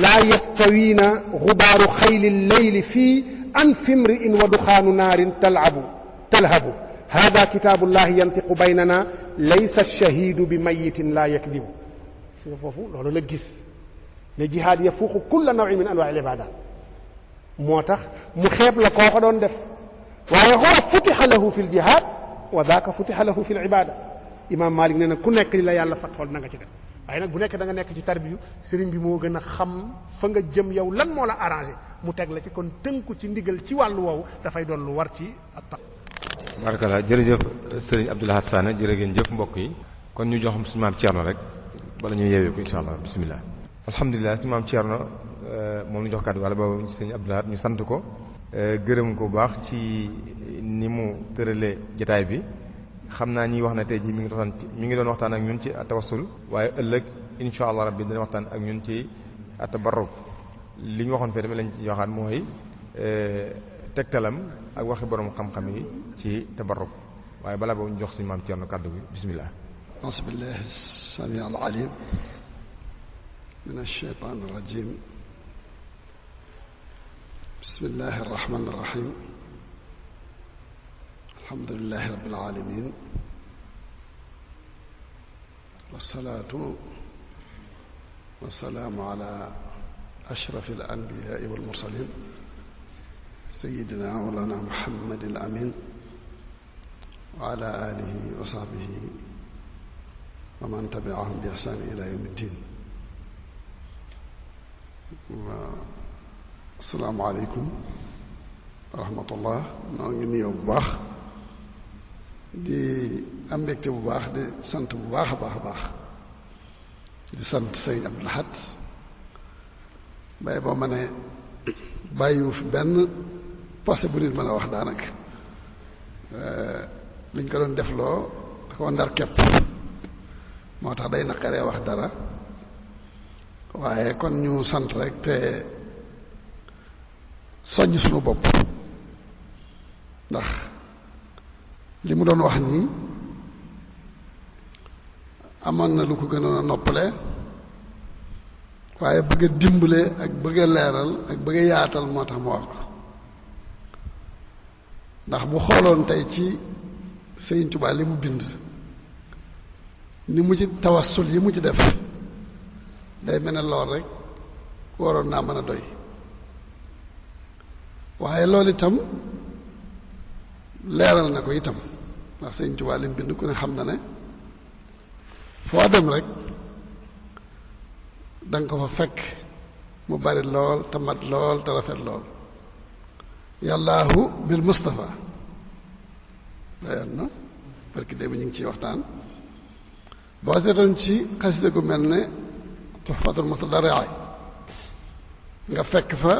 laa yastawiina gubaaru xayli lleyli fii anfi imri'in wa duxaanu naarin talhabu hada kitaabullahi yantiqu baynana laysa ash-shahiidu bi mayitin laa yakdibu. si nga foofu loolu la gis ne jihaad yafuuqu kulla naw'in min anwaa'i al-ibaadaat moo tax mu xeeb la koo ko doon def waaye huwa futiha lahu fi l-jihaad wa daaka futiha lahu fi l-ibaada. imaam Maalik nee na ku nekk li la yàlla fatxool na nga ci def waaye nag bu nekk da nga nekk ci tarbiyu sëriñ bi moo gën a xam fa nga jëm yow lan moo la arrangé mu teg la ci kon tënku ci ndigal ci wàllu woowu dafay doon lu war ci ak tax. barakallah jërëjëf sëriñ Abdou Lahad Sané jërë ngeen jëf mbokk yi kon ñu jox suñu maam Thierno rek bala ñu yeewee ko insha allah bismillah. alhamdulilah suñu maam Thierno moom ñu jox kàddu wala boobu sëriñ Abdou Lahad ñu sant ko gërëm ko bu baax ci ni mu tëralee jotaay bi. xam naa ñi wax na tey jii mi ngi doon waxtaan ak ñun ci tawassul waaye ëllëg insha allah rabbi dina waxtaan ak ñun ci at-tabarruk li ñu waxoon fee tamit lañ ci waxaat mooy tegtalam ak waxi borom xam-xam yi ci tabarruk waaye balaa boobu ñu jox suñu maam Thierno kàddu gi bismillah. أعوذ بالله السميع العليم من الشيطان الرجيم بسم الله الرحمن الرحيم الحمد لله رب العالمين والصلاة والسلام على أشرف الأنبياء والمرسلين سيدنا مولانا محمد الأمين وعلى آله وصحبه ومن تبعهم بإحسان إلى يوم الدين. السلام عليكم ورحمة الله. noo ngi nuyoo bu baax di am mbégte bu baax di sant bu baax a baax a baax di sant Sëriñ Abdul Ahad bay boo ma ne bàyyiwu fi benn posé bu nit mën a wax daanaka liñ ko doon defloo da ko ndar képp moo tax day naqaree wax dara waaye kon ñu sant rek te soññ suñu bopp ndax li mu doon wax nii amoon na lu ko gënoon a noppale waaye bëgg a dimbale ak bëgg a leeral ak bëgg a yaatal moo tax mu wax ko ndax bu xooloon tey ci Sëriñ Tuubaa li mu bind ni mu ci tawassul yi mu ci def day mel ne lool rek waroon naa mën a doy waaye loolu itam leeral na ko itam ndax Sëriñ Tuubaa li mu bind ku ne xam na ne foo dem rek danga ko fa fekk mu bari lool te mat lool te rafet lool yàllaahu bil Mustafa dayoon na parce que démb ñu ngi ciy waxtaan boo seetoon ci xasida gu mel ne Tuhfatul Mutadarri'in nga fekk fa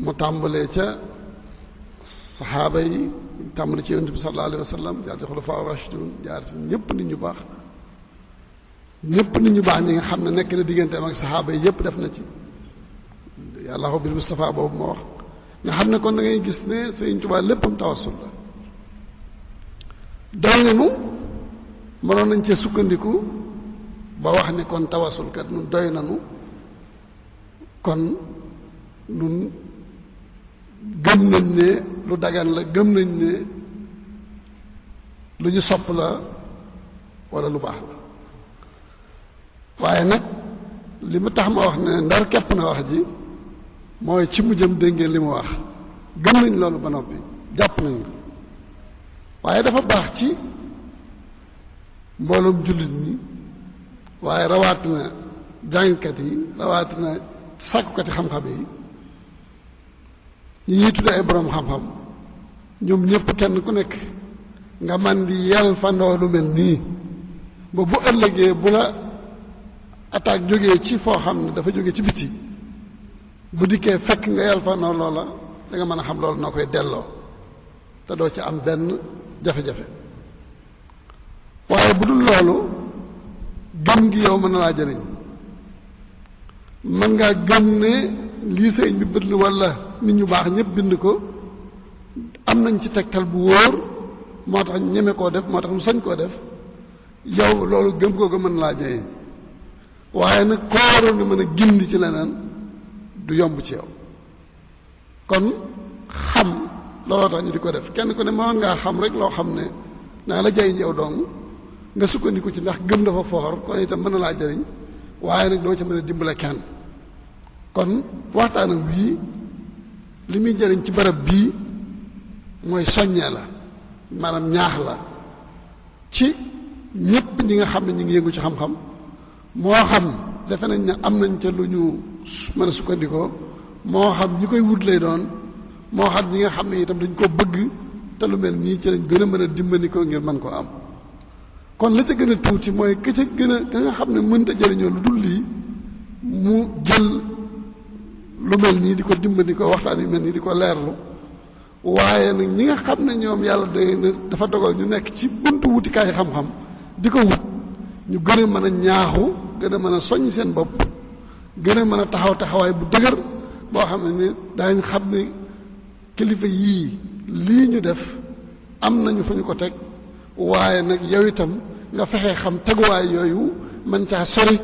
mu tàmbalee ca saxaaba yi tàmbale ci yonent bi sallallahu alayhi wa sallam jaar ci xulafaa rashidun jaar ci ñëpp nit ñu baax ñi nga xam ne nekk na digganteem ak saxaaba yi yëpp def na ci yàllaahu bil Mustafa boobu ma wax nga xam ne kon da ngay gis ne Sëriñ Tuubaa léppam tawassul la doy nanu mënoon nañ cee sukkandiku ba wax ne kon tawassul kat nun doy nanu kon nun gëm nañ ne lu dagan la gëm nañ ne lu ñu sopp la walla lu baax la waaye nag li mu tax ma wax ne ndar képp na wax ji mooy ci mu jëm dégg ngeen li mu wax gëm nañ loolu ba noppi jàpp nañ ko waaye dafa baax ci mbooloom jullit ñi waaye rawatina jàngkat yi rawatina sàkkukati xam-xam yi ñi ñuy tudde ay boroom xam-xam ñoom ñëpp kenn ku nekk nga man di yel fandoo lu mel nii ba bu ëllëgee bu la attaque jógee ci foo xam ne dafa jógee ci biti bu dikkee fekk nga yel fandoo loola da nga mën a xam loolu noo koy delloo te doo ci am benn jafe-jafe waaye bu dul loolu gëm gi yow mën na laa jëriñ mën ngaa gëm ne lii sëriñ bi bind walla nit ñu baax ñëpp bind ko am nañ ci tegtal bu wóor moo tax ñeme koo def moo tax mu sañ koo def yow loolu gëm googu mën na laa jëriñ waaye nag koo waroon na mën a gindi ci leneen du yomb ci yow kon xam looloo tax ñu di ko def kenn ku ne mën ngaa xam rek loo xam ne naa la jëriñ yow dong nga sukkandiku ci ndax gëm dafa foor kon itam mën na laa jëriñ waaye nag doo ci mën a dimbale kenn kon waxtaanam wii li muy jëriñ ci barab bii mooy soññee la maanaam ñaax la ci ñépp ñi nga xam ne ñu ngi yëngu ci xam-xam moo xam defe nañ ne am nañ ca lu ñu mën a sukkandikoo moo xam ñi koy wut lay doon moo xam ñi nga xam ne itam dañ ko bëgg te lu mel nii ci lañ gën a mën a dimbandikoo ngir mën ko am kon la ca gën a tuuti mooy ka ca gën a ka nga xam ne mënta jëriñoo lu dul lii mu jël lu mel nii di ko dimbandikoo waxtaan yu mel nii di ko leerlu waaye nag ñi nga xam ne ñoom yàlla dafa dogal ñu nekk ci buntu wutikaay xam-xam di ko wut ñu gën a mën a ñaaxu gën a mën a soññ seen bopp gën a mën a taxawaay bu dëgër boo xam ne ni daañ xam ne kilifa yii lii ñu def am nañu fu ñu ko teg waaye nag yow itam nga fexe xam teguwaay yooyu mën caa sori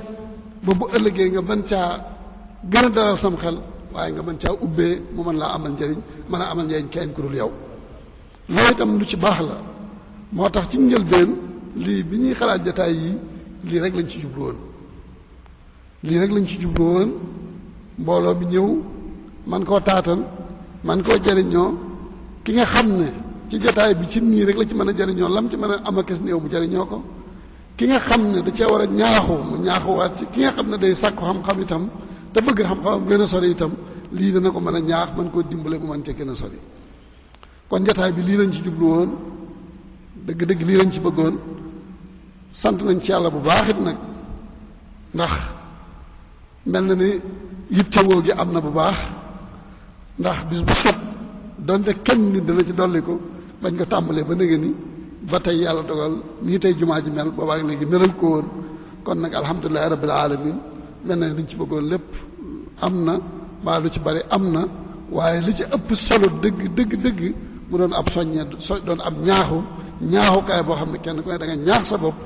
ba bu ëllëgee nga mën caa gën a dalal sam xel waaye nga mën caa ubbee mu mën laa amal njëriñ mën a amal njëriñ kenn ku dul yow loolu itam lu ci baax la moo tax ci njëlbeen lii bi ñuy xalaat jataay yi lii rek lañ ci jublu woon mbooloo bi ñëw man koo taatan man koo jariñoo ki nga xam ne ci jataay bi ci nii rek la ci mën a jariñoo lam ci mën a am akes néew mu jariñoo ko ki nga xam ne da cee war a ñaaxu mu ñaaxuwaat ci ki nga xam ne day sàkku xam-xam itam te bëgg xam-xamam gën a sori itam lii dana ko mën a ñaax mën koo dimbale mu mën cee gën a sori kon jataay bi lii lañ ci jublu woon dëgg-dëgg lii lañ ci bëggoon sant nañ ci yàlla bu baax it nag ndax mel na ni yittewoo gi am na bu baax ndax bis bu set donte kenn nit dana ci dolli ko bañ ko tàmbalee ba nëgë ni ba tey yàlla dogal nii tey jumaa ji mel boobaak léegi melal ko woon kon nag alhamdulilahi rabbil alamin mel na ni liñ ci bëggoon lépp am na mbaa lu ci bari am na waaye li ci ëpp solo dëgg mu doon ab soññe doon ab ñaaxukaay boo xam ne kenn ku ne da nga ñaax sa bopp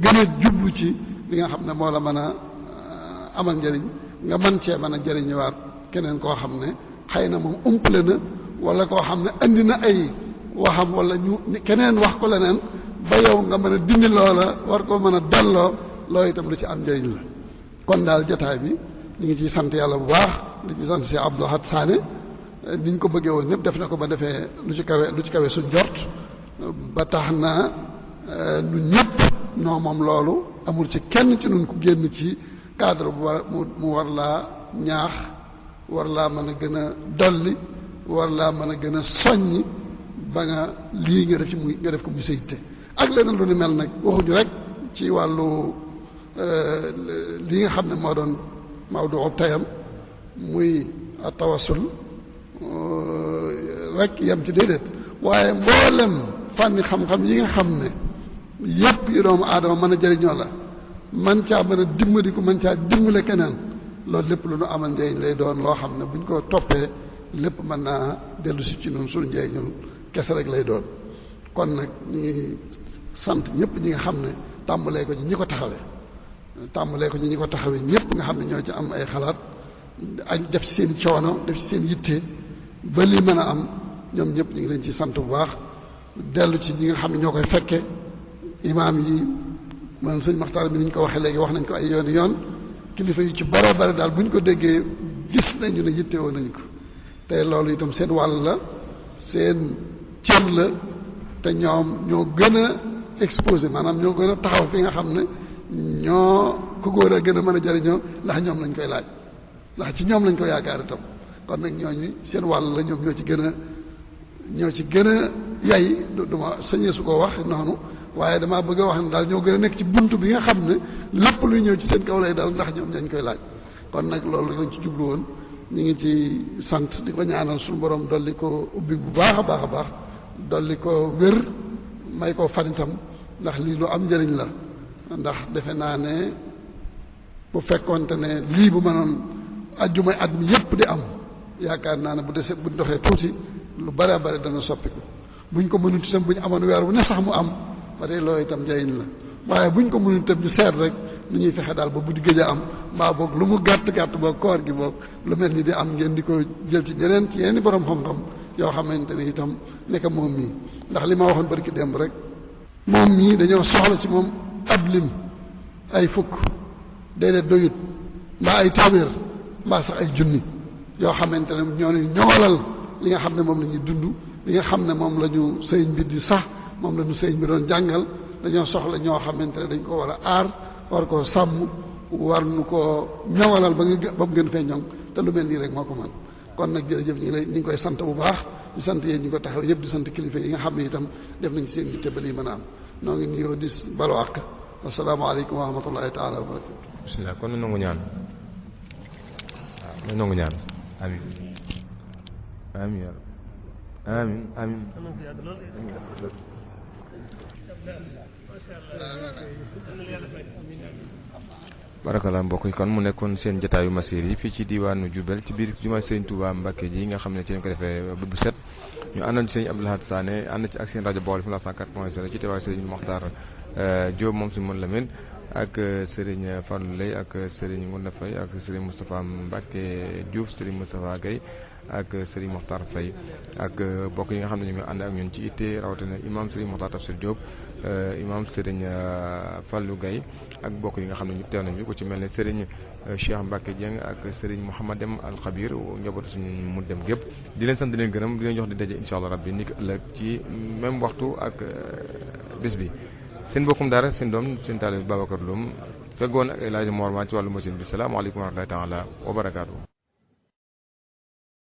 gën a jublu ci li nga xam ne moo la mën a amal njëriñ nga mën cee mën a jëriñuwaat keneen koo xam ne xëy na moom umpale na wala koo xam ne andi na ay waxam wala ñu keneen wax ko leneen ba yow nga mën a dindi loola war koo mën a delloo loolu itam lu ci am njëriñ la kon daal jotaay bi ñu ngi ciy sant yàlla bu baax di ci sant si Abdou Lahad Sané niñ ko bëggee woon ñëpp def na ko ba defee lu ci kawe suñ jort ba tax na ñun ñëpp noo moom loolu amul ci kenn ci nun ku génn ci cadre bu mu war laa ñaax war laa mën a gën a dolli war laa mën a gën a soññ ba nga lii nga def ko muy sa yitte ak leneen lu ni mel nag waxuñu rek ci wàllu li nga xam ne moo doon mawdu tayam muy tawassul rek yem ci déedéet waaye mboolem fànni xam-xam yi nga xam ne yépp yu doomu aadama mën a jëriñoo la man caa mën a dimbali ko mën caa dimbale keneen loolu lépp lu nu amal njëriñ lay doon loo xam ne buñ ko toppee lépp mën naa dellu si ci ñun suñu njëriñul kese rek lay doon kon nag ñu ngi sant ñëpp ñi nga xam ne tàmbalee ko ci ñi ko taxawee ñëpp nga xam ne ñoo ci am ay xalaat ak def ci seen coono def ci seen yitte ba li mën a am ñoom ñëpp ñu ngi leen ci sant bu baax dellu ci ñi nga xam ne ñoo koy fekke imaam yi man sëñ Maxtaar bi ni ñu ko waxee léegi wax nañ ko ay yoon kilifa yu ci bare bare daal bu ñu ko déggee gis nañu ne yittewoo nañ ko te loolu itam seen wàll la seen cër la te ñoom ñoo gën a exposé maanaam ñoo gën a taxaw fi nga xam ne ñoo ko góor a gën a mën a jëriñoo ndax ñoom lañ koy laaj ndax ci ñoom lañ ko yaakaar itam kon nag ñooñu seen wàll la ñoom ñoo ci gën a yay duma sañee su ko wax noonu waaye damaa bëgg a wax ne daal ñoo gën a nekk ci bunt bi nga xam ne lépp luy ñëw ci seen kaw lay dal ndax ñoom dañ koy laaj kon nag loolu lañ ci jublu woon ñu ngi ci sant di ko ñaanal suñu borom dolli ko ubbi bu baax a baax dolli ko wér may ko fanitam ndax lii lu am njëriñ la ndax defe naa ne bu fekkoonte ne lii bu mënoon ajjumay at mi yépp di am yaakaar naa ne bu doxee tuuti lu bare bare dana soppiku buñ ko mënut itam bu ñu amoon weer bu ne sax mu am ba tey loolu itam njëriñ la waaye buñ ko mënut itam ñu seet rek lu ñuy fexe daal ba bu di gëj a am mbaa boog lu mu gàtt boog koor gi boog lu mel ni di am ngeen di ko jël ci ñeneen ci yenn borom xam-xam yoo xamante ne itam nekk moom mii ndax li ma waxoon barki démb rek moom mii dañoo soxla ci moom ab lim ay fukk déedéet doyut mbaa ay téeméer mbaa sax ay junni yoo xamante ne ñoo ne ñoŋalal li nga xam ne moom la ñuy dund li nga xam ne moom la ñu sëriñ bi di sax moom la ñu sëriñ bi doon jàngal dañoo soxla ñoo xamante ne dañ ko war a aar war koo sàmm war nu koo ñoŋalal ba mu gën fee ñoŋ te lu mel nii rek moo ko mën kon nag jërëjëf ñu ngi koy sant bu baax di sant yéen ñi ko taxaw yëpp di sant kilifa yi nga xam ne itam def nañ seen yitte ba lii mën a am noo ngi nuyoo di balu àq asalaamaaleykum wa rahmatullahi taala wa barakatu bismillah kon nangu ñaan waaw nangu ñaan amin amin amin amin barakallah mbokk yi kon mu nekkoon seen jotaayu Massir yi fii ci diwaanu Diourbel ci biir jumaa Serigne Touba Mbacké ji nga xam ne ci lañ ko defee bu set ñu àndoon ci Serigne Abdou Lahad Sané ànd ci ak seen rajo Baol FM 104.0 ci teewaay Serigne Mokhtar Diop moom si mën Lamine ak Serigne Fallou Lay ak Serigne Ngounda Faye ak Serigne Moustapha Mbacké Diouf Serigne Moustapha Gueye ak Serigne Mokhtar Faye ak bokk yi nga xam ne ñu ngi ànd ak ñun ci itte rawatina imam Serigne Mokhtar Tafsir Diop imam Serigne Fallou Gueye ak bokk yi nga xam ne ñu teew nañu ko ci mel ne Serigne Cheikh Mbacké Dieng ak Serigne Mouhamadem Al Khabir njabootu suñu mu dem gépp di leen sant di leen gërëm di leen jox di daje insha Allah rabbi ni ki ëllëg ci même waxtu ak bés bi seen bokkum dara seen doom seen taalibe Babacar Loum feggoon ak El Hadji Mor Ma ci wàllu machine bi salaamaaleykum wa rahmatullahi taala wa barakaatu